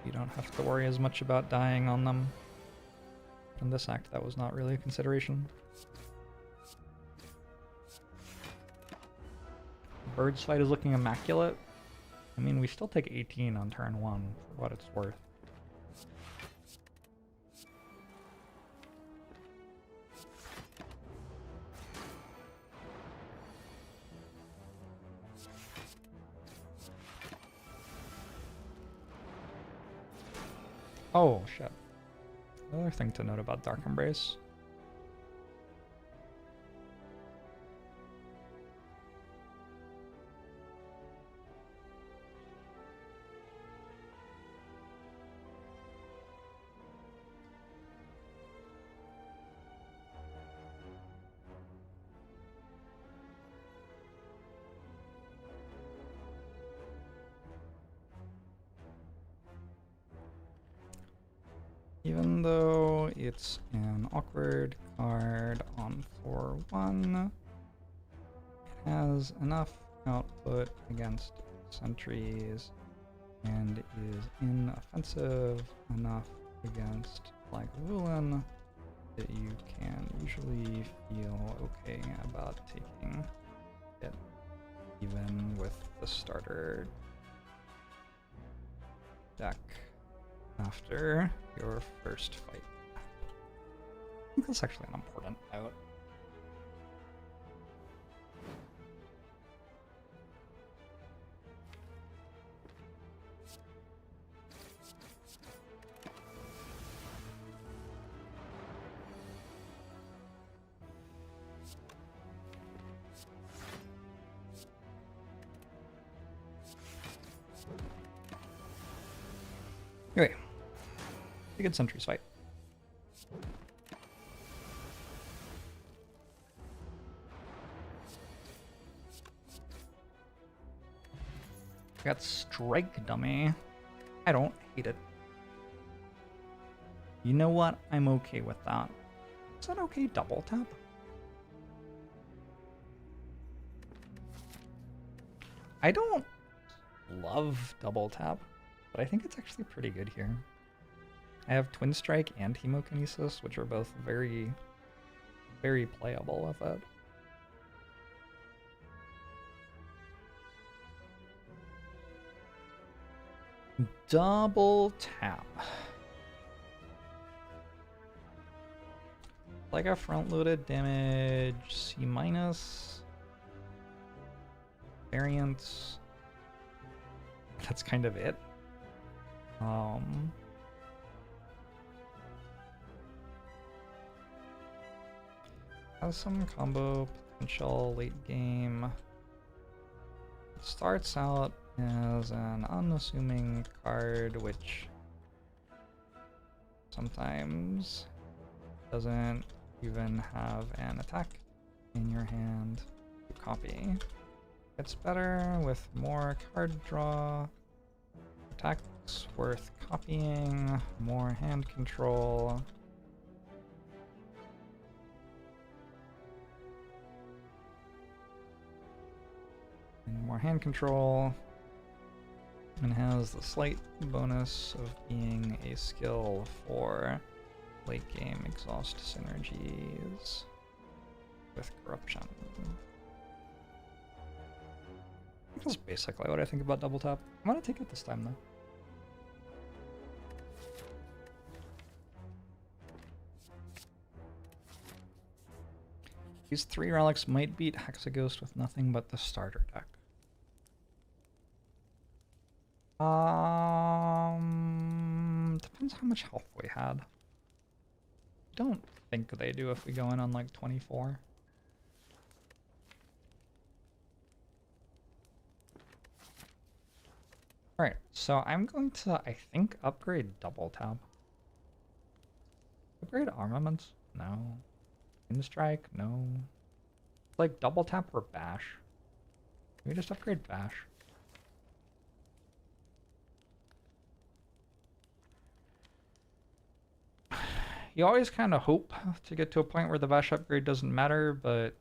You don't have to worry as much about dying on them. In this act, that was not really a consideration. Bird's Fight is looking immaculate. I mean, we still take 18 on turn 1, for what it's worth. Oh, shit. Another thing to note about Dark Embrace. Even though it's an awkward card on 4/1, it has enough output against sentries and is inoffensive enough against Whirlwind that you can usually feel okay about taking it, even with the starter deck after your first fight. I think that's actually an important note. Anyway, a good sentries fight. Got strike dummy. I don't hate it. You know what? I'm okay with that. Is that okay double tap? I don't love double tap, but I think it's actually pretty good here. I have Twin Strike and Hemokinesis, which are both very, very playable with it. Double tap. Like a front-loaded damage, C-, variance. That's kind of it. Has some combo potential late game. It starts out as an unassuming card, which sometimes doesn't even have an attack in your hand to copy. It's better with more card draw, attacks worth copying, more hand control. And more hand control, and has the slight bonus of being a skill for late game exhaust synergies with corruption. That's basically what I think about double tap. I'm gonna take it this time though. These 3 relics might beat Hexaghost with nothing but the starter deck. Depends how much health we had. Don't think they do if we go in on like 24. Alright, so I'm going to, I think, upgrade double tap. Upgrade armaments? No. In strike? No. Like double tap or bash? Can we just upgrade bash? You always kind of hope to get to a point where the bash upgrade doesn't matter, but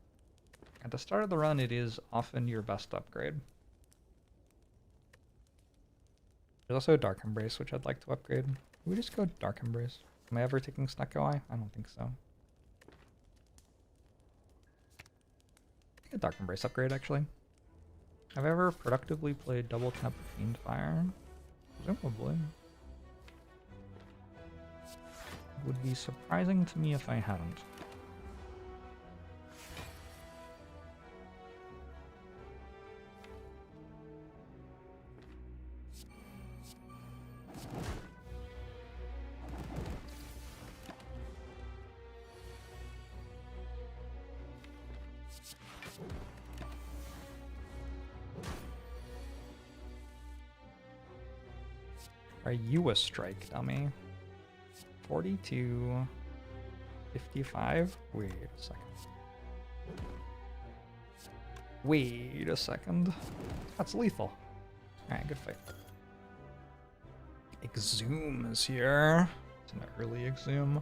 at the start of the run, it is often your best upgrade. There's also Dark Embrace, which I'd like to upgrade. Can we just go Dark Embrace? Am I ever taking Snecko Eye? I don't think so. A Dark Embrace upgrade, actually. Have I ever productively played double tap Fiendfire? Presumably. Would be surprising to me if I hadn't. Are you a strike dummy? 42, 55. Wait a second. Wait a second. That's lethal. Alright, good fight. Exhume is here. It's an early exhume.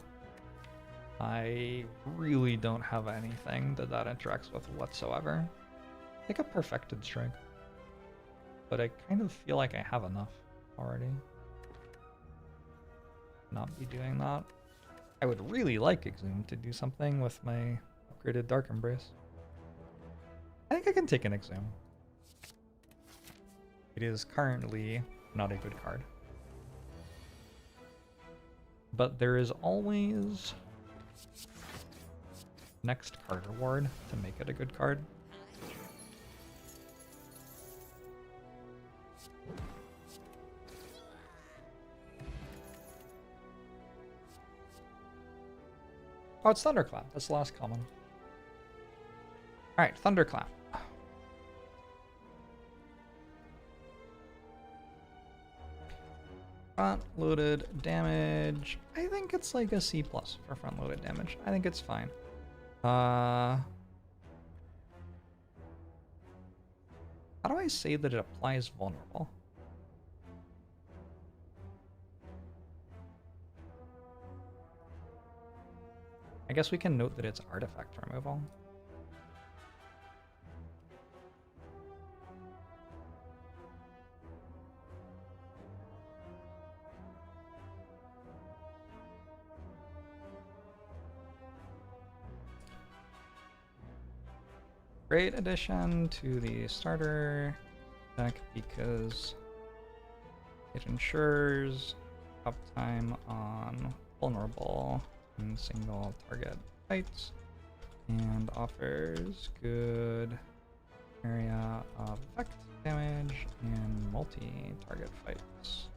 I really don't have anything that interacts with whatsoever. Like a perfected strike. But I kind of feel like I have enough already. Not be doing that. I would really like Exhume to do something with my upgraded Dark Embrace. I think I can take an Exhume. It is currently not a good card. But there is always next card reward to make it a good card. Oh, it's Thunderclap. That's the last common. Alright, Thunderclap. Front-loaded damage. I think it's like a C+ for front-loaded damage. I think it's fine. How do I say that it applies vulnerable? I guess we can note that it's artifact removal. Great addition to the starter deck because it ensures uptime on vulnerable and single target fights and offers good area of effect damage in multi-target fights.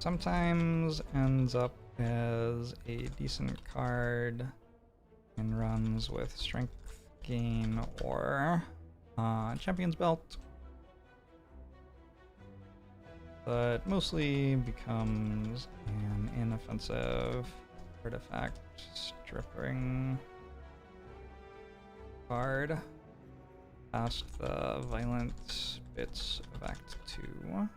Sometimes ends up as a decent card and runs with strength gain or champion's belt, but mostly becomes an inoffensive artifact stripping card past the violent bits of Act 2.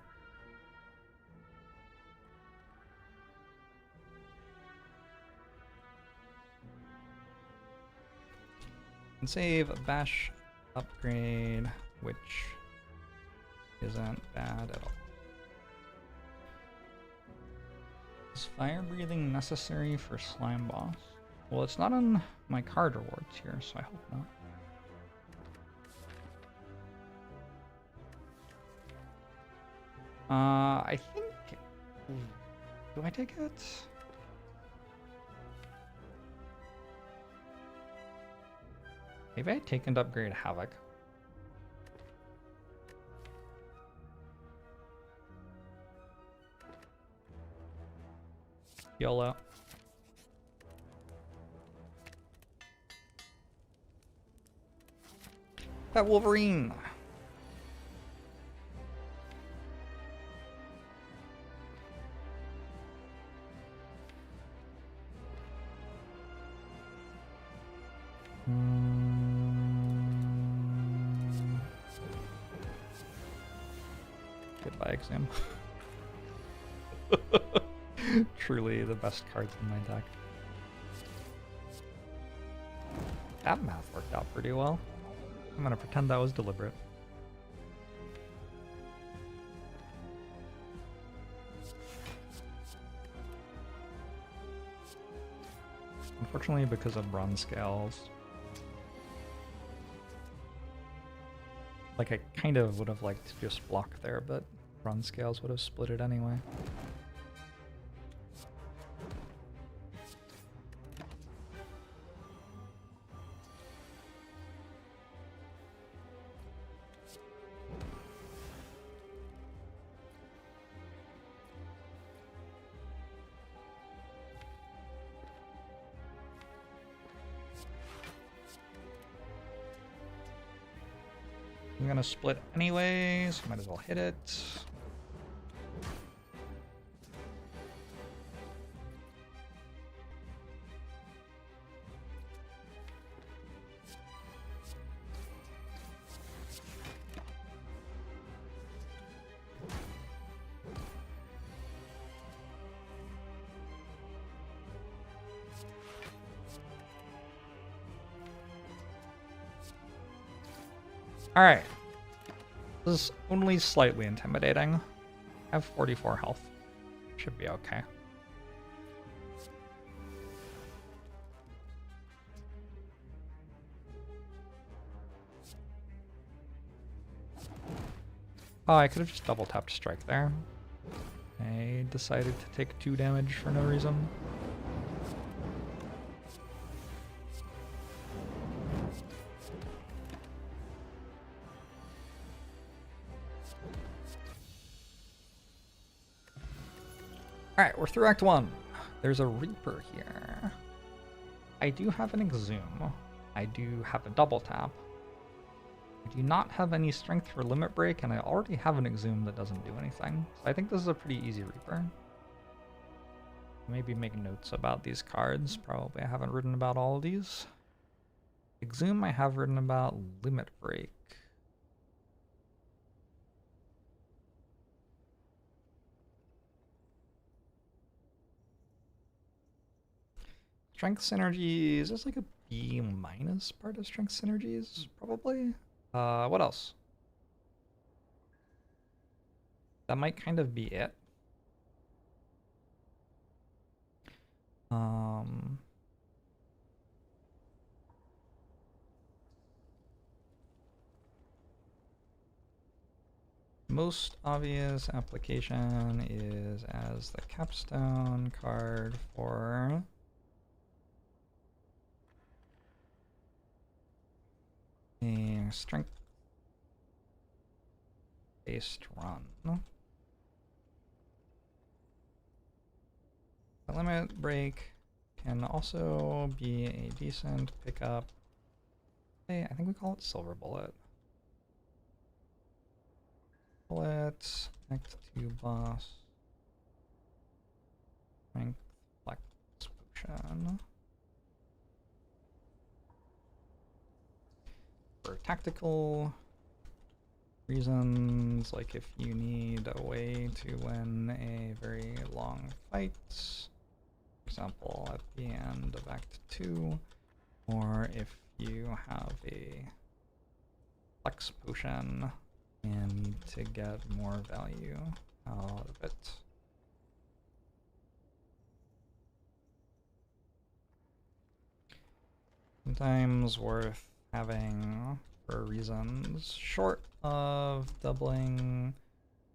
And save a bash upgrade, which isn't bad at all. Is fire breathing necessary for slime boss? Well, it's not on my card rewards here, so I hope not. I think. Do I take it? Maybe I take and upgrade Havoc. YOLO. That Wolverine! Goodbye, Exam. Truly the best cards in my deck. That math worked out pretty well. I'm gonna pretend that was deliberate. Unfortunately, because of bronze scales, like I kind of would have liked to just block there, but bronze scales would have split it anyway. I'm gonna split anyways, might as well hit it. Alright. This is only slightly intimidating. I have 44 health. Should be okay. Oh, I could have just double tapped strike there. I decided to take 2 damage for no reason. Alright, we're through Act 1. There's a Reaper here. I do have an Exhume. I do have a double tap. I do not have any strength for limit break, and I already have an Exhume that doesn't do anything. So I think this is a pretty easy Reaper. Maybe make notes about these cards. Probably I haven't written about all of these. Exhume I have written about. Limit break. Strength synergies is like a B- part of strength synergies, probably. What else? That might kind of be it. Most obvious application is as the capstone card for a strength-based run. The limit break can also be a decent pickup. I think we call it Silver Bullet. Bullet, Act 2 boss, strength flex potion. For tactical reasons, like if you need a way to win a very long fight, for example at the end of Act 2, or if you have a flex potion and need to get more value out of it. Sometimes worth having for reasons short of doubling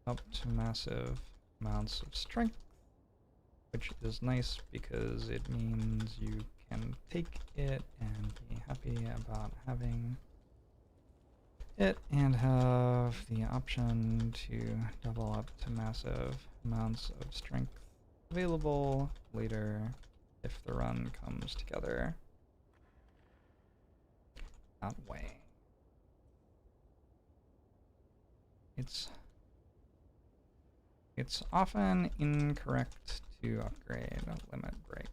up to massive amounts of strength, which is nice because it means you can take it and be happy about having it and have the option to double up to massive amounts of strength available later if the run comes together that way. It's often incorrect to upgrade a limit break.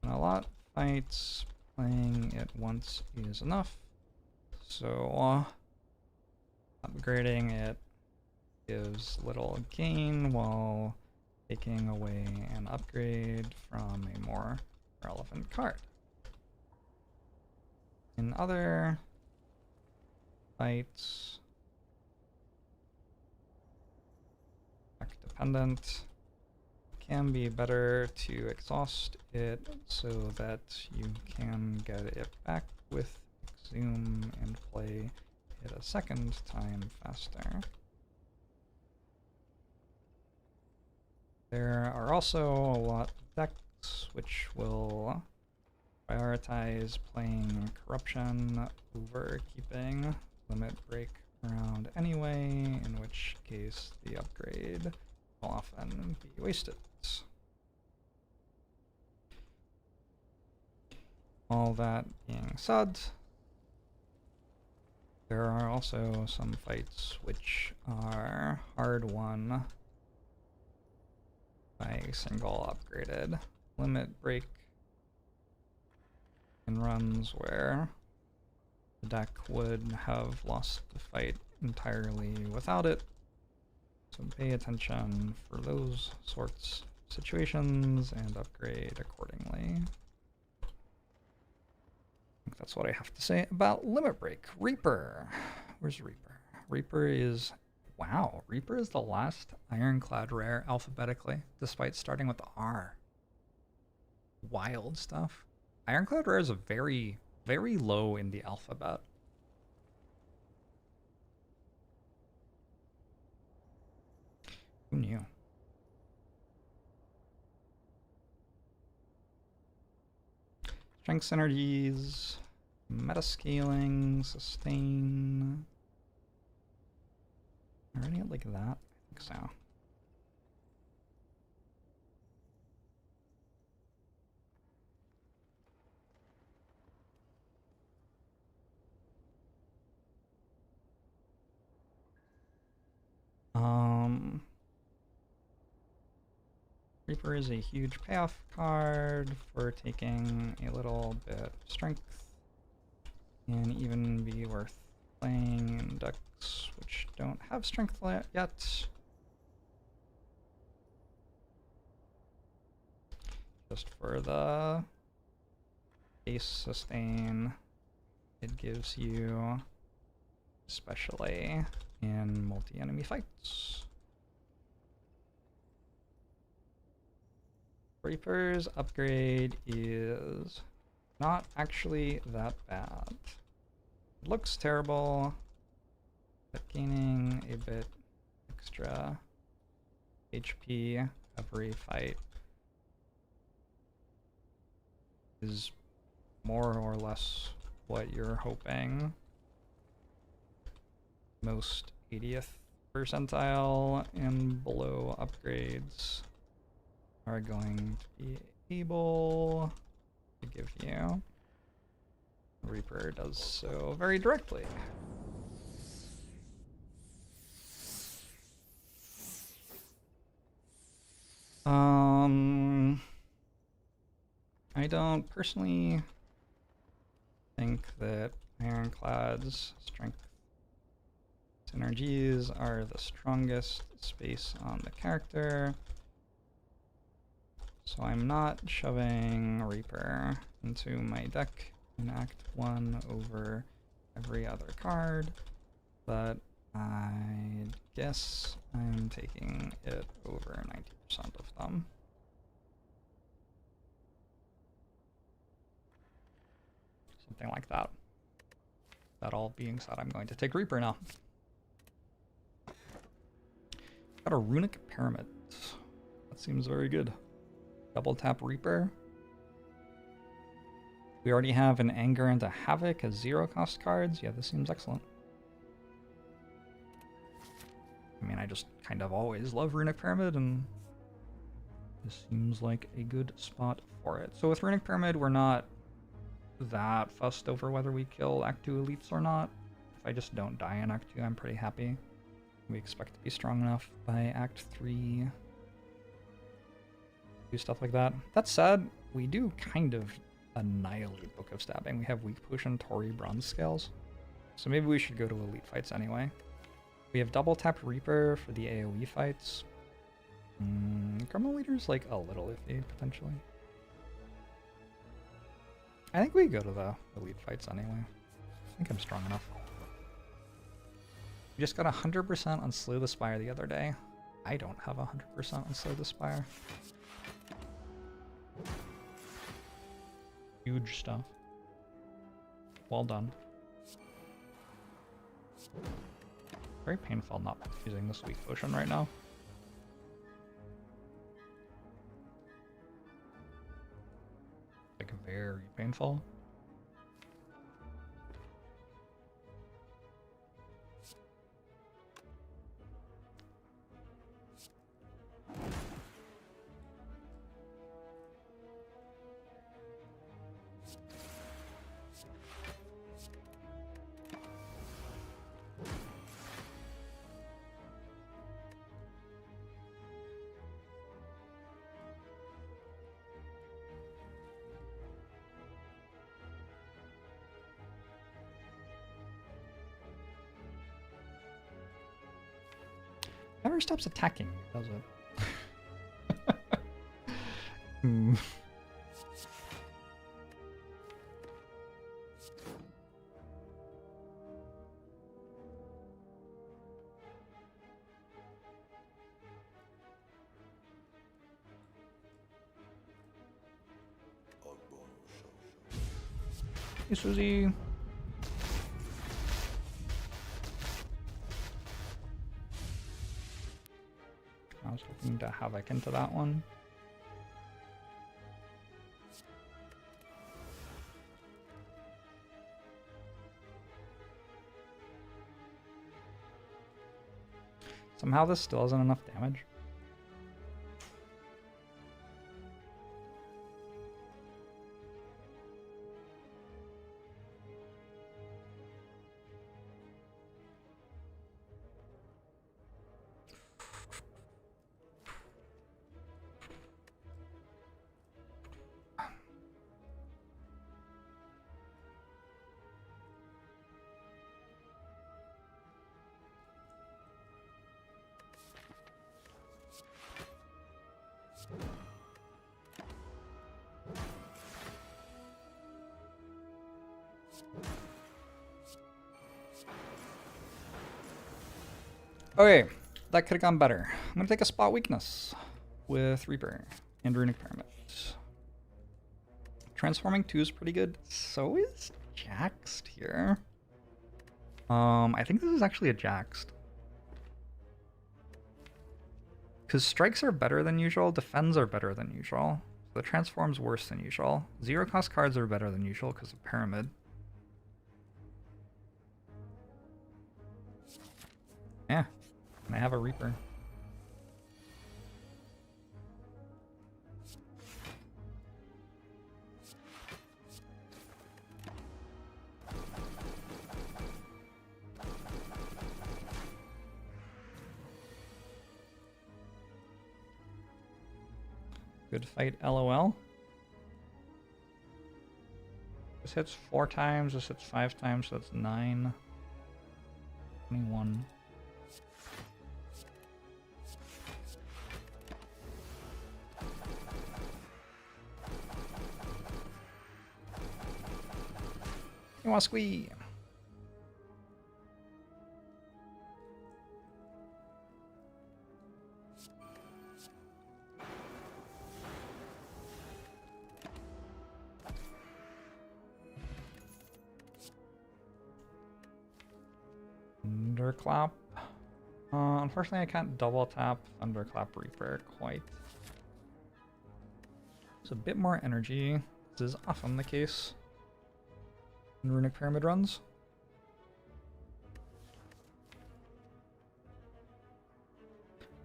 In a lot of fights, playing it once is enough. So upgrading it gives little gain while taking away an upgrade from a more relevant card. In other fights, pact dependent, can be better to exhaust it so that you can get it back with Exhume and play it a second time faster. There are also a lot of decks which will prioritize playing Corruption over keeping Limit Break around anyway, in which case the upgrade will often be wasted. All that being said, there are also some fights which are hard won by a single upgraded limit break in runs where the deck would have lost the fight entirely without it. So pay attention for those sorts of situations and upgrade accordingly. think that's what I have to say about Limit Break. Reaper. Where's Reaper? Reaper is... Wow, Reaper is the last Ironclad rare alphabetically, despite starting with the R. Wild stuff. Ironclad rare is a very, very low in the alphabet. Who knew? Strength synergies, metascaling, sustain. Already like that? I think so. Reaper is a huge payoff card for taking a little bit of strength and even be worth playing in decks which don't have strength yet. Just for the base sustain, it gives you, especially in multi-enemy fights. Reaper's upgrade is not actually that bad. It looks terrible, but gaining a bit extra HP every fight is more or less what you're hoping. Most 80th percentile and below upgrades are going to be able to give you. Reaper does so very directly. I don't personally think that Ironclad's strength synergies are the strongest space on the character. So I'm not shoving Reaper into my deck in Act 1 over every other card, but I guess I'm taking it over 90% of them. Something like that. That all being said, I'm going to take Reaper now. Got a Runic Pyramid. That seems very good. Double tap Reaper. We already have an Anger and a Havoc as 0-cost cards. Yeah, this seems excellent. I mean, I just kind of always love Runic Pyramid, and this seems like a good spot for it. So with Runic Pyramid, we're not that fussed over whether we kill Act 2 elites or not. If I just don't die in Act 2, I'm pretty happy. We expect to be strong enough by Act 3. Do stuff like that. That said, we do kind of annihilate Book of Stabbing. We have Weak Potion, Tori, Bronze Scales. So maybe we should go to elite fights anyway. We have double tap Reaper for the AoE fights. Gremlin Leader's like a little iffy, potentially. I think we go to the elite fights anyway. I think I'm strong enough. We just got 100% on Slay the Spire the other day. I don't have 100% on Slay the Spire. Huge stuff. Well done. Very painful not using this Weak Potion right now. Like, very painful. Never stops attacking, does it? Hey, Susie. I was hoping to Havoc into that one. Somehow this still isn't enough damage. Okay, that could have gone better. I'm gonna take a spot weakness with Reaper and Runic Pyramid. Transforming 2 is pretty good. So is Jaxed here. I think this is actually a Jaxed. Because strikes are better than usual, defends are better than usual. So the transform's worse than usual. 0-cost cards are better than usual because of Pyramid. Yeah, and I have a Reaper. Good fight, LOL. This hits 4 times, this hits 5 times, so that's 9. 21. You want to squee? Thunderclap. Unfortunately, I can't double tap Thunderclap Reaper quite. It's a bit more energy. This is often the case in Runic Pyramid runs.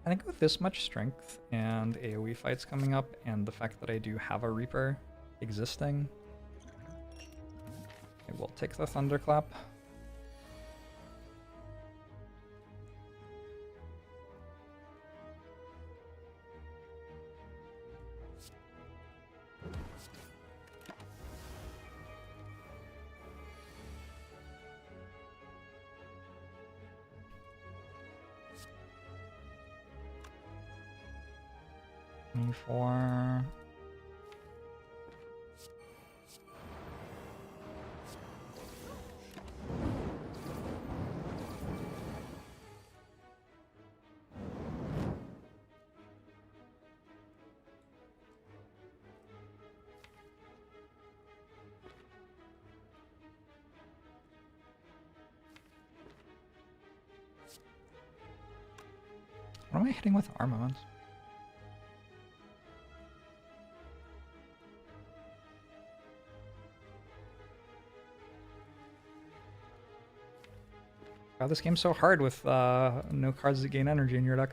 I think with this much strength and AoE fights coming up, and the fact that I do have a Reaper existing, I will take the Thunderclap. For what am I hitting with Armaments? God, this game's so hard with no cards that gain energy in your deck.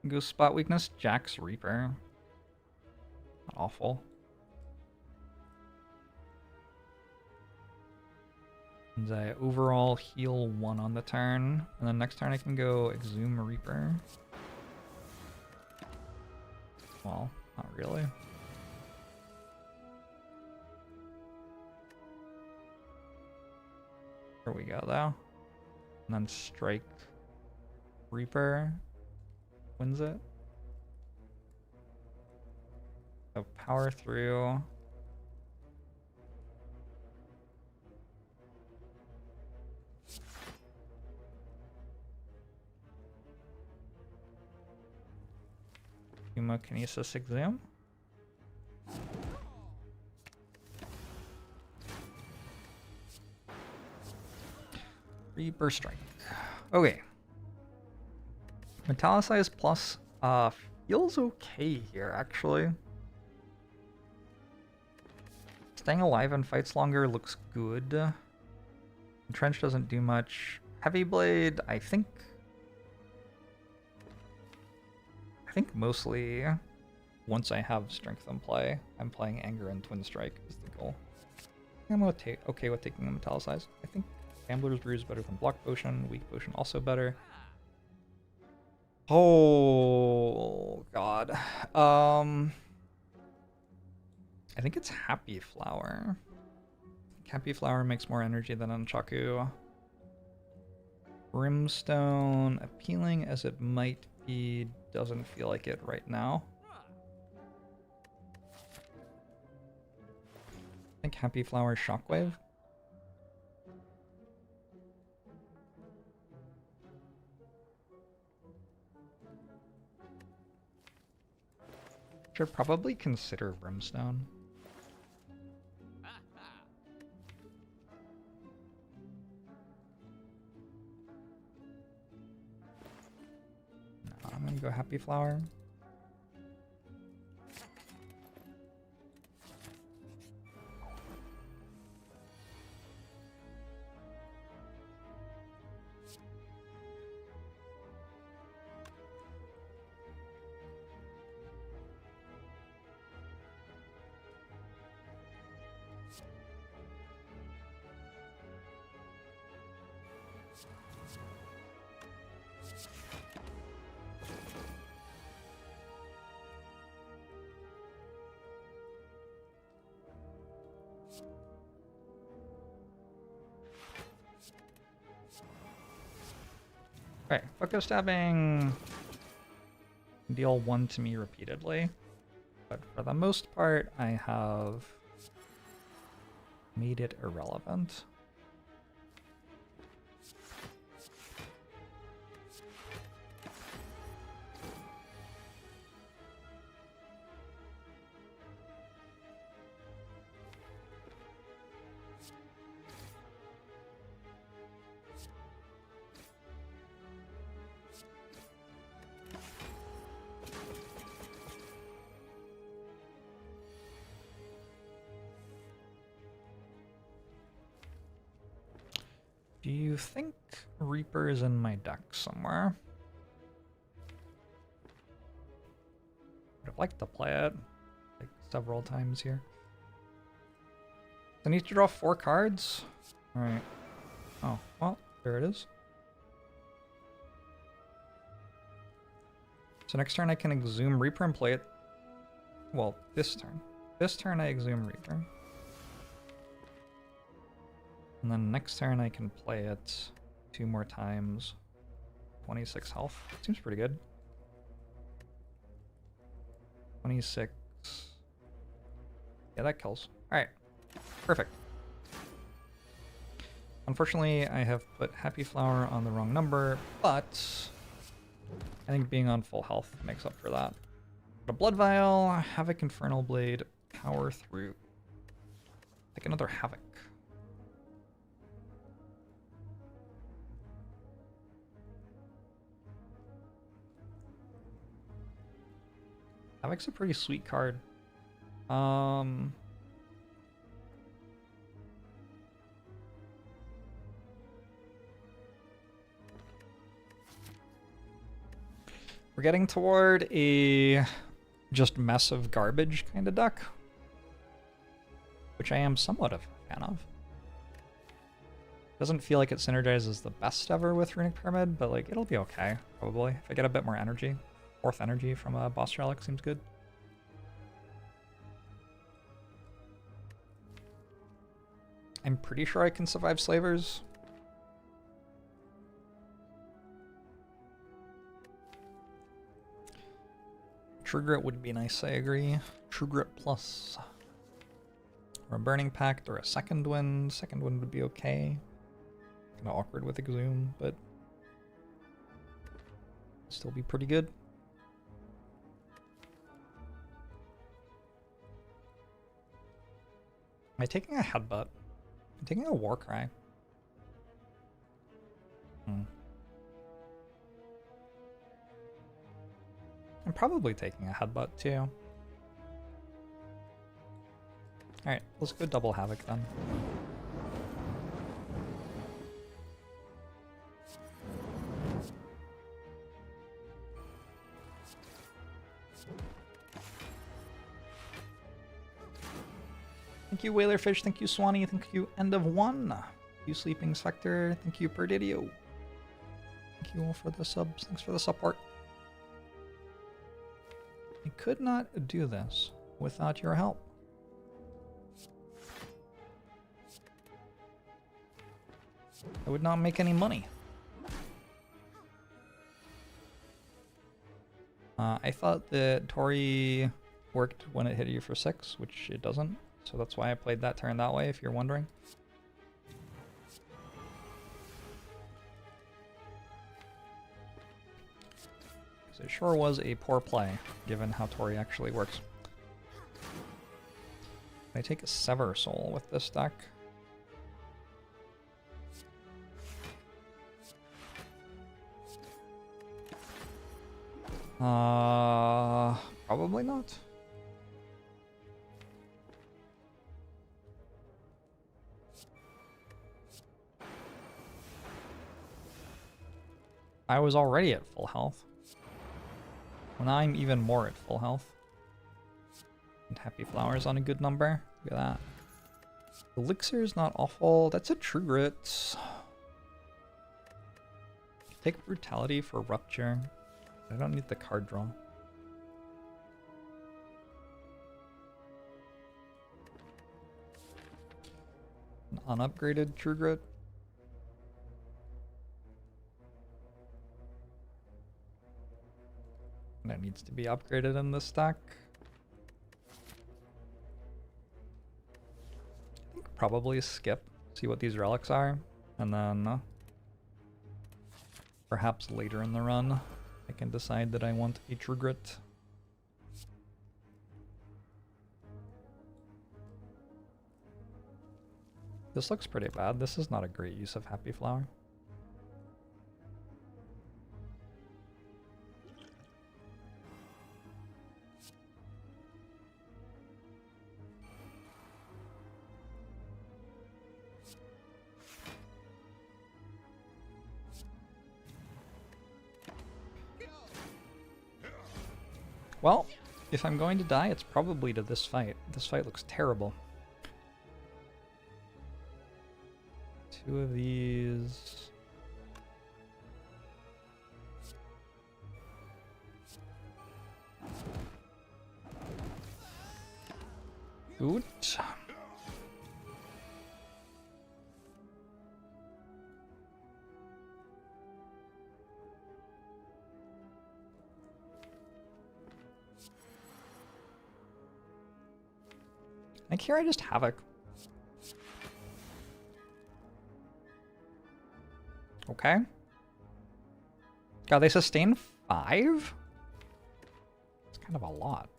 Go spot weakness, Jax Reaper. Not awful. And I overall heal 1 on the turn, and then next turn I can go Exhume Reaper. Well, not really. Here we go though. And then Strike Reaper wins it. So power through. Pneumokinesis Exam. Reaper Strike. Okay. Metallicize plus feels okay here, actually. Staying alive and fights longer looks good. Entrench doesn't do much. Heavy Blade, I think mostly once I have Strength in play, I'm playing Anger and Twin Strike is the goal. I'm okay with taking a Metallicize. I think Gambler's Brew is better than Block Potion, Weak Potion also better. Oh god. I think it's Happy Flower. Happy Flower makes more energy than Nunchaku. Brimstone, appealing as it might be, doesn't feel like it right now. I think Happy Flower Shockwave. Should probably consider Brimstone. No, I'm gonna go Happy Flower. Okay, Focus Stabbing deal 1 to me repeatedly, but for the most part I have made it irrelevant. Do you think Reaper is in my deck somewhere? Would have liked to play it like several times here. I need to draw 4 cards? Alright. Oh, well, there it is. So next turn I can Exhume Reaper and play it. Well, this turn. This turn I Exhume Reaper. And then next turn I can play it 2 more times. 26 health. Seems pretty good. 26. Yeah, that kills. Alright. Perfect. Unfortunately, I have put Happy Flower on the wrong number, but I think being on full health makes up for that. A Blood Vial, Havoc Infernal Blade, Power Through. Take another Havoc. Havoc's a pretty sweet card. We're getting toward a just mess of garbage kind of deck, which I am somewhat of a fan of. Doesn't feel like it synergizes the best ever with Runic Pyramid, but like it'll be okay, probably. If I get a bit more energy. 4th energy from a Boss Relic seems good. I'm pretty sure I can survive Slavers. True Grit would be nice, I agree. True Grit Plus. Or a Burning Pact or a Second Wind. Second Wind would be okay. Kind of awkward with Exhume, but still be pretty good. I taking a headbutt? I'm taking a war cry. I'm probably taking a headbutt too. Alright, let's go double Havoc then. Thank you, Whalerfish. Thank you, Swanee. Thank you, End of One. Thank you, Sleeping Spectre. Thank you, Perdidio. Thank you all for the subs. Thanks for the support. I could not do this without your help. I would not make any money. I thought that Tori worked when it hit you for 6, which it doesn't. So that's why I played that turn that way, if you're wondering. So it sure was a poor play, given how Tori actually works. I take a Sever Soul with this deck. Probably not. I was already at full health. Well, now I'm even more at full health. And Happy Flowers on a good number. Look at that. Elixir is not awful. That's a True Grit. Take Brutality for Rupture. I don't need the card draw. An unupgraded True Grit. That needs to be upgraded in this stack. I think probably skip, see what these relics are, and then perhaps later in the run I can decide that I want a True Grit. This looks pretty bad. This is not a great use of Happy Flower. Well, if I'm going to die, it's probably to this fight. This fight looks terrible. 2 of these. Good. I think here I just Havoc. Okay. God, they sustain 5? It's kind of a lot.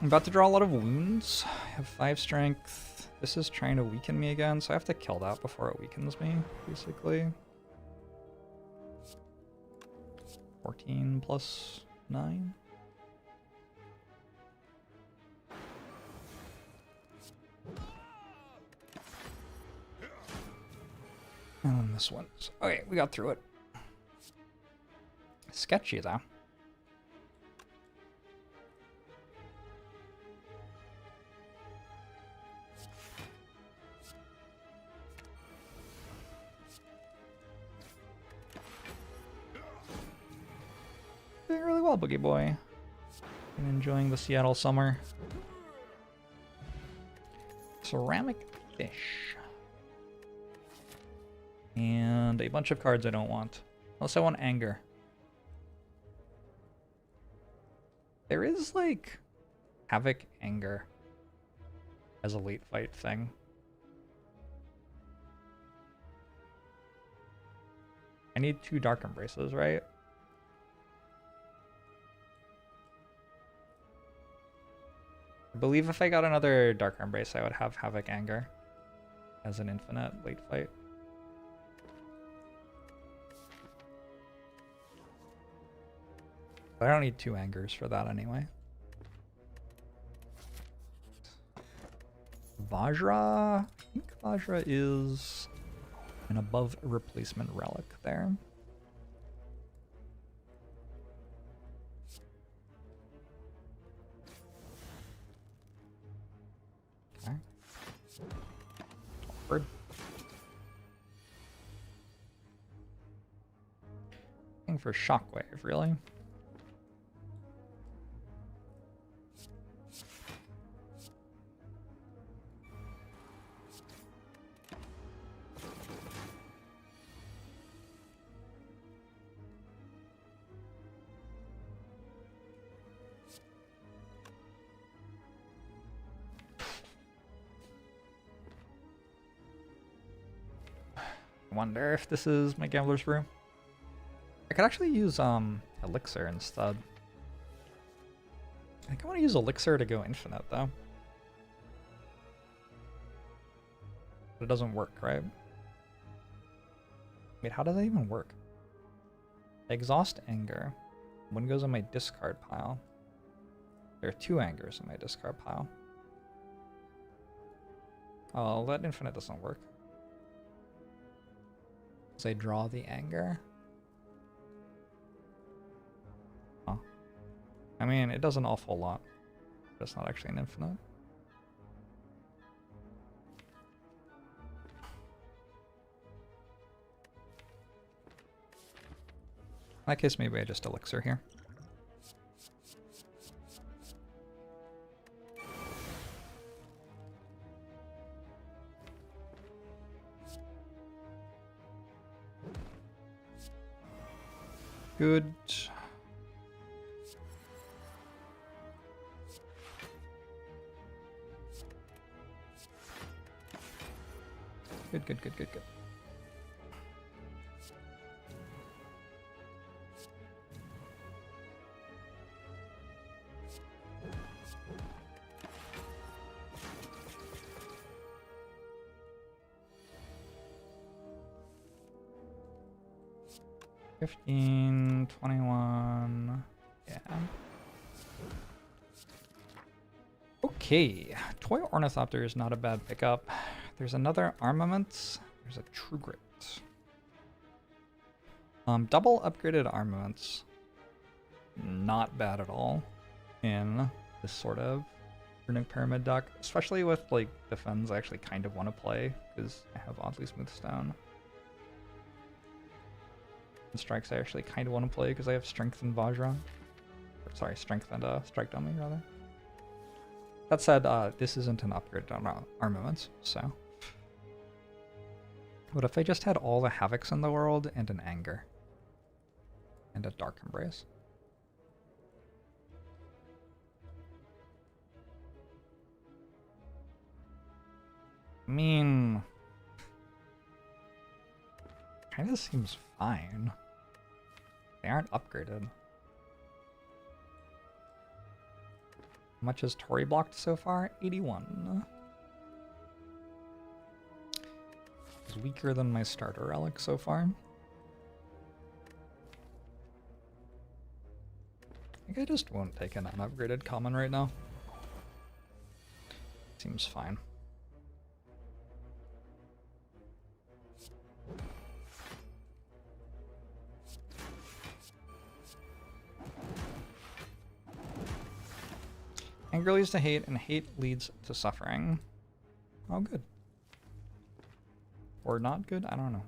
I'm about to draw a lot of wounds. I have 5 strength. This is trying to weaken me again, so I have to kill that before it weakens me, basically. 14 plus 9. And then this one's... Okay, we got through it. Sketchy, though. Doing really well, Boogie Boy. Been enjoying the Seattle summer. Ceramic fish. And a bunch of cards I don't want. Unless I want anger. There is like Havoc anger as a late fight thing. I need 2 Dark Embraces, right? I believe if I got another Dark Embrace, I would have Havoc Anger as an infinite late fight. But I don't need 2 Angers for that anyway. Vajra? I think Vajra is an above replacement relic there. Okay. Awkward. Looking for Shockwave, really? Wonder if this is my Gambler's Brew. I could actually use Elixir instead. I think I want to use Elixir to go infinite though. But it doesn't work, right? Wait, how does that even work? Exhaust Anger. One goes in my discard pile. There are 2 Angers in my discard pile. Oh, that infinite doesn't work. Because I draw the anger. Huh. I mean, it does an awful lot. But it's not actually an infinite. In that case, maybe I just elixir here. Good. Good. 15, 21, yeah. Okay, Toy Ornithopter is not a bad pickup. There's another Armaments. There's a True Grit. Double upgraded Armaments. Not bad at all in this sort of Runic Pyramid deck, especially with like defense I actually kind of want to play because I have Oddly Smooth Stone. And strikes I actually kind of want to play because I have Strength and Vajra. Or, sorry, Strength and Strike Dummy rather. That said, this isn't an upgrade on Armaments, so. What if I just had all the Havocs in the world and an Anger? And a Dark Embrace? I mean, kind of seems fine. They aren't upgraded. How much has Tori blocked so far? 81. It's weaker than my starter relic so far. I think I just won't take an unupgraded common right now. Seems fine. Anger leads to hate, and hate leads to suffering. Oh, good. Or not good? I don't know.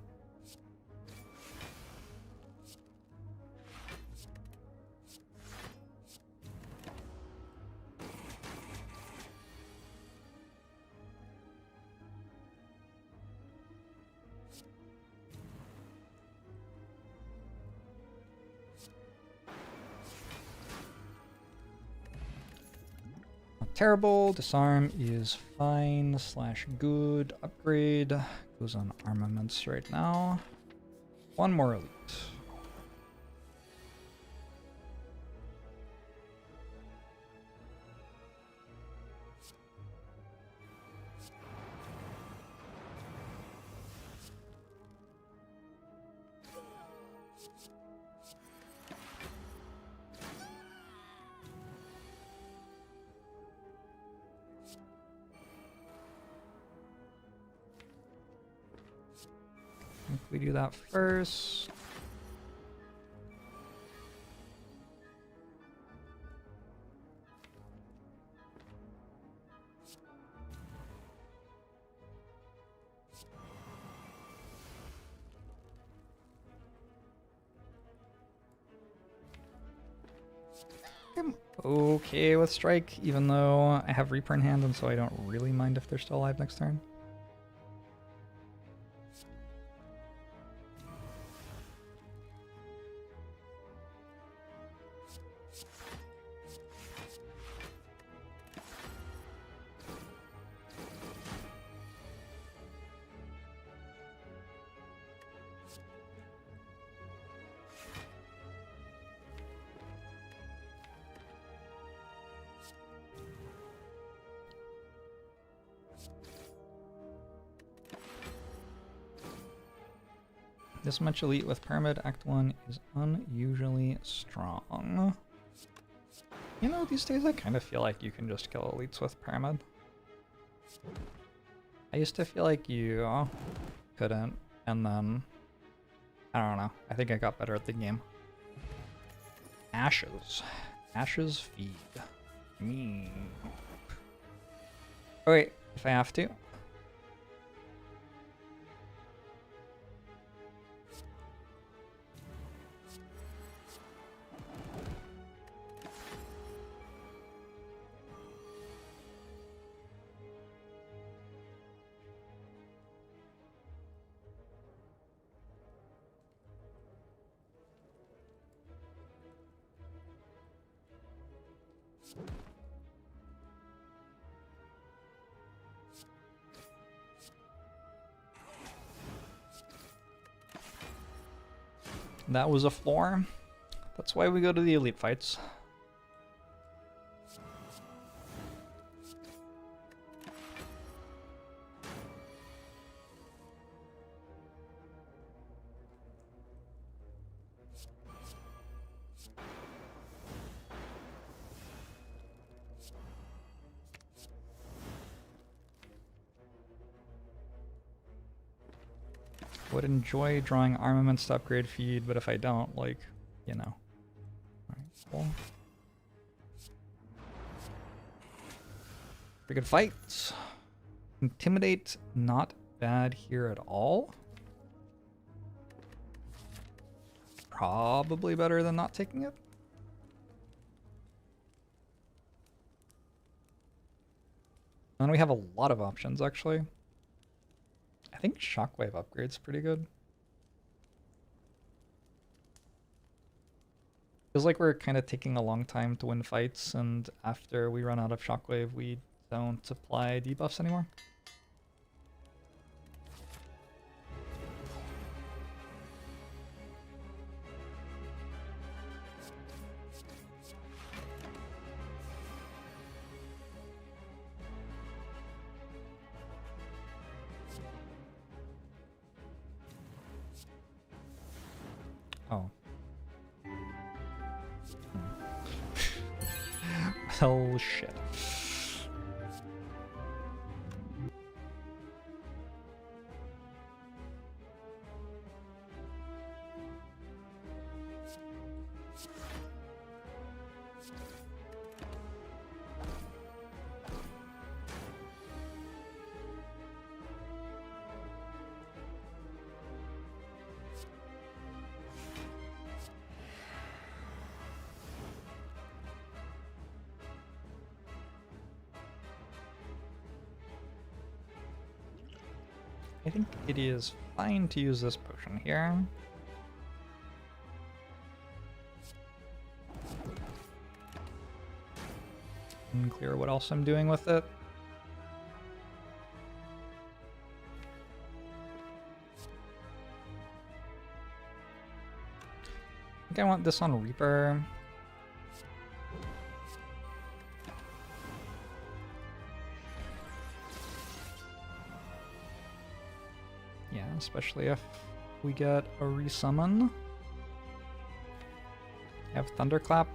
Not terrible. Disarm is fine / good. Upgrade goes on armaments right now. One more elite. We do that first. I'm okay with strike, even though I have Reaper in hand, and so I don't really mind if they're still alive next turn. This much elite with Pyramid Act 1 is unusually strong. You know, these days I kind of feel like you can just kill elites with Pyramid. I used to feel like you couldn't, and then, I don't know, I think I got better at the game. Ashes. Ashes feed me. Oh wait, if I have to. That was a floor. That's why we go to the elite fights. Would enjoy drawing armaments to upgrade feed, but if I don't, like, you know. Alright, cool. Pretty good fights. Intimidate, not bad here at all. Probably better than not taking it. And we have a lot of options, actually. I think Shockwave upgrade's pretty good. Feels like we're kind of taking a long time to win fights, and after we run out of Shockwave, we don't apply debuffs anymore. Oh. Oh shit. I think it is fine to use this potion here. Unclear what else I'm doing with it. I think I want this on Reaper. Yeah, especially if we get a resummon. I have Thunderclap.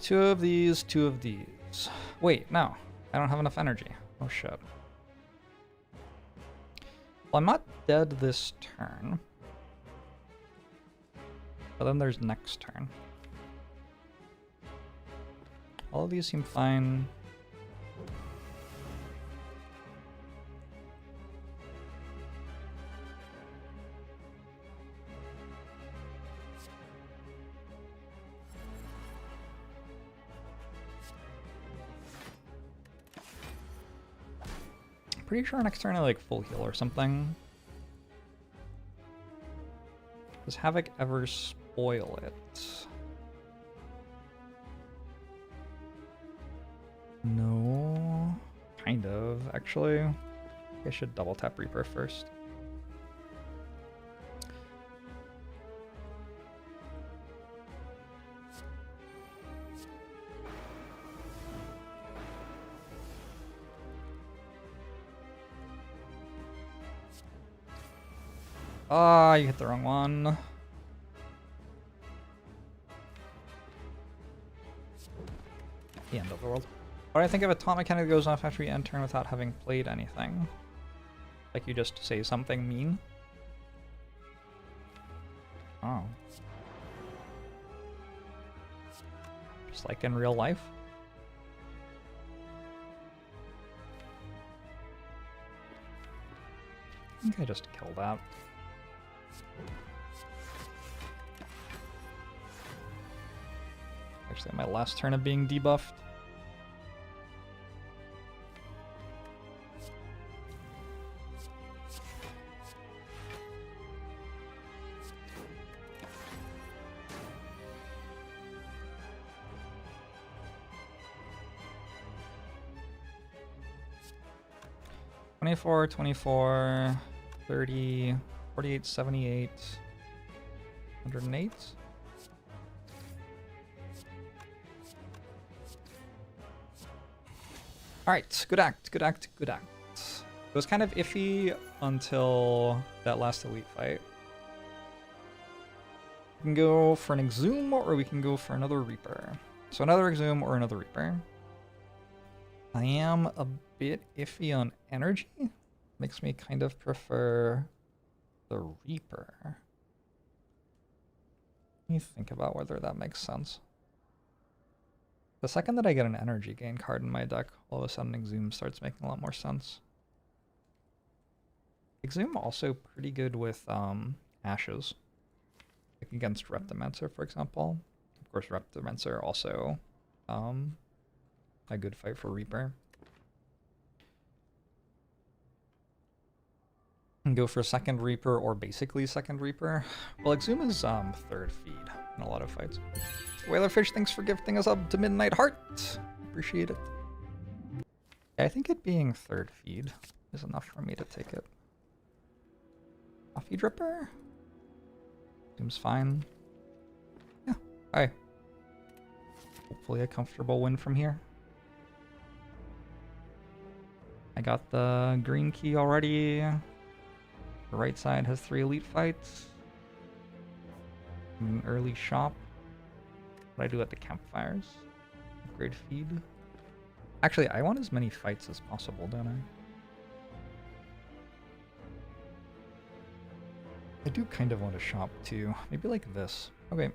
Two of these, two of these. Wait, no. I don't have enough energy. Oh shit. Well, I'm not dead this turn. But then there's next turn. All of these seem fine. Pretty sure next turn I like full heal or something. Does Havoc ever spoil it? No. Kind of, actually. I should double tap Reaper first. Ah, you hit the wrong one. The end of the world. But I think if a taunt mechanic goes off after you end turn without having played anything, like you just say something mean. Oh. Just like in real life. I think I just killed that. Actually, my last turn of being debuffed. $24, 30, 48, 78, 108. Alright, good act, good act, good act. It was kind of iffy until that last elite fight. We can go for an Exhume or we can go for another Reaper. So another Exhume or another Reaper. I am a bit iffy on energy. Makes me kind of prefer the Reaper. Let me think about whether that makes sense. The second that I get an energy gain card in my deck, all of a sudden Exhume starts making a lot more sense. Exhume also pretty good with Ashes. Like against Reptimancer, for example. Of course, Reptimancer also a good fight for Reaper. And go for second Reaper or basically second Reaper. Well, Exhume is third feed in a lot of fights. Whalerfish, thanks for gifting us up to Midnight Heart. Appreciate it. Yeah, I think it being third feed is enough for me to take it. Coffee Dripper? Seems fine. Yeah, alright. Hopefully a comfortable win from here. I got the green key already. The right side has 3 elite fights. An early shop. What I do at the campfires. Upgrade feed. Actually, I want as many fights as possible, don't I? I do kind of want a shop too. Maybe like this. Okay.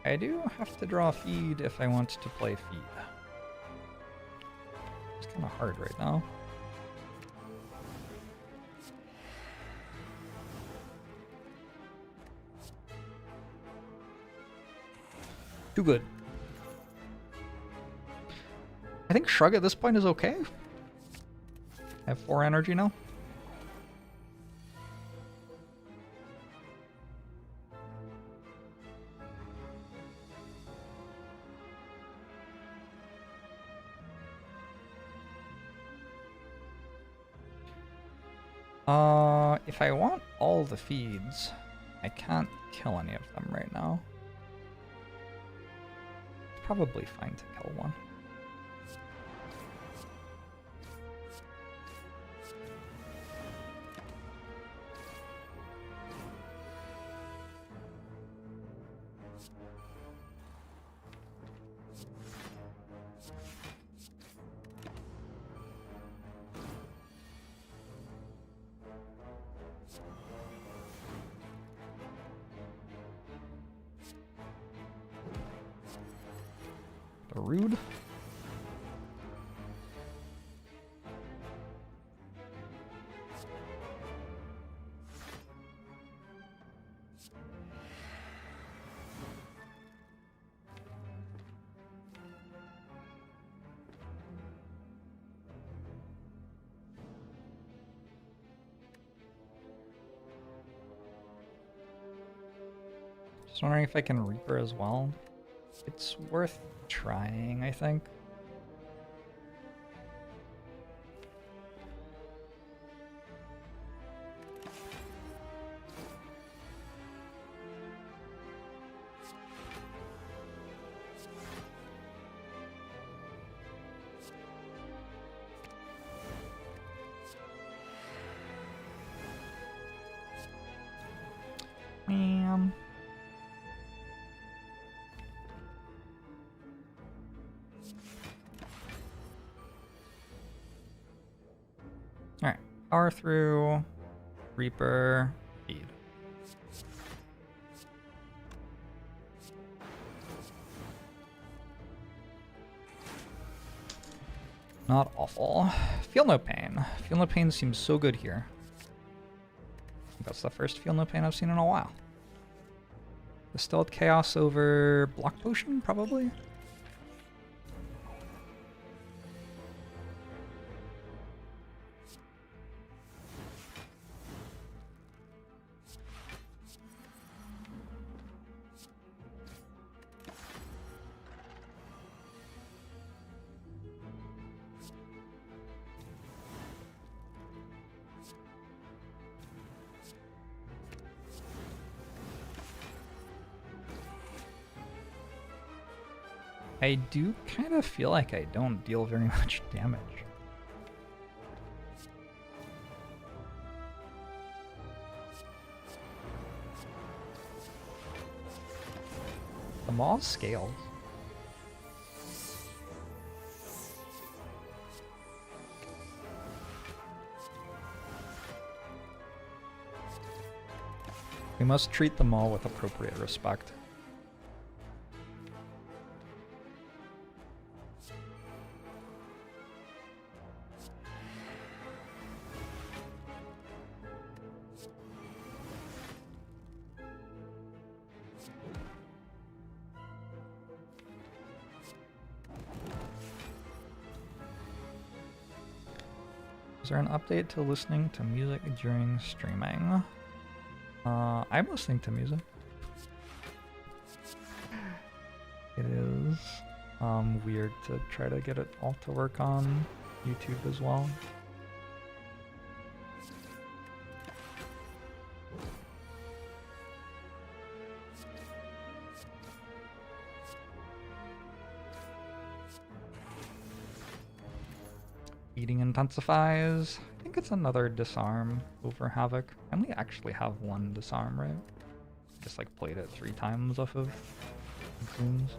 I do have to draw a feed if I want to play feed. It's kind of hard right now. Too good. I think Shrug at this point is okay. I have 4 energy now. If I want all the feeds, I can't kill any of them right now. It's probably fine to kill one. Rude. Just wondering if I can Reaper as well. It's worth trying, I think. Man. Alright, power through, Reaper, feed. Not awful. Feel no pain. Feel no pain seems so good here. That's the first feel no pain I've seen in a while. Distilled Chaos over Block Potion, probably? I do kind of feel like I don't deal very much damage. The maul scales. We must treat them all with appropriate respect. Is there an update to listening to music during streaming? I'm listening to music. It is weird to try to get it all to work on YouTube as well. Eating intensifies. I think it's another disarm over Havoc. I only actually have one disarm, right? Just like played it 3 times off of Zooms.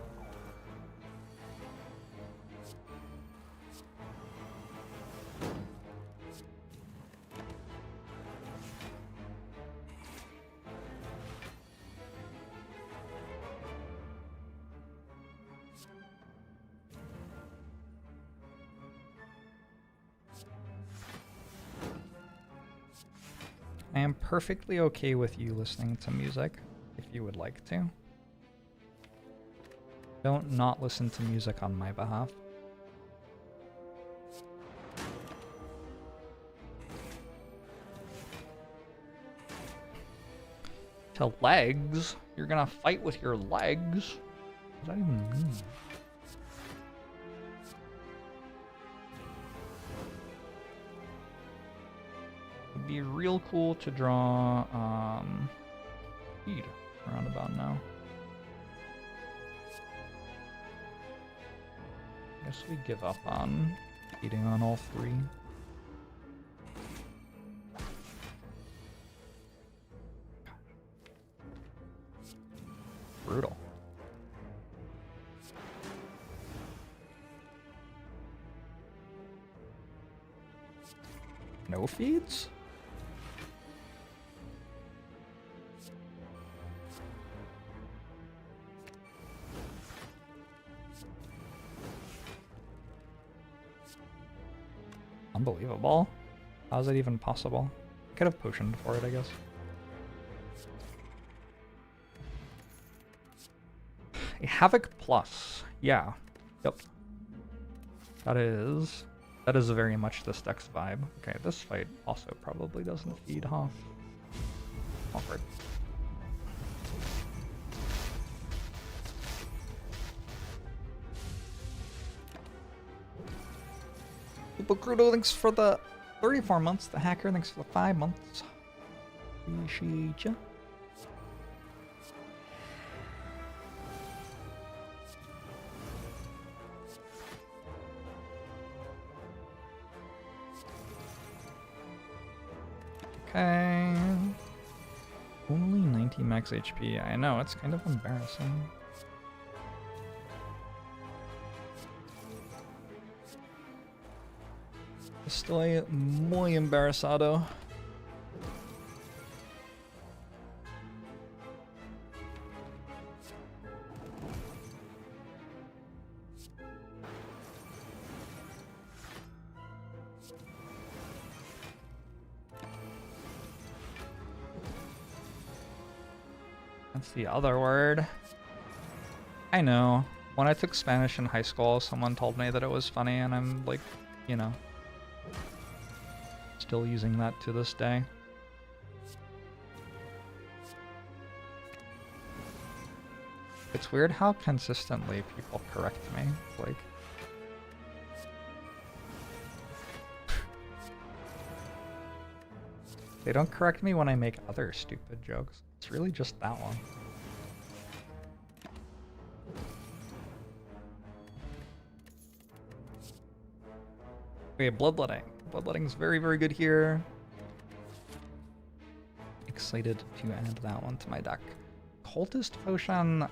I am perfectly okay with you listening to music if you would like to. Don't not listen to music on my behalf. To legs? You're gonna fight with your legs? What does that even mean? It'd be real cool to draw speed around about now. I guess we give up on eating on all three. Brutal. No feeds? Unbelievable. How is that even possible? I could have potioned for it, I guess. A Havoc Plus. Yeah. Yep. That is very much this deck's vibe. Okay, this fight also probably doesn't feed, huh? Awkward. Bukrudo, thanks for the 34 months. The Hacker, thanks for the 5 months. Appreciate ya. Okay. Only 90 max HP. I know, it's kind of embarrassing. Estoy muy embarazado. That's the other word. I know. When I took Spanish in high school, someone told me that it was funny, and I'm like, you know, still using that to this day. It's weird how consistently people correct me. Like, they don't correct me when I make other stupid jokes. It's really just that one. Okay, Bloodletting. Bloodletting's very, very good here. Excited to add that one to my deck. Cultist Potion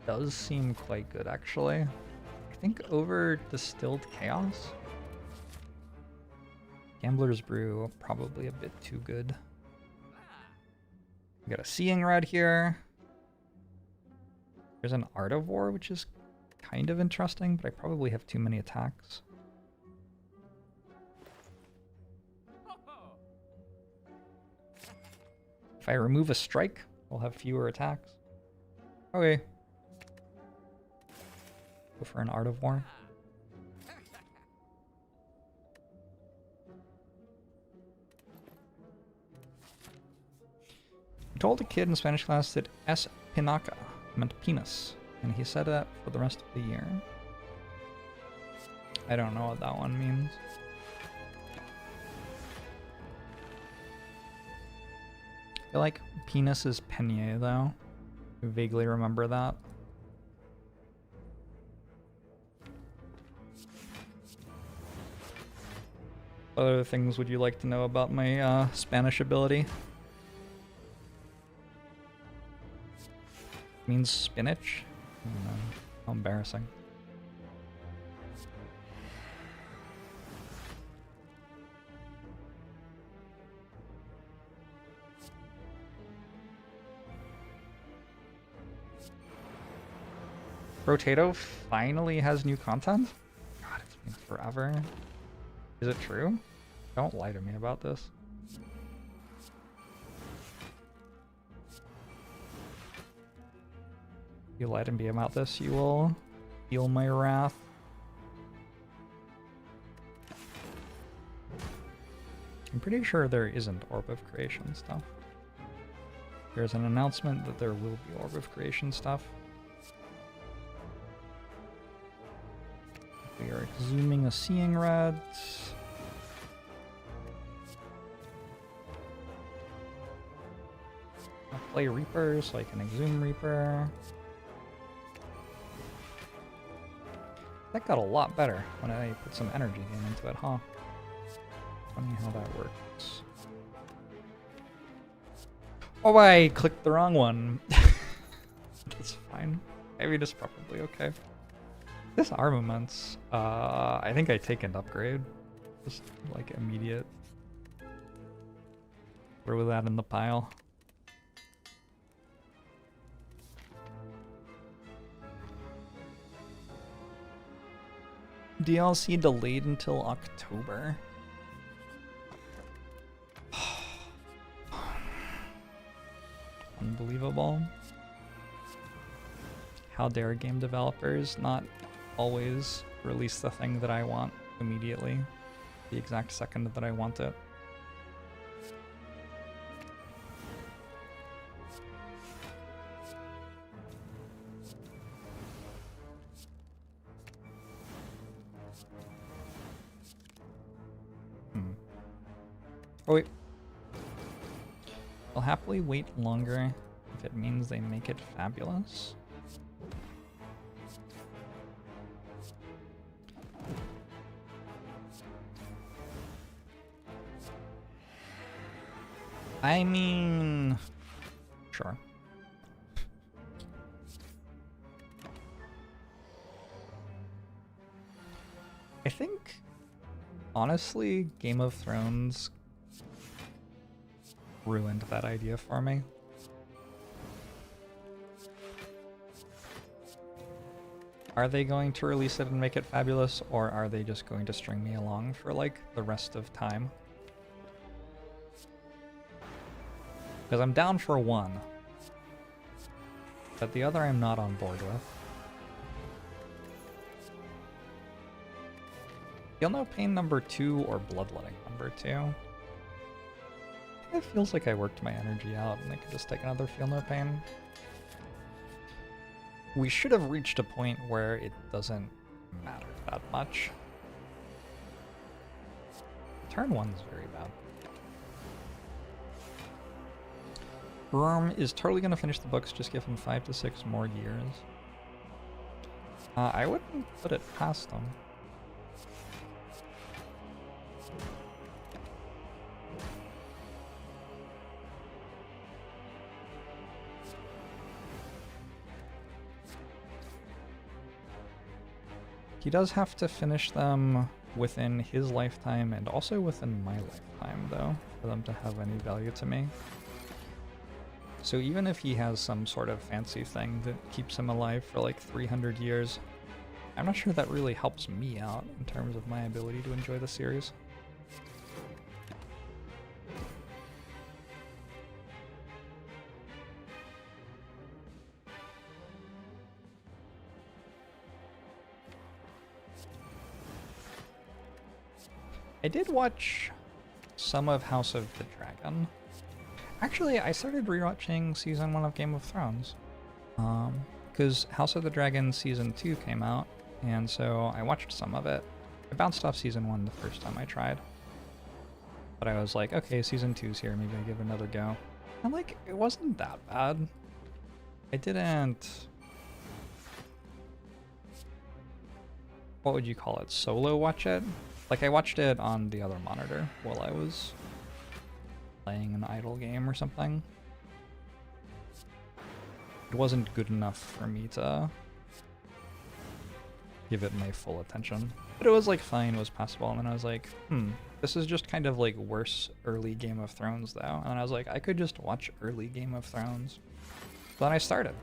does seem quite good, actually. I think over Distilled Chaos. Gambler's Brew, probably a bit too good. We got a Seeing Rod here. There's an Art of War, which is kind of interesting, but I probably have too many attacks. If I remove a strike, we'll have fewer attacks. Okay. Go for an Art of War. I told a kid in Spanish class that espinaca meant penis, and he said that for the rest of the year. I don't know what that one means. I feel like penis is Penier, though. I vaguely remember that. What other things would you like to know about my Spanish ability? It means spinach? I don't know. How embarrassing. Rotato finally has new content? God, it's been forever. Is it true? Don't lie to me about this. You light and beam out this, you will feel my wrath. I'm pretty sure there isn't Orb of Creation stuff. There's an announcement that there will be Orb of Creation stuff. We are exhuming a Seeing Red. I'll play Reaper so I can exhume Reaper. That got a lot better when I put some energy gain into it, huh? Funny how that works. Oh, I clicked the wrong one. That's fine. Maybe it's probably okay. This Armaments, I think I take an upgrade. Just like immediate. Throw that in the pile. DLC delayed until October. Unbelievable. How dare game developers not always release the thing that I want immediately, the exact second that I want it. Oh wait. I'll happily wait longer if it means they make it fabulous. I mean, sure. I think, honestly, Game of Thrones ruined that idea for me. Are they going to release it and make it fabulous, or are they just going to string me along for like the rest of time? Because I'm down for one, but the other I'm not on board with. Feel No Pain number 2 or Bloodletting number 2? It feels like I worked my energy out and I could just take another Feel No Pain. We should have reached a point where it doesn't matter that much. Turn 1 is very bad. Worm is totally going to finish the books, just give him 5 to 6 more years. I wouldn't put it past him. He does have to finish them within his lifetime and also within my lifetime, though, for them to have any value to me. So even if he has some sort of fancy thing that keeps him alive for like 300 years, I'm not sure that really helps me out in terms of my ability to enjoy the series. I did watch some of House of the Dragon. Actually, I started rewatching season 1 of Game of Thrones. Because House of the Dragon season 2 came out, and so I watched some of it. I bounced off season 1 the first time I tried. But I was like, okay, season 2's here, maybe I give it another go. And like, it wasn't that bad. I didn't... What would you call it? Solo watch it? Like, I watched it on the other monitor while I was playing an idle game or something. It wasn't good enough for me to give it my full attention. But it was like fine, it was passable, and then I was like, this is just kind of like worse early Game of Thrones though. And then I was like, I could just watch early Game of Thrones. So then I started.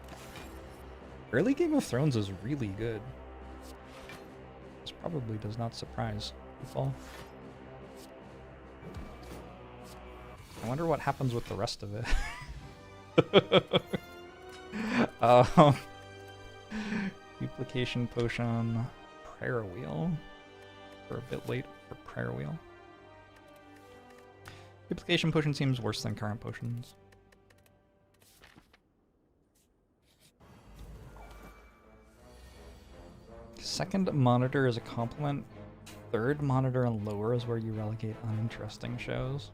Early Game of Thrones is really good. This probably does not surprise people. I wonder what happens with the rest of it. Duplication potion, prayer wheel. We're a bit late for prayer wheel. Duplication potion seems worse than current potions. Second monitor is a compliment. Third monitor and lower is where you relegate uninteresting shows.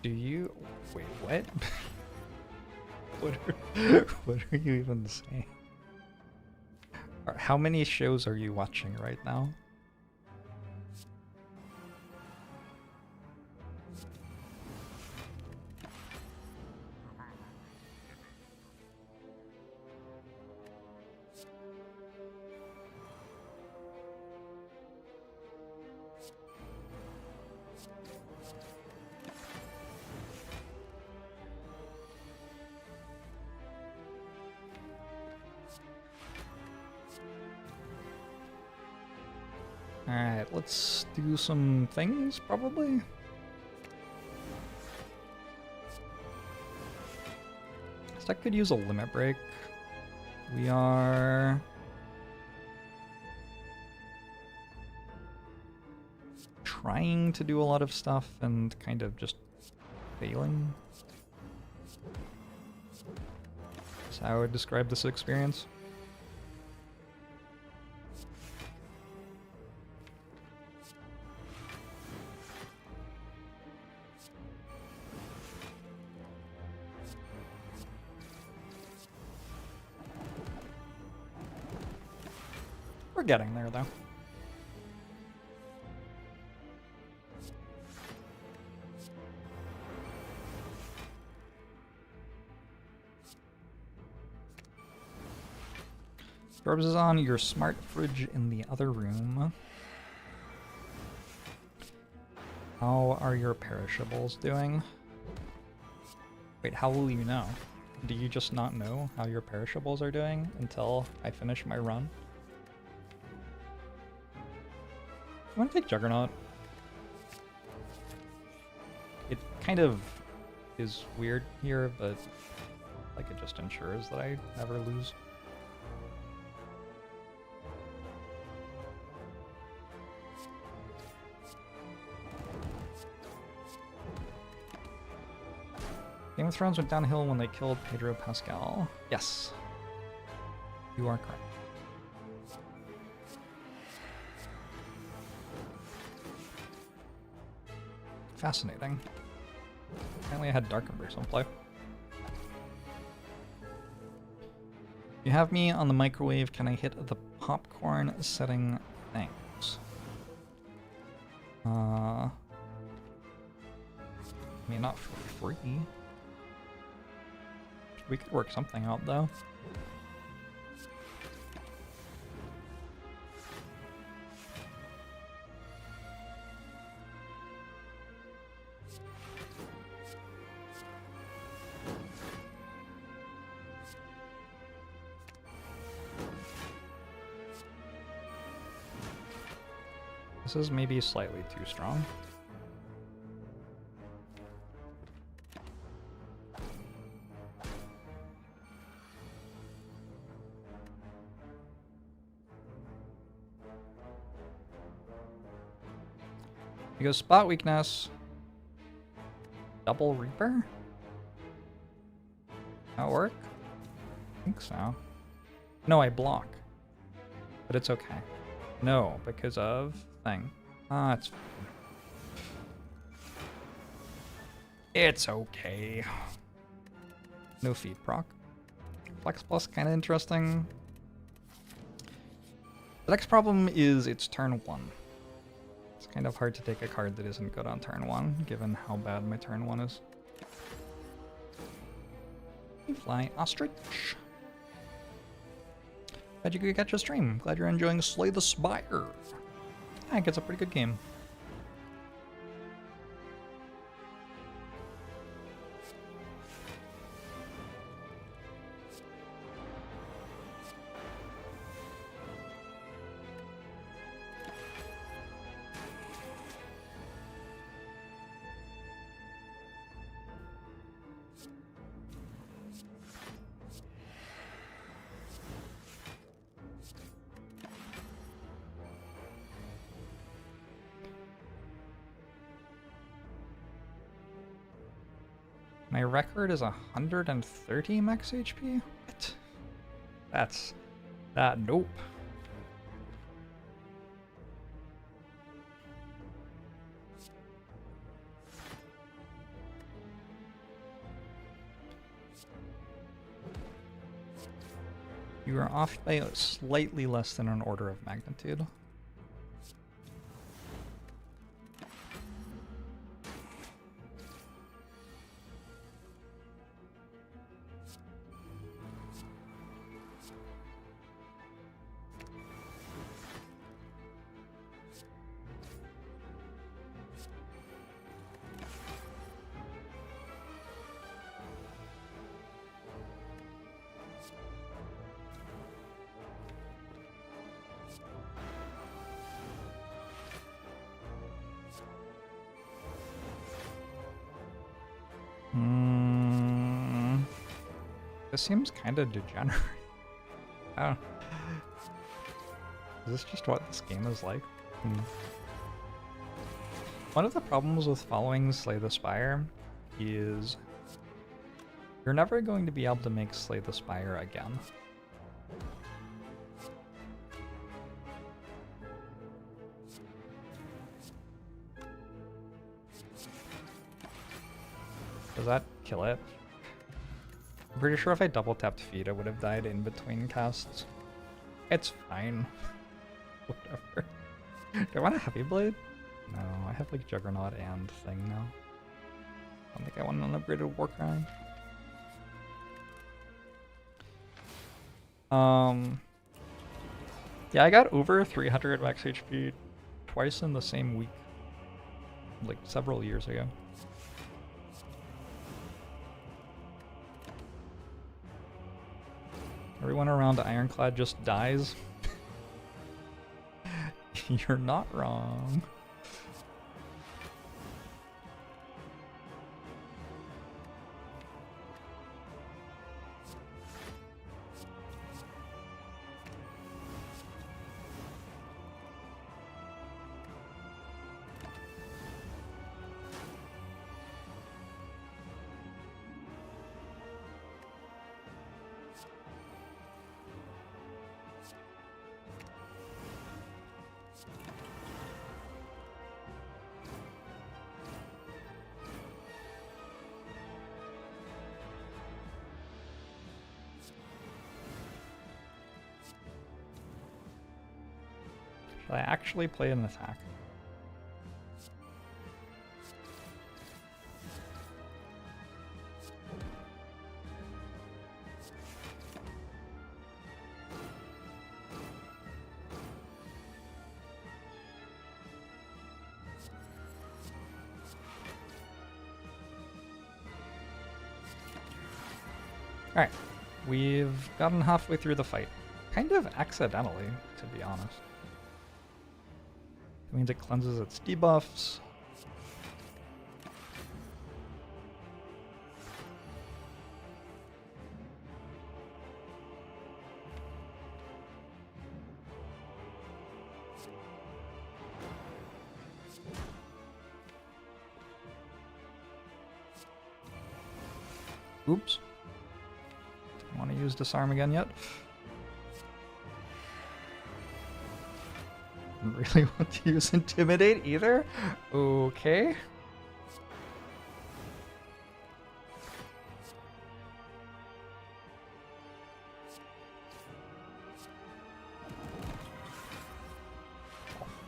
Do you... Wait, what? What are you even saying? How many shows are you watching right now? Alright, let's do some things, probably. This deck could use a limit break. We are... trying to do a lot of stuff and kind of just failing. That's how I would describe this experience. We're getting there, though. Darbs is on your smart fridge in the other room. How are your perishables doing? Wait, how will you know? Do you just not know how your perishables are doing until I finish my run? I'm gonna take Juggernaut. It kind of is weird here, but like it just ensures that I never lose. Game of Thrones went downhill when they killed Pedro Pascal. Yes, you are correct. Fascinating. Apparently I had Dark Embers on play. You have me on the microwave. Can I hit the popcorn setting? Thanks. I mean, not for free. We could work something out, though. This is maybe slightly too strong. You go spot weakness. Double Reaper? That work? I think so. No, I block. But it's okay. No, because of thing. Ah, it's fine. It's okay. No feed proc. Flex Plus, kind of interesting. The next problem is it's turn 1. It's kind of hard to take a card that isn't good on turn 1, given how bad my turn 1 is. Fly Ostrich. Glad you could catch a stream. Glad you're enjoying Slay the Spire. I think it's a pretty good game. My record is 130 max HP? What? That's... nope. You are off by slightly less than an order of magnitude. This seems kind of degenerate. Oh. Is this just what this game is like? One of the problems with following Slay the Spire is you're never going to be able to make Slay the Spire again. Does that kill it? I'm pretty sure if I double tapped feed, I would have died in between casts. It's fine. Whatever. Do I want a heavy blade? No, I have like Juggernaut and thing now. I don't think I want an upgraded Warcry. Yeah, I got over 300 max HP twice in the same week, like several years ago. Everyone around Ironclad just dies. You're not wrong. Should I actually play an attack? Alright, we've gotten halfway through the fight. Kind of accidentally, to be honest. It means it cleanses its debuffs. Oops. Don't want to use Disarm again yet. Didn't really want to use Intimidate either. Okay.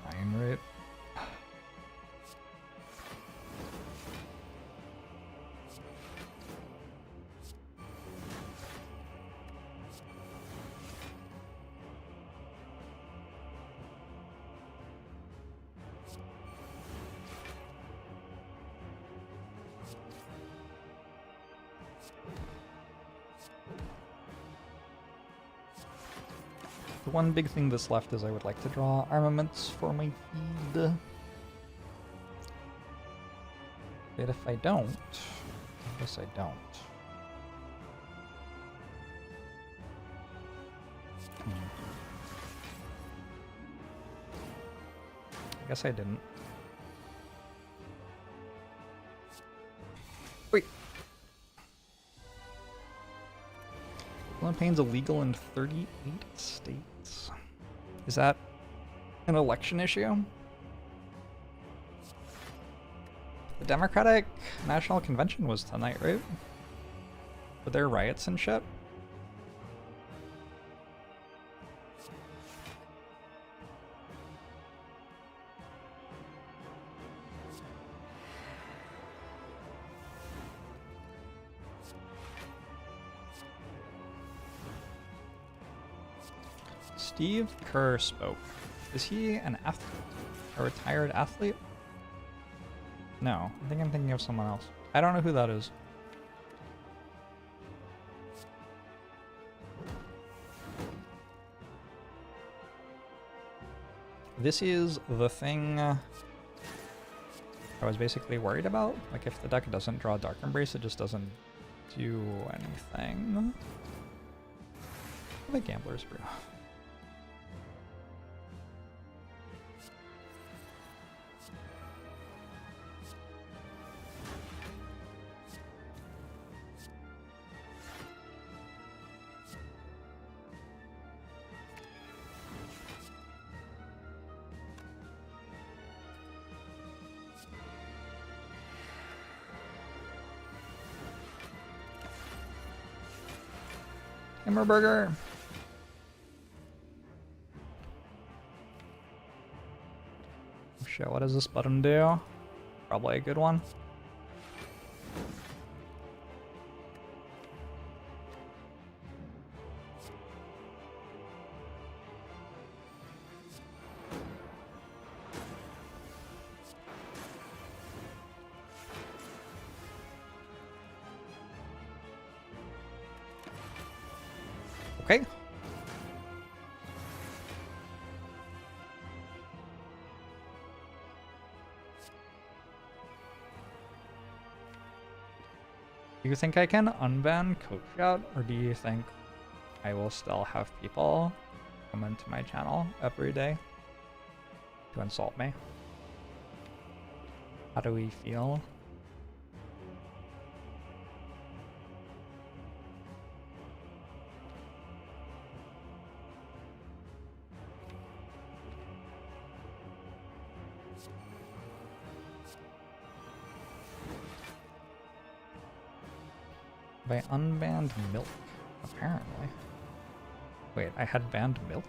Fine, right? The one big thing that's left is I would like to draw armaments for my feed. But if I don't, I guess I don't. I guess I didn't. Wait. Campaign's illegal in 38 states. Is that an election issue? The Democratic National Convention was tonight, right? Were there riots and shit? Steve Kerr spoke. Is he an athlete? A retired athlete? No, I think I'm thinking of someone else. I don't know who that is. This is the thing I was basically worried about. Like, if the deck doesn't draw Dark Embrace, it just doesn't do anything. The Gambler's Brew. Hammerburger. Oh shit, what does this button do? Probably a good one. Okay. Do you think I can unban Coach Shot, or do you think I will still have people come into my channel every day to insult me? How do we feel? I unbanned milk, apparently. Wait, I had banned milk?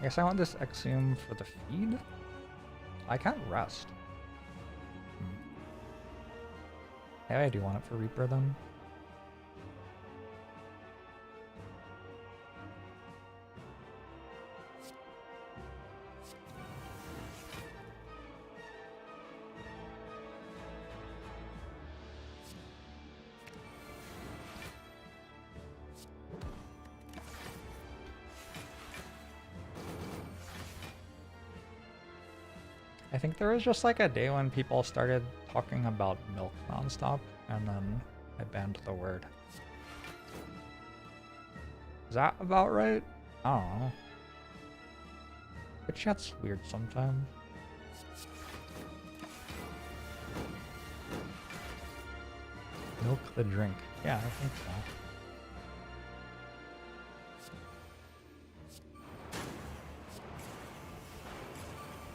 I guess I want this Exhume for the feed? I can't rest. Maybe I do want it for Reaper then. I think there was just like a day when people started talking about milk nonstop, and then I banned the word. Is that about right? I don't know. But chat's weird sometimes. Milk the drink. Yeah, I think so.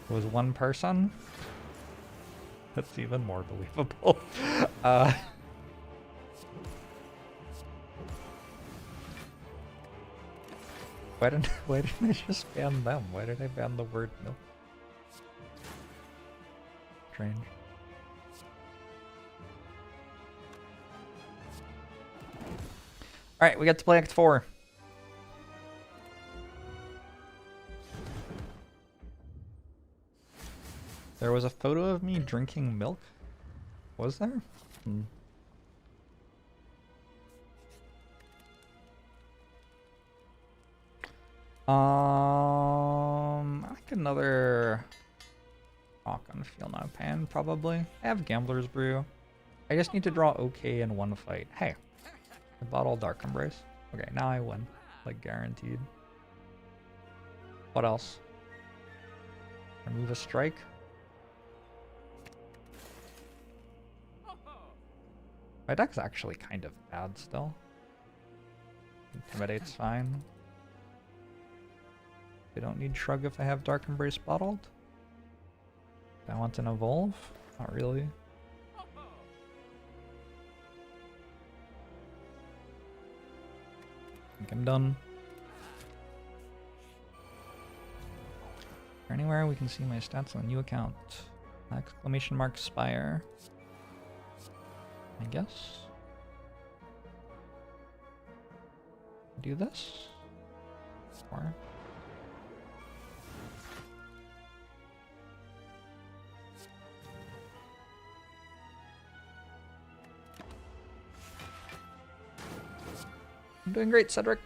It was one person? That's even more believable. Why didn't I just ban them? Why did I ban the word milk? Strange. Alright, we got to play Act 4. There was a photo of me drinking milk? Was there? I think another rock on Feel No Pain, probably. I have Gambler's Brew. I just need to draw okay in one fight. Hey, I bought all Dark Embrace. Okay, now I win. Like, guaranteed. What else? Remove a strike. My deck's actually kind of bad still. Intimidate's fine. I don't need Shrug if I have Dark Embrace bottled. Do I want an Evolve? Not really. I think I'm done. Is there anywhere we can see my stats on the new account? Exclamation mark Spire. I guess. Do this? Or... I'm doing great, Cedric.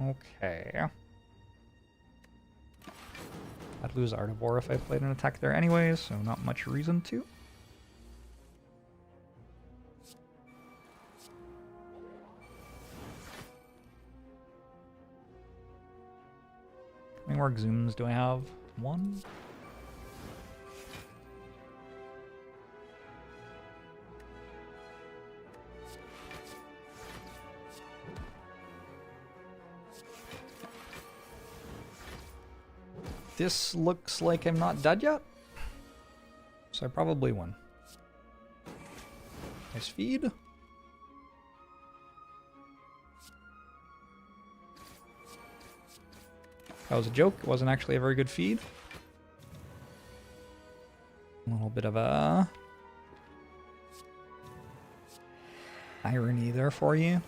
Okay. I'd lose Artivore if I played an attack there anyway, so not much reason to. How many more Exhumes do I have? One? This looks like I'm not dead yet, so I probably win. Nice feed. That was a joke. It wasn't actually a very good feed. A little bit of a irony there for you.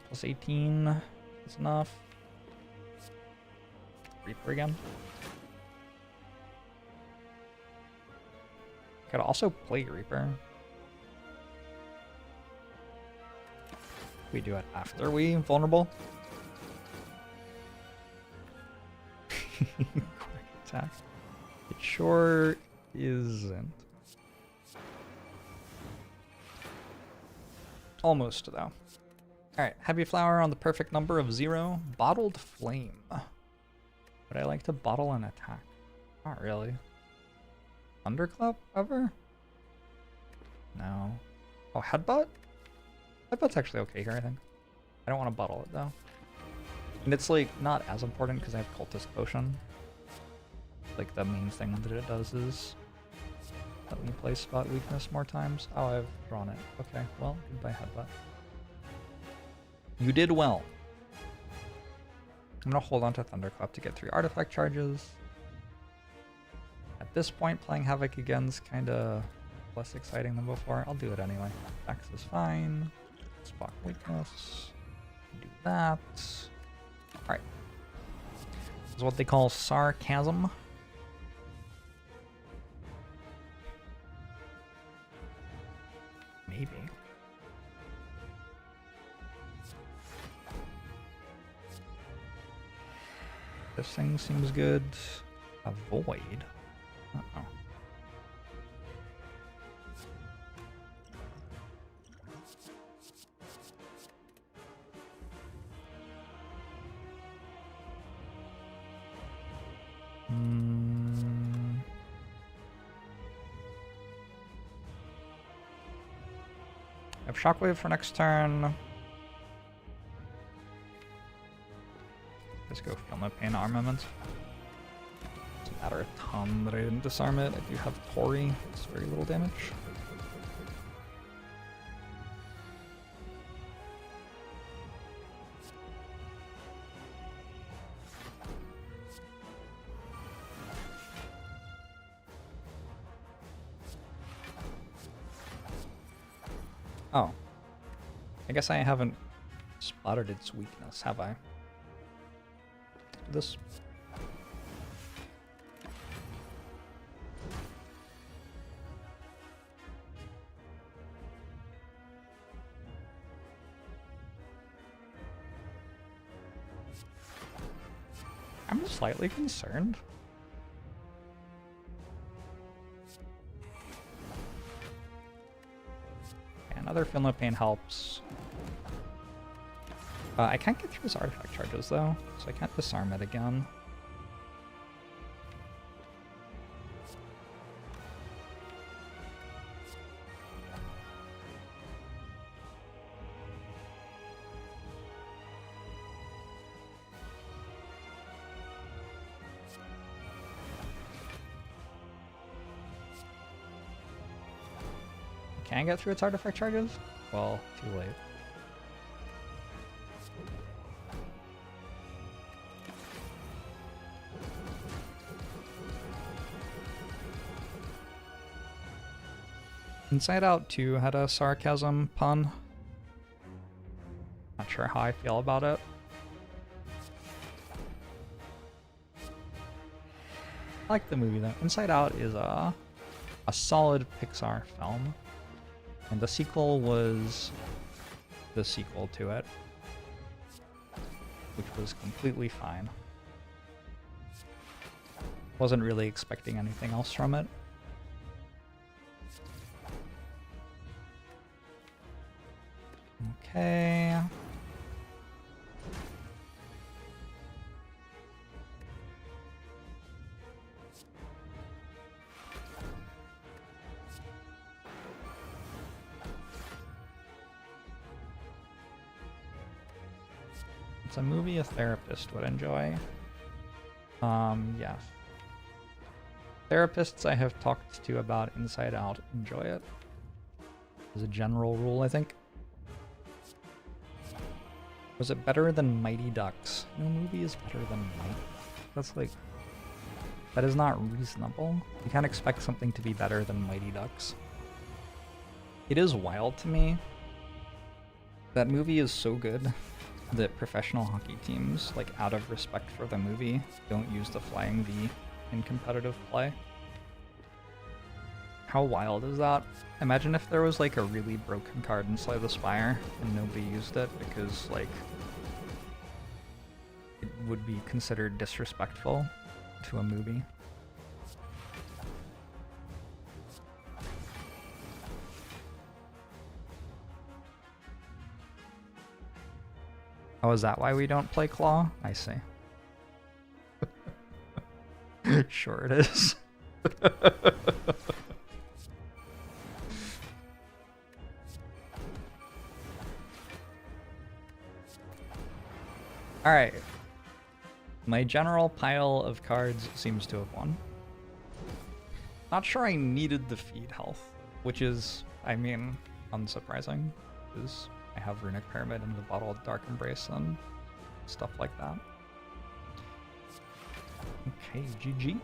Plus 18 is enough. Reaper again. Could also play Reaper. We do it after we vulnerable. Quick attack. It sure isn't. Almost though. Alright, Heavy Flower on the perfect number of 0. Bottled Flame. Would I like to bottle an attack? Not really. Thunderclap ever? No. Oh, Headbutt? Headbutt's actually okay here, I think. I don't want to bottle it though. And it's like not as important because I have Cultist Potion. Like the main thing that it does is let me play Spot Weakness more times. Oh, I've drawn it. Okay, well, goodbye Headbutt. You did well. I'm gonna hold on to Thunderclap to get 3 artifact charges. At this point, playing Havoc again's kinda less exciting than before. I'll do it anyway. X is fine. Spot weakness. Do that. Alright. This is what they call sarcasm. Maybe. This thing seems good. Avoid. Uh-oh. I have Shockwave for next turn. Let's go Feel No Pain Armaments. Doesn't matter a ton that I didn't disarm it. I do have Tori. It's very little damage. Oh. I guess I haven't spotted its weakness, have I? This. I'm slightly concerned. Another Finlipane helps. I can't get through his artifact charges though, so I can't disarm it again. Can I get through its artifact charges? Well, too late. Inside Out 2 had a sarcasm pun. Not sure how I feel about it. I like the movie though. Inside Out is a solid Pixar film. And the sequel was the sequel to it, which was completely fine. Wasn't really expecting anything else from it. Okay. It's a movie a therapist would enjoy. Yes. Therapists I have talked to about Inside Out enjoy it. As a general rule, I think. Was it better than Mighty Ducks? No movie is better than Mighty Ducks. That's like... That is not reasonable. You can't expect something to be better than Mighty Ducks. It is wild to me. That movie is so good that professional hockey teams, like out of respect for the movie, don't use the flying V in competitive play. How wild is that? Imagine if there was like a really broken card in Slay the Spire and nobody used it because like it would be considered disrespectful to a movie. Oh, is that why we don't play Claw? I see. Sure it is. Alright. My general pile of cards seems to have won. Not sure I needed the feed health, which is, I mean, unsurprising, because I have Runic Pyramid and the Bottle of Dark Embrace and stuff like that. Okay, GG.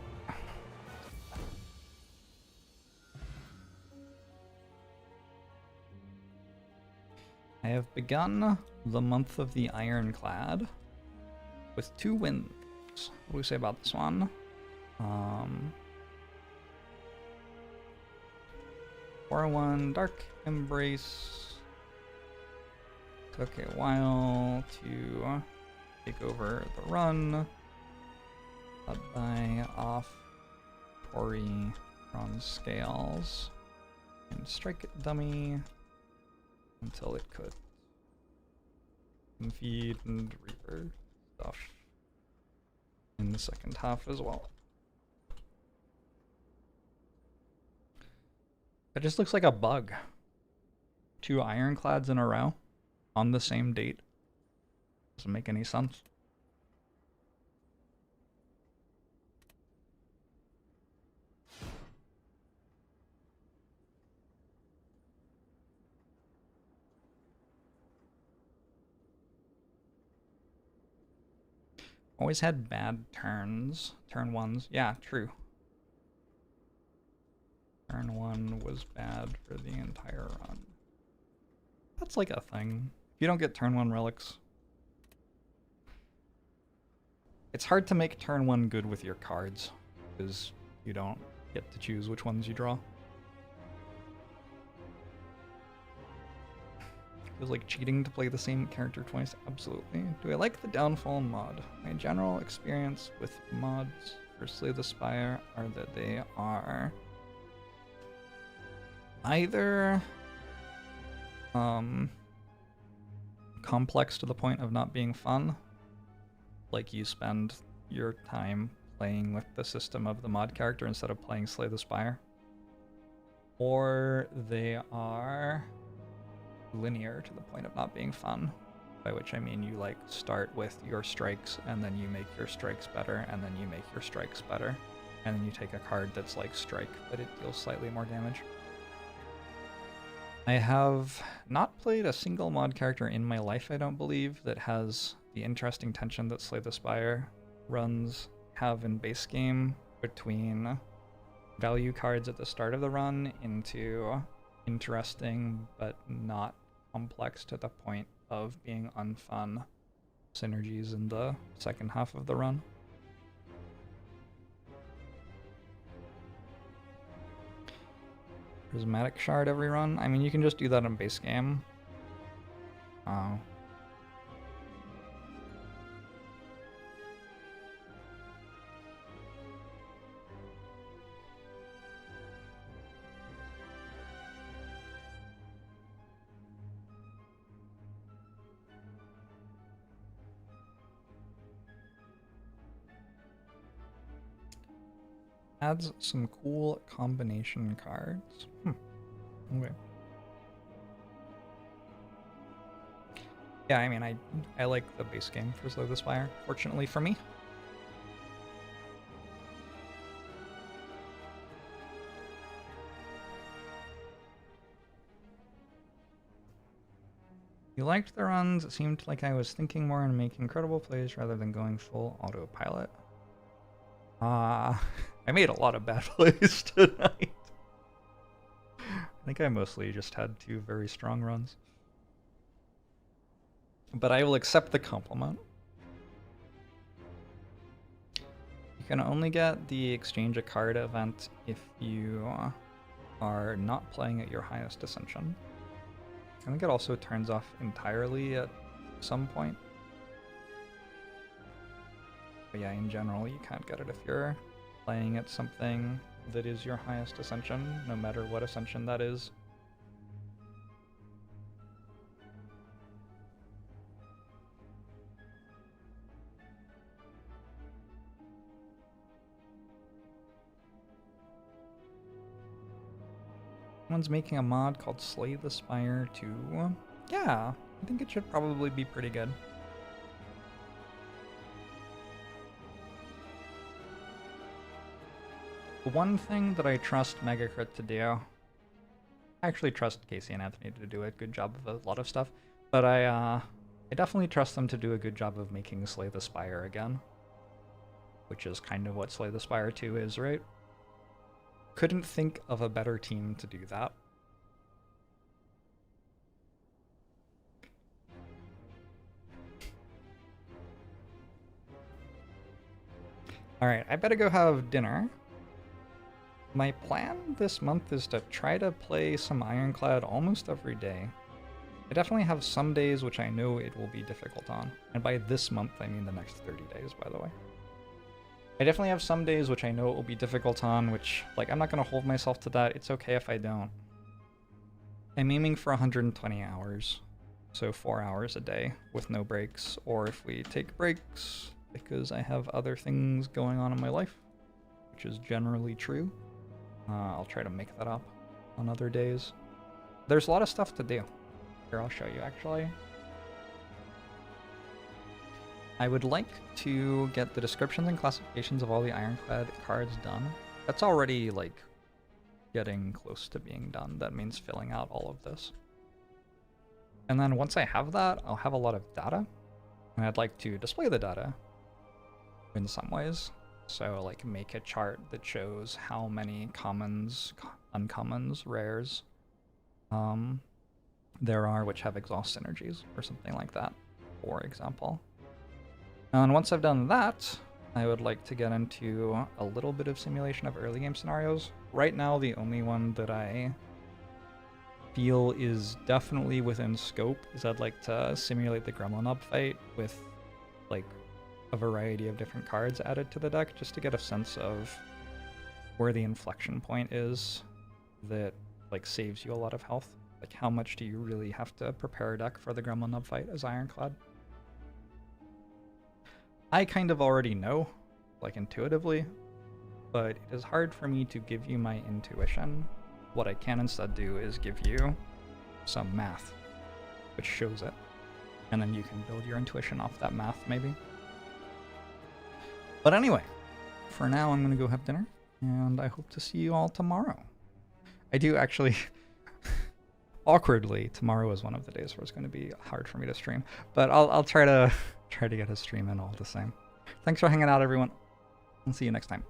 I have begun the month of the Ironclad with 2 wins. What do we say about this one? 4-1 Dark Embrace. Took a while to take over the run. Led by off Tori Bronze Scales. And strike it dummy until it could. And feed and reaper stuff in the second half as well. It just looks like a bug. 2 Ironclads in a row on the same date. Doesn't make any sense. Always had bad turns. Turn 1s. Yeah, true. Turn 1 was bad for the entire run. That's like a thing. If you don't get turn 1 relics, it's hard to make turn 1 good with your cards, because you don't get to choose which ones you draw. Feels like cheating to play the same character twice. Absolutely. Do I like the Downfall mod? My general experience with mods for Slay the Spire are that they are either complex to the point of not being fun, like you spend your time playing with the system of the mod character instead of playing Slay the Spire, or they are linear to the point of not being fun, by which I mean you like start with your strikes and then you make your strikes better and then you make your strikes better and then you take a card that's like strike but it deals slightly more damage. I have not played a single mod character in my life, I don't believe, that has the interesting tension that Slay the Spire runs have in base game between value cards at the start of the run into interesting but not complex to the point of being unfun synergies in the second half of the run. Prismatic Shard every run? I mean, you can just do that in base game. Oh. Adds some cool combination cards. Okay. Yeah, I mean, I like the base game for Slay the Spire, fortunately for me. You liked the runs. It seemed like I was thinking more and making incredible plays rather than going full autopilot. I made a lot of bad plays tonight. I think I mostly just had 2 very strong runs. But I will accept the compliment. You can only get the exchange a card event if you are not playing at your highest ascension. I think it also turns off entirely at some point. But yeah, in general, you can't get it if you're playing at something that is your highest ascension, no matter what ascension that is. Someone's making a mod called Slay the Spire 2. Yeah, I think it should probably be pretty good. The one thing that I trust Megacrit to do, I actually trust Casey and Anthony to do a good job of a lot of stuff, but I definitely trust them to do a good job of making Slay the Spire again, which is kind of what Slay the Spire 2 is, right? Couldn't think of a better team to do that. Alright, I better go have dinner. My plan this month is to try to play some Ironclad almost every day. I definitely have some days which I know it will be difficult on. And by this month, I mean the next 30 days, by the way. I definitely have some days which I know it will be difficult on, which, like, I'm not going to hold myself to that. It's okay if I don't. I'm aiming for 120 hours. So 4 hours a day with no breaks. Or if we take breaks, because I have other things going on in my life, which is generally true. I'll try to make that up on other days. There's a lot of stuff to do. Here, I'll show you, actually. I would like to get the descriptions and classifications of all the Ironclad cards done. That's already, like, getting close to being done. That means filling out all of this. And then once I have that, I'll have a lot of data. And I'd like to display the data in some ways. So, like, make a chart that shows how many commons, uncommons, rares there are which have exhaust synergies, or something like that, for example. And once I've done that, I would like to get into a little bit of simulation of early game scenarios. Right now, the only one that I feel is definitely within scope is I'd like to simulate the Gremlin Up fight with like a variety of different cards added to the deck just to get a sense of where the inflection point is that like saves you a lot of health. Like how much do you really have to prepare a deck for the Gremlin Up fight as Ironclad? I kind of already know, like intuitively, but it is hard for me to give you my intuition. What I can instead do is give you some math, which shows it, and then you can build your intuition off that math, maybe. But anyway, for now I'm gonna go have dinner, and I hope to see you all tomorrow. I do actually, awkwardly, tomorrow is one of the days where it's going to be hard for me to stream, but I'll try to get a stream in all the same. Thanks for hanging out, everyone, and see you next time.